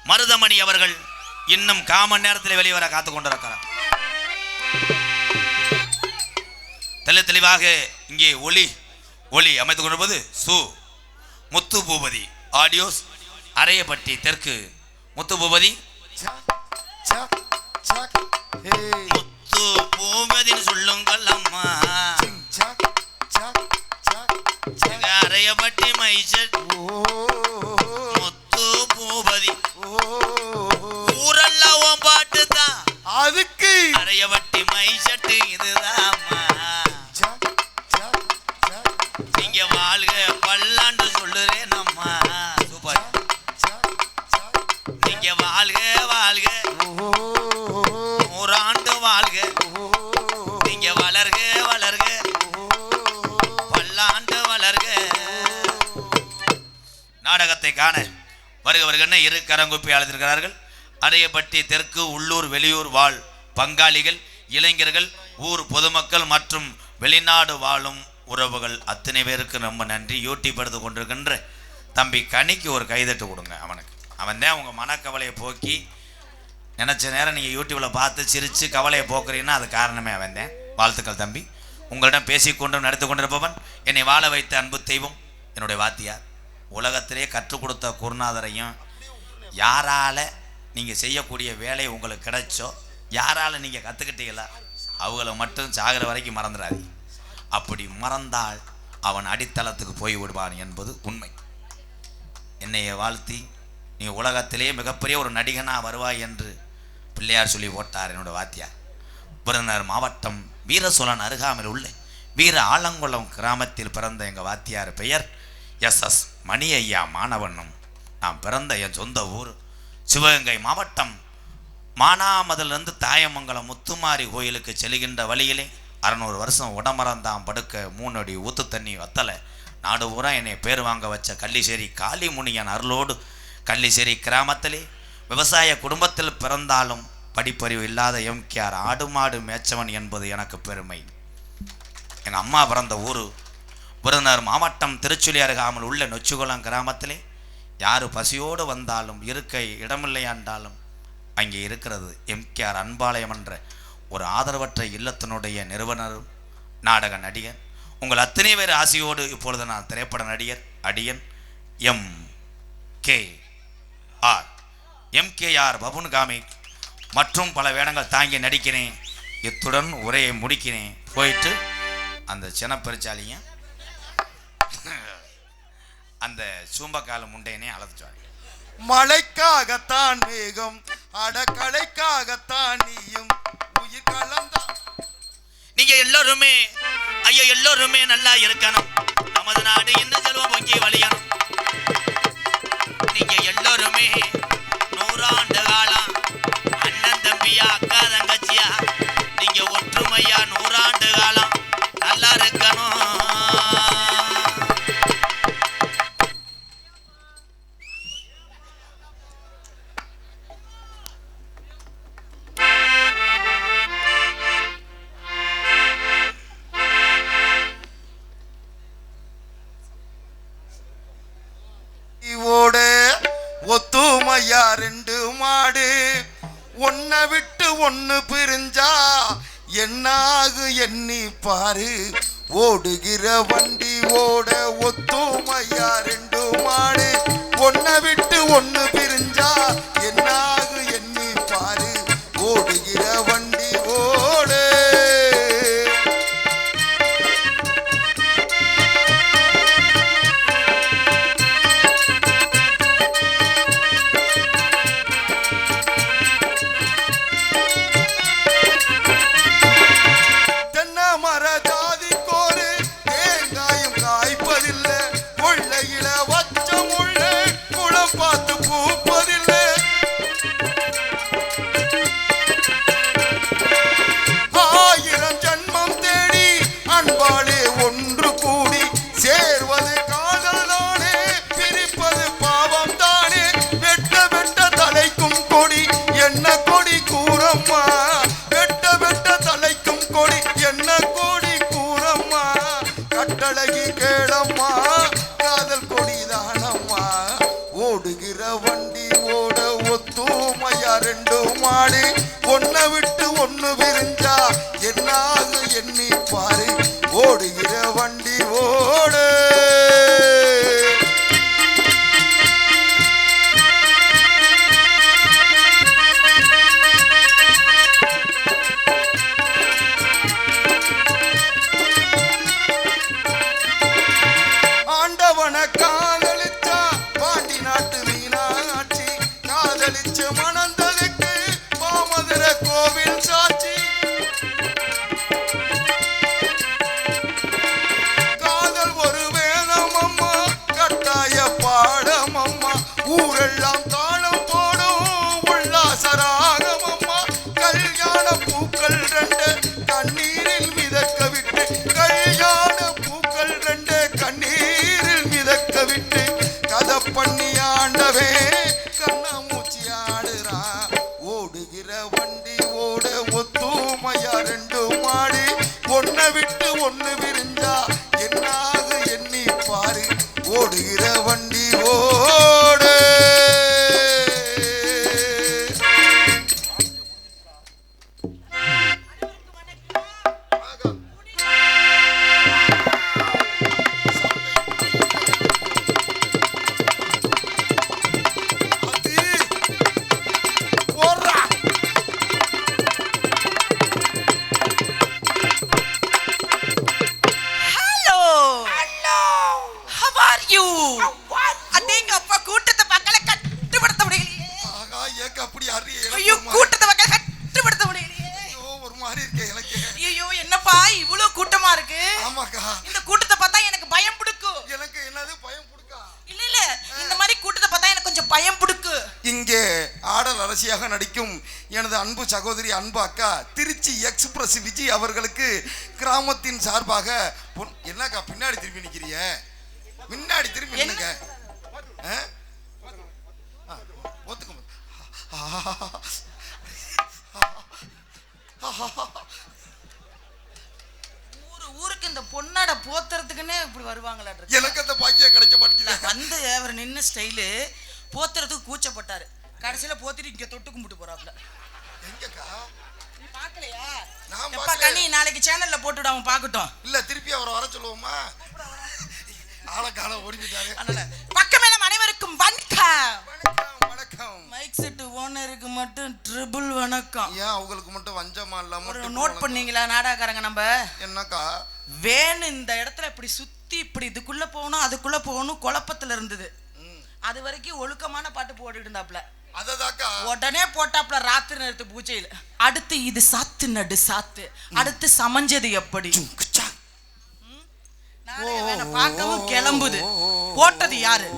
மருதமணி அவர்கள் இன்னும் காமன் நேரத்தில் வெளிவர காத்து கொண்டிருக்கிறார். தெளிவாக இங்கே ஒளி அமைத்துக் கொண்டிருப்பது முத்து பூபதி ஆடியோஸ் அரையப்பட்டி தெற்கு. முத்து பூபதி முத்து பூபதின்னு சொல்லுங்கள் அம்மா. அரையப்பட்டி மைசட் முத்து பூபதி ஊரெல்லாம் பாட்டு தான். அதுக்கு அரையப்பட்டி மைசட்டு இதுதான். நீங்க வாழ்க பல்லாண்டு சொல்லுறேன் அம்மா. சூப்பர். நீங்க வாழ்க 100 ஆண்டு வாழ்க. நீங்க வளர்க பல்லாண்டு வளர்க. நாடகத்தை காண வருக வருகன்னு இரு கரங்குப்பி அழைத்திருக்கிறார்கள். அடையப்பட்டி தெற்கு உள்ளூர் வெளியூர் வாழ் பங்காளிகள், இளைஞர்கள், ஊர் பொதுமக்கள் மற்றும் வெளிநாடு வாழும் உறவுகள் அத்தனை பேருக்கு ரொம்ப நன்றி. யூடியூப் எடுத்து கொண்டிருக்கின்ற தம்பி கனிக்கு ஒரு கைதட்டு கொடுங்க. அவன் தான் உங்கள் மனக்கவலையை போக்கி நினச்ச நேரம் நீங்கள் யூடியூப்பில் பார்த்து சிரித்து கவலையை போக்குறீங்கன்னா அது காரணமே அவன் தான். வாழ்த்துக்கள் தம்பி. உங்களிடம் பேசிக்கொண்டும் நடத்து கொண்டிருப்பவன் என்னை வாழ வைத்த அன்பு தெய்வம் என்னுடைய வாத்தியார். உலகத்திலே கற்றுக் கொடுத்த குருநாதரையும் யாரால் நீங்கள் செய்யக்கூடிய வேலை உங்களுக்கு கிடைச்சோ, யாரால் நீங்கள் கற்றுக்கிட்டீங்களா அவங்கள மட்டும் சாகிற வரைக்கும் மறந்துடாது. அப்படி மறந்தால் அவன் அடித்தளத்துக்கு போய் விடுவான் என்பது உண்மை. என்னைய வாழ்த்தி நீ உலகத்திலே மிகப்பெரிய ஒரு நடிகனாக வருவாய் என்று பிள்ளையார் சொல்லி போட்டார் என்னோடய வாத்தியார். விருதுநகர் மாவட்டம் வீரசோழன் அருகாமையில் உள்ள வீர ஆலங்குளம் கிராமத்தில் பிறந்த எங்கள் வாத்தியார் பெயர் SS மணி ஐயா மாணவனும். நான் பிறந்த என் சொந்த ஊர் சிவகங்கை மாவட்டம் மானாமதிலிருந்து தாயமங்கலம் முத்துமாரி கோயிலுக்கு செல்கின்ற வழியிலே 600 வருஷம் உடமரந்தான் படுக்க 3 அடி ஊத்து தண்ணி வத்தலை நாடு பூரா என்னை பேர் வாங்க வச்ச கள்ளிசேரி காளிமுனியன் அருளோடு கள்ளிசேரி கிராமத்திலே விவசாய குடும்பத்தில் பிறந்தாலும் படிப்பறிவு இல்லாத எம்கேஆர் ஆடு மாடு மேய்ச்சவன் என்பது எனக்கு பெருமை. எங்கள் அம்மா பிறந்த ஊர் விருதுநகர் மாவட்டம் திருச்சுழி அருகாமல் உள்ள நொச்சிகுளம் கிராமத்திலே யார் பசியோடு வந்தாலும் இருக்க இடமில்லையாண்டாலும் அங்கே இருக்கிறது எம்கேஆர் அன்பாலயம் என்ற ஒரு ஆதரவற்ற இல்லத்தினுடைய நிறுவனரும் நாடக நடிகர். உங்கள் அத்தனை பேர் ஆசையோடு இப்பொழுது நான் திரைப்பட நடிகர் அடியன் எம்கேஆர் பபுன் காமி மற்றும் பல வேடங்கள் தாங்கி நடிக்கிறேன். இத்துடன் உரையை முடிக்கிறேன். போயிட்டு அந்த சினப்பெருச்சாலிங்க அந்த சூம்பக்கால முண்டையனே அழைச்சிட்டு மழைக்காகத்தான் மேகம் அடக்கலைக்காகத்தான் நீயும் உயிர் கலந்தா. நீங்க எல்லோருமே ஐயோ எல்லோருமே நல்லா இருக்கணும். நமது நாடு என்ன செல்வம் பொங்கி வழியணும். நீங்க எல்லோருமே 100 ஆண்டு காலம் அண்ணன் தம்பியா அக்கா தங்கச்சியா நீங்க ஒற்றுமையா 100 ஆண்டு காலம் நல்லா இருக்கணும். ஒத்துமையா 2 மாடு ஒன்ன விட்டு ஒன்னு பிரிஞ்சா என்னாகு எண்ணி பாரு. ஓடுகிற வண்டி ஓட ஒத்துமையா 2 மாடு ஒன்ன விட்டு ஒன்னு பிரிஞ்சா என்னாகு எண்ணி பாரு. ஓடுகிற வண்டி ஓடு. ஓடுகிற வண்டி ஓட ஒத்துமையா 2 மாடு ஒன்ன விட்டு ஒன்னு பிரிஞ்சா என்னாக எண்ணி பாரு. ஓடுகிற வண்டி ஓடு. ஆண்டவன காதலிச்சா பாண்டி நாட்டு மீனாட்சி காதலிச்சு மணந்ததுக்கு மாமதுரை கோவில் சாட்சி. காதல் ஒரு வேதம் அம்மா கட்டாய பாடம் அம்மா ஊரெல்லாம் தாளம் போடும் உல்லாசராகம் அம்மா. கல்யாண பூக்கள் 2 கண்ணீரில் மிதக்க விட்டு கல்யாண பூக்கள் 2 கண்ணீரில் மிதக்க விட்டு கதை பண்ணி ஆண்டவே ஒண்ணு விரிஞ்சா என்னாக எண்ணி பாரு ஓடுகிற வண்டி ஓடு. இங்கே ஆடல் அரசியாக நடிக்கும் எனது அன்பு சகோதரி அன்பு அக்கா திருச்சி எக்ஸ்பிரஸ் விஜி அவர்களுக்கு கிராமத்தின் சார்பாக என்னக்கா பின்னாடி திரும்பி நிக்கிறீங்க? முன்னாடி திரும்பி நின்னுங்க. ஊருக்கு இந்த பொண்ணாட போத்துறதுக்குன்னே இப்படி வருவாங்களா? எனக்கு அந்த பாக்கிய கிடைக்க மாட்டேங்குது. வந்து அவர் நின்ன ஸ்டைலு போத்துறதுக்கு கூச்சப்பட்டாரு. கடைசியில போத்திட்டு இங்க தொட்டு கும்பிட்டு போறாப்ல. எங்கக்கா? நீ பார்க்கலையா? நான் எப்பா கனி நாளைக்கு சேனல்ல போட்டுடு அவன் பார்க்கட்டும். இல்ல திருப்பி அவரை வர சொல்லுவோமா? ஆளக்கால ஓடிட்டாரு. அதனால பக்கமேல அனைவருக்கும் வணக்கம். வணக்கம் வணக்கம். மைக் செட் ஓனருக்கு மட்டும் ட்ரிபிள் வணக்கம். ஏன் அவங்களுக்கு மட்டும் வஞ்சமா இல்லாம ஒரு நோட் பண்ணீங்களா நாடகாரங்க? நம்ம என்னக்கா வேன் இந்த இடத்துல இப்படி சுத்தி இப்படி இதுக்குள்ள போகணும் அதுக்குள்ள போகணும் குழப்பத்துல இருந்தது. அது வரைக்கும் ஒழுக்கமான பாட்டு போட்டுட்டு இருந்தாப்ல. அததாக்கா உடனே போட்டாப்ல ராத்திரி நேரத்து பூஜையில. அடுத்து இது சாத்து நடு சாத்து, அடுத்து சமஞ்சது எப்படி, பார்க்கவும் கிளம்புது. போட்டது யாரு?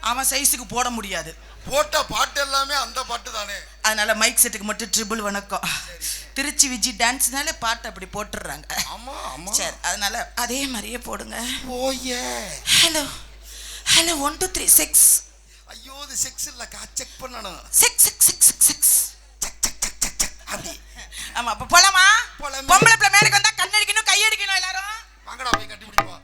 அவன் சைஸுக்கு போட முடியாது. போட்ட பாட்டு எல்லாமே அந்த பாட்டு தானே. அதனால மைக் செட்டுக்கு மட்டும் ட்ரிபிள் வணக்கம். திருச்சி விஜி டான்ஸ்னாலே பாட்டு அப்படி போட்டுடுறாங்க. ஆமா ஆமா. சரி, அதனால அதே மாதிரியே போடுங்க. ஓயே. Hello hello 1 2 3 6. ஐயோ இது செக்ஸ் இல்லக்கா, செக் பண்ணணும். 6 6 6 6 6. Check check check check check. அப்படி. ஆமா, அப்ப போலாமா? பொம்பளை பிள்ளை மேலுக்கு வந்தா கண்ணடிக்கணும், கை அடிக்கணும் எல்லாரும். வாங்கடா போய் கட்டி பிடிப்போம்.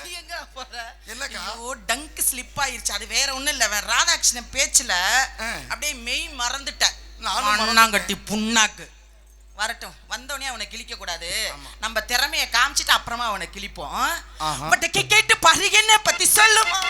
நீ எங்க போற? என்னக்கா? ஓ டங்க் ஸ்லிப் ஆயிருச்சு. அது வேற ஒண்ணும் இல்ல, வேற ராதாகிருஷ்ணன் பேச்சுல அப்படியே மெய் மறந்துட்டேன். மண்ணாங்கட்டி புண்ணாக்கு. வரட்டும், வந்தோடனே அவனை கிழிக்க கூடாது. நம்ம திறமைய காமிச்சிட்டு அப்புறமா அவனை கிழிப்போம். பட் கேட்டு பரிகனை பத்தி சொல்லுமா?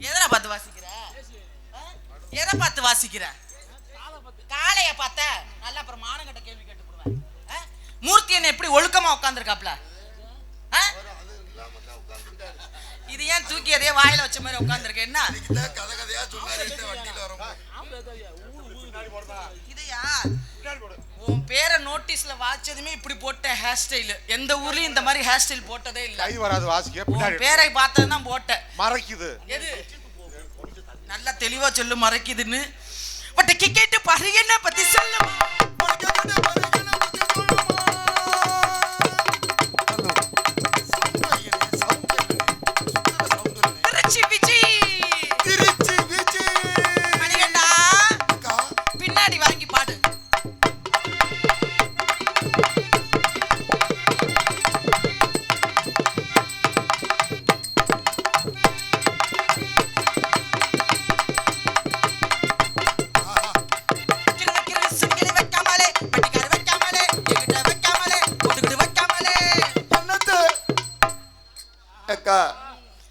எதனா பார்த்து வாசிக்கிற? எதை பார்த்து வாசிக்கிற? காளைய பார்த்த நல்லா அப்புறம் மானங்கட்ட கேள்வி கேட்டு போடுவேன். மூர்த்தி என்ன எப்படி ஒழுக்கமா உட்கார்ந்துருக்காப்ல? இது ஏன் தூக்கி அதே வாயில வச்ச மாதிரி உட்கார்ந்துருக்க? என்ன கதை கதையா சொன்னாரு வண்டியில வரும்போது. இதையா உன் பேரை நோட்டீஸ்ல வாச்சதுமே இப்படி போட்ட ஹேர் ஸ்டைல். எந்த ஊர்லயும் இந்த மாதிரி ஹேர் ஸ்டைல் போட்டதே இல்ல. கை வராது வாசிக்க. பேரை பார்த்ததுதான் போட்ட. மறைக்குது. எது நல்லா தெளிவா சொல்லு மறைக்குதுன்னு. பட் கேட்டு பரிகனை பத்தி சொல்லுமா? திருச்சி விஜி. திருச்சி விஜி. மணிகண்டா பின்னாடி வாங்கி பாடு.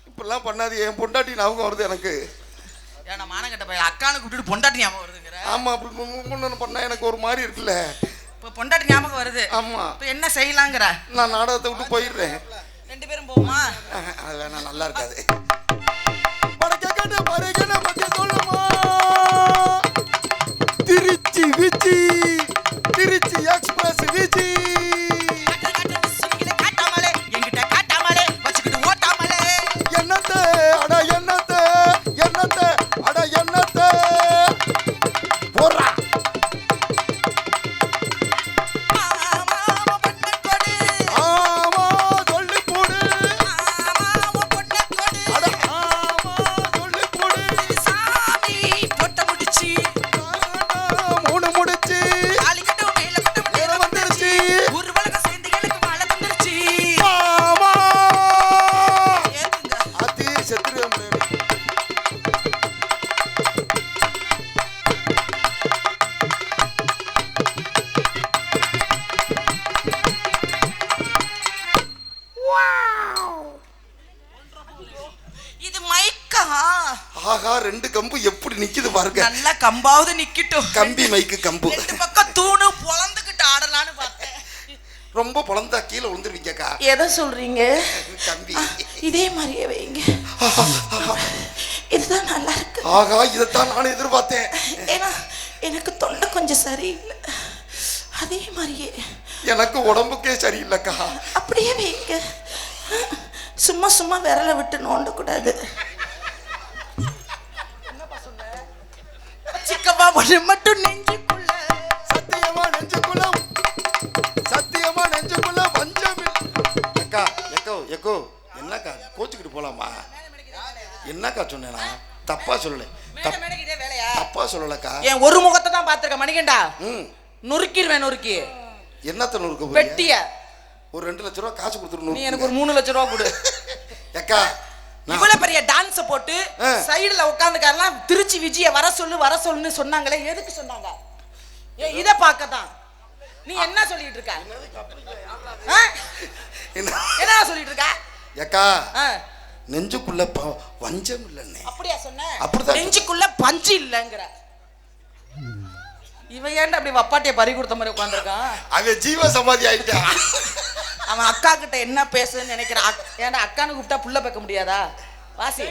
இப்பெல்லாம் பண்ணாது. என் பொண்டாட்டி ஞாபகம் வருது எனக்கு. ஏன்னா மானங்கட்ட பையன் அக்கானு கூப்பிட்டு பொண்டாட்டி ஞாபகம் வருதுங்கிற. ஆமா, அப்படி பண்ணா எனக்கு ஒரு மாதிரி இருக்குல்ல. இப்போ பொண்டாட்டி ஞாபகம் வருது. ஆமா. இப்போ என்ன செய்யலாங்கிற? நான் நாடகத்தை விட்டு போயிடுறேன். 2 பேரும் போவோமா? அது வேணா, நல்லா இருக்காது. திருச்சி விஜி. திருச்சி எக்ஸ்பிரஸ் விஜி. எப்படி நிக்குது பாருங்க. நல்லா கம்பாவது நிக்கட்டும். கம்பி மைக்கு கம்பு. ரெண்டு பக்கம் தூணு பொளந்துக்கிட்டு ஆடலான்னு பார்த்தேன். ரொம்ப பொளந்தா கீழே விழுந்துருவீங்கக்கா. எதை சொல்றீங்க? கம்பி. இதே மாதிரியே வைங்க. இதுதான் நல்லா இருக்கு. ஆகா, இதைத்தான் நான் எதிர்பார்த்தேன். ஏன்னா எனக்கு தொண்டை கொஞ்சம் சரியில்லை. அதே மாதிரியே எனக்கு உடம்புக்கே சரியில்லைக்கா. அப்படியே வைங்க. சும்மா சும்மா விரலை விட்டு நோண்ட கூடாது. சிக்கமா மட்டும் நெஞ்சுக்குள்ள சத்தியமா நெஞ்சுக்குள்ள பஞ்சம் அக்கா. எக்கோ என்னக்கா கோச்சுக்கிட்டு போலாமா? என்னக்கா சொன்னேனா? தப்பா சொல்லல. தப்பா சொல்லலக்கா. என் ஒரு முகத்தை தான் பாத்துருக்க மணிகண்டா. நொறுக்கிடுவேன். நொறுக்கி என்னத்த நொறுக்க? பெட்டிய ஒரு 2 லட்சம் ரூபா காசு கொடுத்துரு. நீ எனக்கு ஒரு 3 லட்சம் ரூபா கொடு. அக்கா இவ்வளவு பெரிய டான்ஸ் போட்டு சைடுல உட்கார்ந்துக்காரலாம் திருச்சி விஜய வர சொல்லுன்னு சொன்னாங்களே. எதுக்கு சொன்னாங்க? இத பார்க்கதான். நீ என்ன சொல்லிட்டு இருக்க? என்ன சொல்லிட்டு இருக்க? அக்கா நெஞ்சுக்குள்ள பஞ்சம் இல்லன்னு அப்படியா சொன்ன? அப்படிதான். நெஞ்சுக்குள்ள பஞ்சு இல்லங்கற. இவன் ஏன்டா அப்படி வப்பாட்டிய பறி கொடுத்த மாதிரி உட்கார்ந்திருக்கான்? அவன் ஜீவ சமாதி ஆயிட்டான். அவன் அக்கா கிட்ட என்ன பேசுன்னு நினைக்கிறான். ஏன்டா அக்கான்னு கூப்பிட்டா புள்ள பேக்க முடியாதா? வாசி.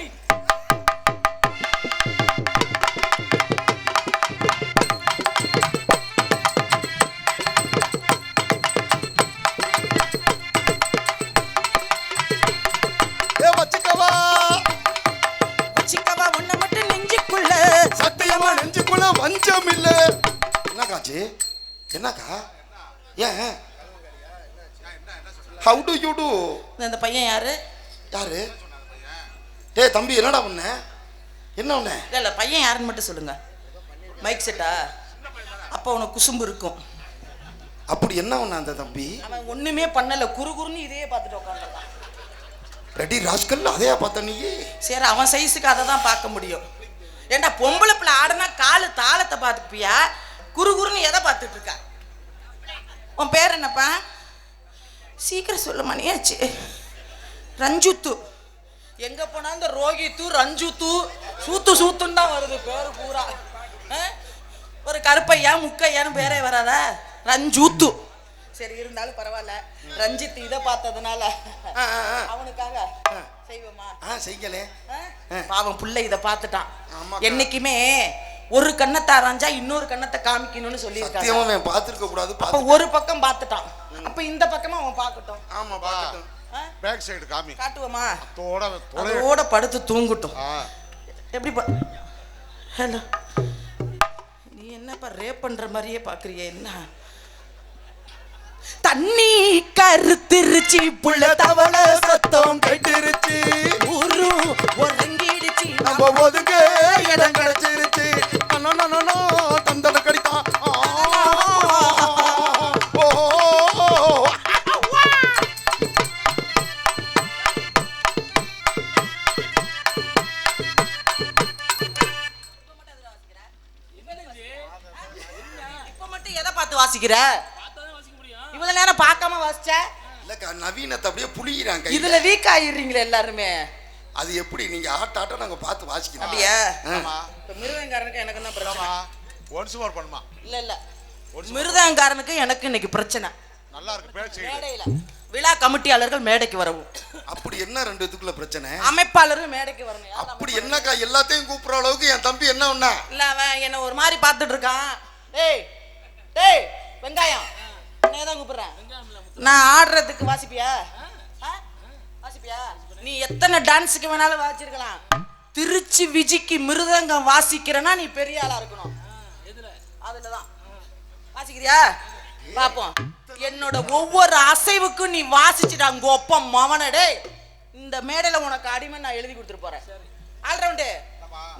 வச்சிக்கவா உன்னை மட்டும் நெஞ்சுக்குள்ள சத்தியமா நெஞ்சுக்குள்ள வஞ்சம் இல்ல. என்னக்காச்சு? என்னக்கா? ஏன்? How do you do? இந்த பையன் யாரு? டேய் தம்பி, என்னடா பண்ண? என்ன பண்ண? இல்ல பையன் யாருன்னு மட்டும் சொல்லுங்க. மைக் செட்டா? அப்ப உனக்கு குசும்பு இருக்கும். அப்படி என்ன பண்ண அந்த தம்பி? அவன் ஒண்ணுமே பண்ணல. குறுகுறுன்னு இதையே பார்த்துட்டு உட்கார்ந்திருக்கான். ரெடி ராஸ்கல் அதையா பார்த்த நீ? சரி, அவன் சைஸுக்கு அதை தான் பார்க்க முடியும். ஏண்டா பொம்பளை பிள்ளை ஆடுனா காலு தாளத்தை பார்த்துப்பியா? குறுகுறுன்னு எதை பார்த்துட்டு இருக்க? உன் பேர் என்னப்பா? சீக்கிரம் சொல்ல மணியாச்சு. ரஞ்சுத்து. எங்க போனா இந்த ரோகித்து ரஞ்சுத்து சூத்துன்னு தான் வருது பேரு பூரா. ஒரு கருப்பையா முக்கையான்னு பேரே வராதா? ரஞ்சுத்து. சரி, இருந்தாலும் பரவாயில்ல. ரஞ்சித் இதை பார்த்ததுனால அவனுக்காக செய்வோமா? செய்யலே. பாவம் புள்ள இதை பார்த்துட்டான். என்னைக்குமே ஒரு கண்ணத்தை அரைஞ்சா இன்னொரு கண்ணத்தை காமிக்கணும்னு சொல்லியிருக்காங்க. அவன் பார்த்திருக்க கூடாது. அப்ப ஒரு பக்கம் பார்த்துட்டான். அப்ப இந்த பக்கமா அவன் பார்க்கட்டும். ஆமா பார்க்கட்டும். பேக் சைடு காமி. காட்டுவோமா? தோட அதோட படுத்து தூங்கட்டும். எப்படி? ஹலோ, நீ என்னப்பா ரேப் பண்ற மாதிரியே பாக்குறிய? என்ன தண்ணி கருத்திருச்சு புள்ள தவள சத்தம் கேட்டிருச்சு ஊரு ஒருங்கிடுச்சு நம்ம ஒதுங்க இடம் கிடைச்சிருச்சு தந்தன கடித்தான். இப்ப மட்டும் எதை பார்த்து வாசிக்கிற? இவ்வளவு நேரம் பார்க்காம வாசிச்ச? இல்லக்கா, நவீனத்தை அப்படியே புளியிறாங்க. இதுல வீக் ஆயிடுறீங்களே எல்லாருமே. அது எப்படி? நீங்க ஆட்ட நாங்க பார்த்து வாசிக்கிறோம். அப்படியே இப்ப மிருதங்காரனுக்கு எனக்கு என்ன பிரச்சனை? ஒன்ஸ் மோர் பண்ணுமா? இல்ல மிருதங்காரனுக்கு எனக்கு இன்னைக்கு பிரச்சனை. நல்லா இருக்கு பேச்சு. மேடையில விழா கமிட்டியாளர்கள் மேடைக்கு வரவும். அப்படி என்ன ரெண்டு இதுக்குள்ள பிரச்சனை? அமைப்பாளரும் மேடைக்கு வரணும். அப்படி என்னக்கா எல்லாத்தையும் கூப்பிடுற அளவுக்கு என் தம்பி என்ன ஒண்ணா? இல்ல அவன் என்ன ஒரு மாதிரி பார்த்துட்டு இருக்கான். டேய் டேய் வெங்காயம், என்னதான் கூப்பிடுறேன்? நான் ஆடுறதுக்கு வாசிப்பியா? வாசிப்பியா? நீ எத்தனை டான்ஸுக்கு வேணாலும் வாசிச்சிருக்கலாம். திருச்சி விஜிக்கு மிருதங்கம் வாசிக்கிறனா நீ பெரிய ஆளா இருக்கணும். அதுலதான் வாசிக்கிறியா? பாப்போம். என்னோட ஒவ்வொரு அசைவுக்கும் நீ வாசிச்சுடா ஒப்பம் மவனடே. இந்த மேடையில உனக்கு அடிமை நான் எழுதி கொடுத்துட்டு போறேன். ஆல்ரவுண்டு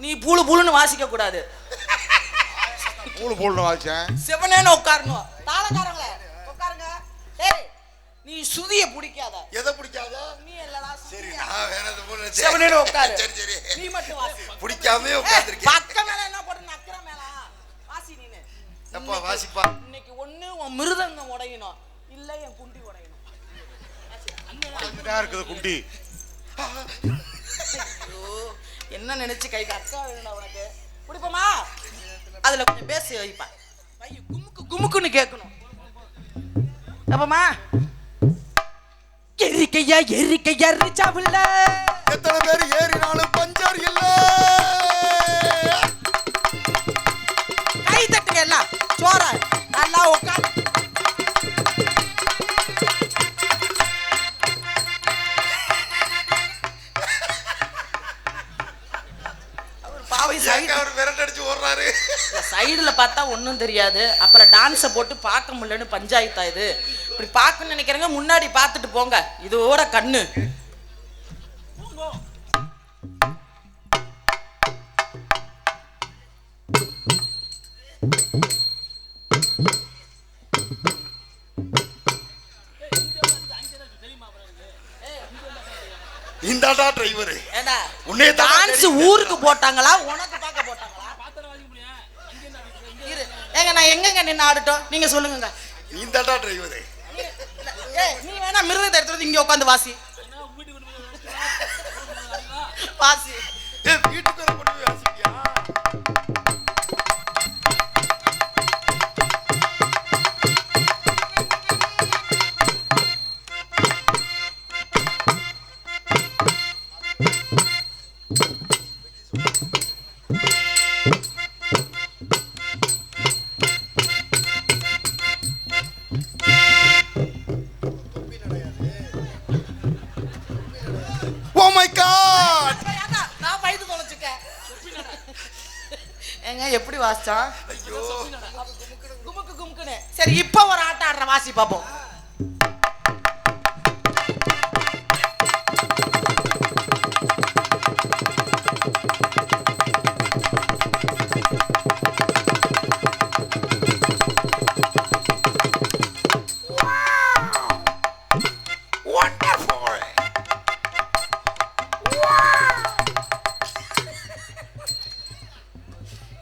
நீ பூளு பூளுன்னு வாசிக்க கூடாது. பூளு வாசிச்சேன். சிவனேன்னு உட்காரணும். தாளக்காரங்களே உட்காருங்க. டேய் நீ சுதிய பிடிக்காத. எதை பிடிக்காத? நீ இல்லடா. சரி, நான் வேற எது போறேன். சிவனேன்னு உட்காரு. சரி நீ மட்டும் வாசி. பிடிக்காமே உட்கார்ந்திருக்கேன். பக்க மேல என்ன போட்டு நக்கற மேல வாசி நீனு. அப்பா வாசிப்பா. இன்னைக்கு ஒண்ணு உன் மிருதங்கம் உடையணும், இல்ல என் குண்டி உடையணும். அங்கடா இருக்குது குண்டி. ஐயோ என்ன நினைச்சு கை அக்கா வேணும்டா உனக்கு. அதுல கொஞ்சம் பேசி வைப்பா. குமுக்கு குமுக்குன்னு கேட்கணும். அப்பமா எரிக்கையா எரிக்கையா ரிச்சாவுல எத்தனை பேர் ஏறினாலும் பஞ்சர் இல்ல. கை தட்டுங்க எல்லாம். சோற நல்லா உட்காந்து சைடுல பார்த்தா ஒன்றும் தெரியாது. அப்புறம் டான்ஸை போட்டு பார்க்க முடியலன்னு பஞ்சாயத்தா இது. இப்படி பார்க்கணும்னு நினைக்கிறேங்க, முன்னாடி பார்த்துட்டு போங்க. இதோட கண்ணு இந்தாடா டிரைவர். ஏடா உன்னை டான்ஸ் ஊருக்கு போட்டாங்களா உனக்கு பார்க்க போட்டாங்களா? ஏங்க நான் எங்கங்க நின்று ஆடட்டும் நீங்க சொல்லுங்க. இந்தாடா டிரைவர். நீ வேணா மிருகத்தை எடுத்துட்டு இங்க உட்காந்து வாசி வாசி. வீட்டுக்கு வர கொண்டு போய் வாசிக்கியா? Oh my God! நான் பயந்து தொலைச்சுக்கேன். ஏங்க எப்படி வாசிச்சான்? ஐயோ குமுக்கு குமுக்குன்னு. சரி இப்போ ஒரு ஆட்டம் ஆடுற வாசி பாப்போம்.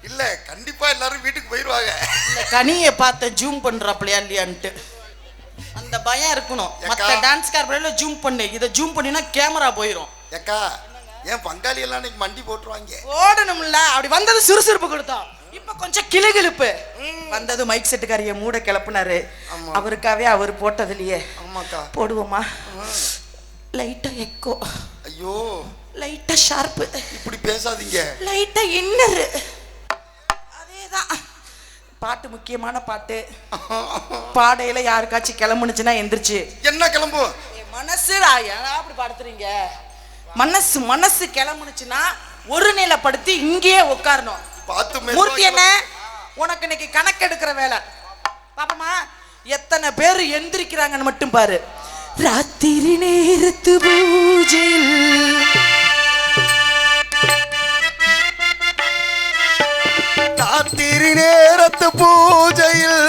இல்ல கண்டிப்பா எல்லாரும் வீட்டுக்கு போயிருவாங்க. இந்த கனியை பார்த்த ஜூம் பண்றாப்லையா இல்லையான்ட்டு அந்த பயம் இருக்கணும். மற்ற டான்ஸ்கார் பிள்ளைல ஜூம் பண்ணு, இதை ஜூம் பண்ணினா கேமரா போயிடும். ஏக்கா ஏன் பங்காளி எல்லாம் இன்னைக்கு மண்டி போட்டுருவாங்க. ஓடணும்ல. அப்படி வந்தது சுறுசுறுப்பு கொடுத்தோம். இப்ப கொஞ்சம் கிளுகிழுப்பு வந்தது. மைக் செட்டுக்காரிய மூட கிளப்புனாரு. அவருக்காவே அவர் போட்டதுலயே போடுவோமா? லைட்டா எக்கோ. ஐயோ லைட்டா ஷார்ப்பு. இப்படி பேசாதீங்க. லைட்டா இன்னரு. அதேதான் பாட்டு. முக்கியமான பாட்டு. பாடையில யாருக்காச்சும் கிளம்புனுச்சுன்னா எந்திரிச்சு என்ன கிளம்பு மனசு அப்படி படுத்துறீங்க. மனசு மனசு கிளம்புனுச்சுன்னா ஒரு நிலைப்படுத்தி இங்கேயே உட்காரணும். மூர்த்தி என்ன உனக்கு இன்னைக்கு கணக்கு எடுக்கிற வேலை. பாப்பமா எத்தனை பேர் எந்திரிக்கிறாங்கன்னு மட்டும் பாரு. ராத்திரி நேரத்து பூஜையில் ராத்திரி நேரத்து பூஜையில்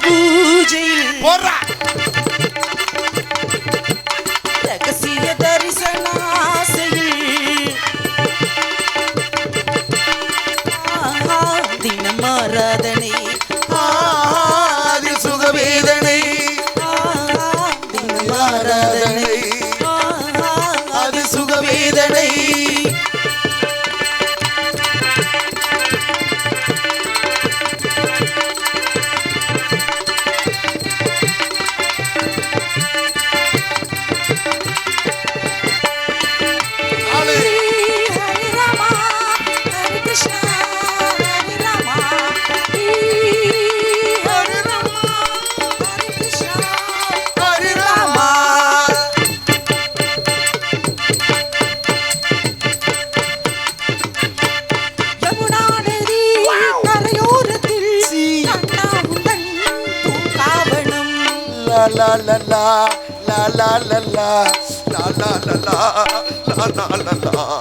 பூஜையில் போறா ரகசிய தரிசனாசையில் தினம் ஆராதனை அதில் சுகவேதனை தினம் ஆராதனை அது சுகவேதனை la la la la la la la la la la la la la la la.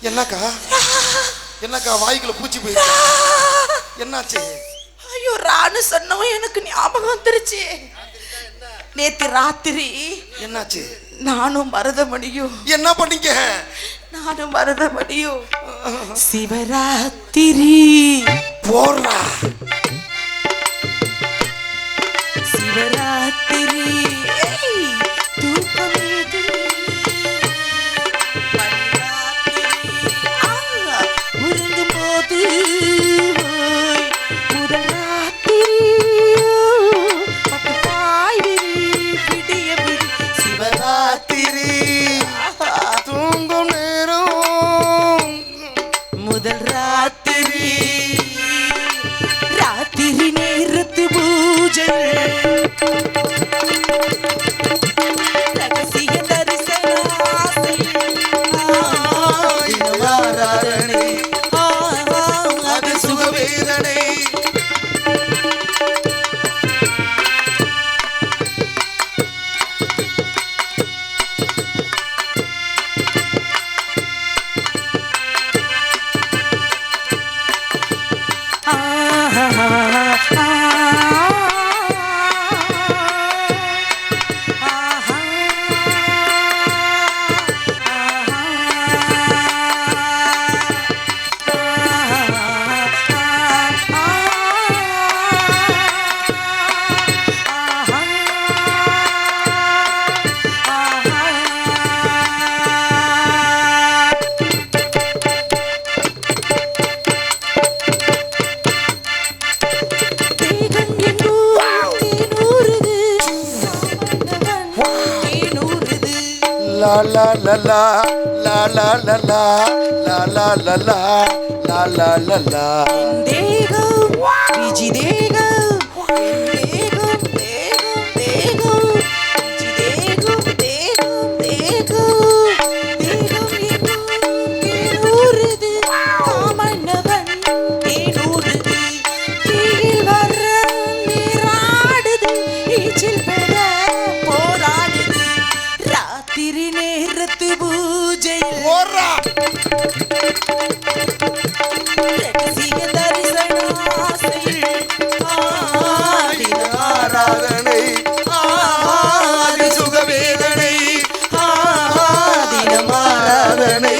என்னக்கா என்னக்கா வாய்க்குள்ள பூச்சி போயிருக்கு என்னாச்சு ஐயோ ராணு சொன்னவன் எனக்கு ஞாபகம் வந்துருச்சு நேத்து ராத்திரி என்னாச்சு நானும் மருதமணியும் என்ன பண்ணீங்க நானும் மருதமணியும் சிவராத்திரி போறா சிவராத்திரி தூக்கமேது உறங்கும் போது முதல் ராத்திரி பட்டு பாய்விரி விடிய விடி சிவராத்திரி தூங்கும் நேரம் முதல் ராத்திரி ராத்திரி நேரத்து பூஜை ரகசிய தரிசன ஆசை ஆராதனை அது சுகவேதனை la la la la la la la la la la la la la la la la தேகம் விஜி தேகம் தேகம் தேகம் தேகம் விஜி தேகம் தேகம் தேகம் தேகம் தேனூறுது காமன்னவன் தேனூறுது கீழ் வர நீராடுது ஈச்சில் பெற போராடுது ராத்திரி நேரத்து பூஜையில் போறா ரகசிய தரிசன ஆசையில் ஆராதனை ஆதி சுகவேதனை தினம் ஆராதனை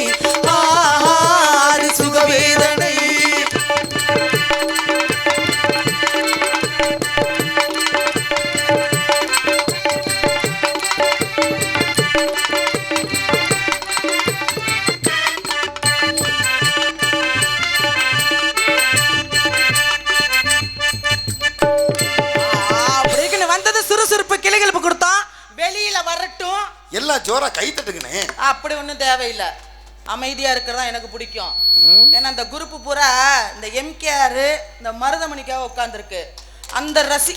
ஆதி சுகவேதனை அப்படின்னு வந்தது சுறுசுறுப்பு கிளிகளுப்பு கொடுத்தோம் வெளியில வரட்டும் எல்லாம் ஜோரா கை தட்டுங்கண்ணே அப்படி ஒண்ணும் தேவையில்லை அமைதியா இருக்கிறதா எனக்கு பிடிக்கும் ஏன்னா அந்த குரூப் பூரா இந்த எம்கேஆர் இந்த மருதமணிக்காக உட்கார்ந்துருக்கு அந்த ரசி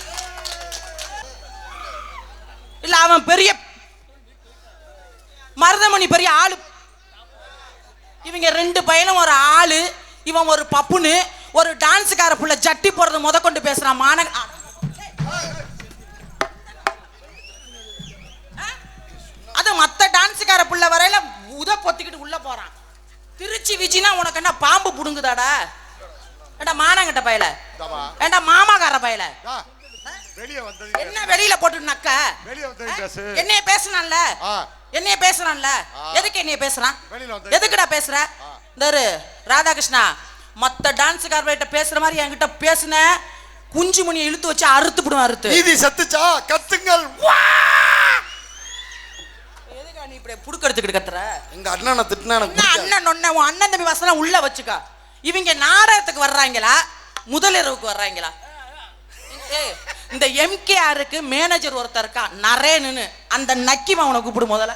இல்ல அவன் பெரிய மருதமணி பெரிய ஆளு இவங்க ரெண்டு பையனும் ஒரு ஆளு இவன் ஒரு பப்புனு ஒரு டான்ஸுக்கார புள்ள ஜட்டி போடுறது முத கொண்டு பேசுறான் அது மத்த டான்ஸுக்கார புள்ள வரையில உத பொத்திக்கிட்டு உள்ள போறான் திருச்சி விஜினா உனக்கு என்ன பாம்பு புடுங்குதாடா ஏண்டா மானங்கட்ட பயல ஏண்டா மாமாக்கார பயல வெளிய வந்தது என்ன வெளியில போட்டு நக்க வெளிய வந்தது பேசு என்னைய பேசுனான்ல என்னைய பேசுறான்ல எதுக்கு என்னைய பேசுறான் எதுக்குடா பேசுற தரு ராதாகிருஷ்ணா மத்த டான்ஸுக்காரர்கிட்ட பேசுற மாதிரி என்கிட்ட பேசுன குஞ்சு மணியை இழுத்து வச்சு அறுத்து விடுவேன் அறுத்து நீதி சத்துச்சா கத்துங்கள் எதுக்கா நீ இப்படி புடுக்க எடுத்துக்கிட்டு கத்துற எங்க அண்ணனை திட்டினா எனக்கு என்ன அண்ணன் ஒன்ன உன் அண்ணன் தம்பி வசனம் உள்ள வச்சுக்கா இவங்க நாடகத்துக்கு வர்றாங்களா முதலிரவுக்கு வர்றாங்களா இந்த எம்கேஆருக்கு மேனேஜர் ஒருத்தர் இருக்கா நரேன்னு அந்த நக்கிமா அவனை கூப்பிடு முதல்ல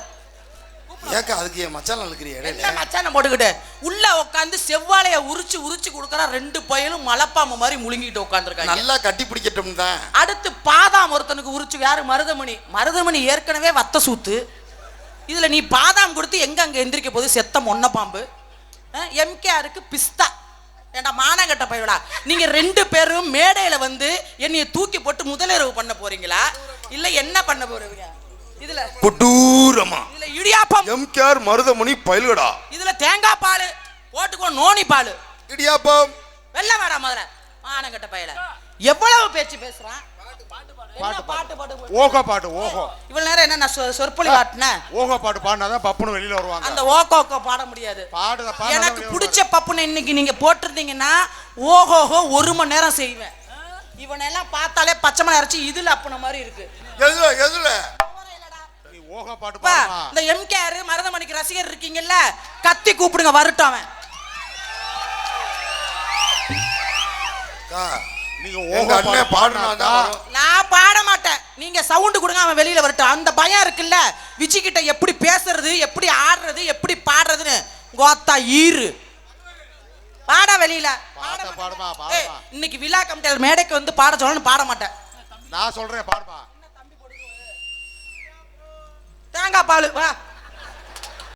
ஏக்கா அதுக்கு என் மச்சான் இருக்கிற என்ன இடையில மச்சான போட்டுக்கிட்டு உள்ள உட்காந்து செவ்வாழைய உரிச்சு உரிச்சு கொடுக்கறா ரெண்டு பையனும் மலைப்பாம்பு மாதிரி முழுங்கிட்டு உட்காந்துருக்காங்க நல்லா கட்டி பிடிக்கட்டும் தான் அடுத்து பாதாம் ஒருத்தனுக்கு உரிச்சு யாரு மருதமணி ஏற்கனவே வத்த சூத்து இதுல நீ பாதாம் கொடுத்து எங்க அங்க எந்திரிக்க போது செத்த மொன்ன பாம்பு எம்கேஆருக்கு பிஸ்தா ஏண்டா மானங்கட்ட பையடா நீங்க ரெண்டு பேரும் மேடையில வந்து என்னைய தூக்கி போட்டு முதலிரவு பண்ண போறீங்களா இல்ல என்ன பண்ண போறீங்க இதுல கொடூரமா இதுல இடியாப்பம் எம்கேஆர் மருதமணி பயில்கடா இதுல தேங்காய் பால் போட்டுக்கோ நோனி பாலு. இடியாப்பம். வெள்ள வாடா முதல்ல. மானங்கட்ட பையல. எவ்வளவு பேச்சு பேசுறான்? பாட்டு பாட்டு பாட்டு. ஓகோ பாட்டு ஓஹோ. இவ்வளவு நேரம் என்ன நான் சொற்பொழி காட்டினேன்? ஓஹோ பாட்டு பாடினாதான் பப்புன்னு வெளியில வருவாங்க. அந்த ஓகோ பாட முடியாது. எனக்கு பிடிச்ச பப்புன்னு இன்னைக்கு நீங்க போட்டிருந்தீங்கன்னா ஓஹோஹோ 1 மணி நேரம் செய்வேன். இவனெல்லாம் பார்த்தாலே பச்சை மலை அரைச்சி இதுல அப்புன மாதிரி இருக்கு. எதுல நீ ஓஹோ பாட்டு பாடுமா? இந்த எம்கேஆர் மருதமணிக்கு ரசிகர் இருக்கீங்கல்ல, கத்தி கூப்பிடுங்க வரட்டும் அவன். நீங்க உங்க அண்ணன் பாடுனாதான் நான் பாட மாட்டேன். நீங்க சவுண்ட் கொடுங்க அவன் வெளியில வரட்டும். அந்த பயம் இருக்குல்ல, விஜய் கிட்ட எப்படி பேசுறது, எப்படி ஆடுறது, எப்படி பாடுறதுன்னு கோத்தா ஈரு. பாட வெளியில பாடுமா. இன்னைக்கு விழா கமிட்டியாளர் மேடைக்கு வந்து பாட சொல்லணும்னு பாட மாட்டேன். நான் சொல்றேன் பாடுமா. தேங்காய் பால் வா.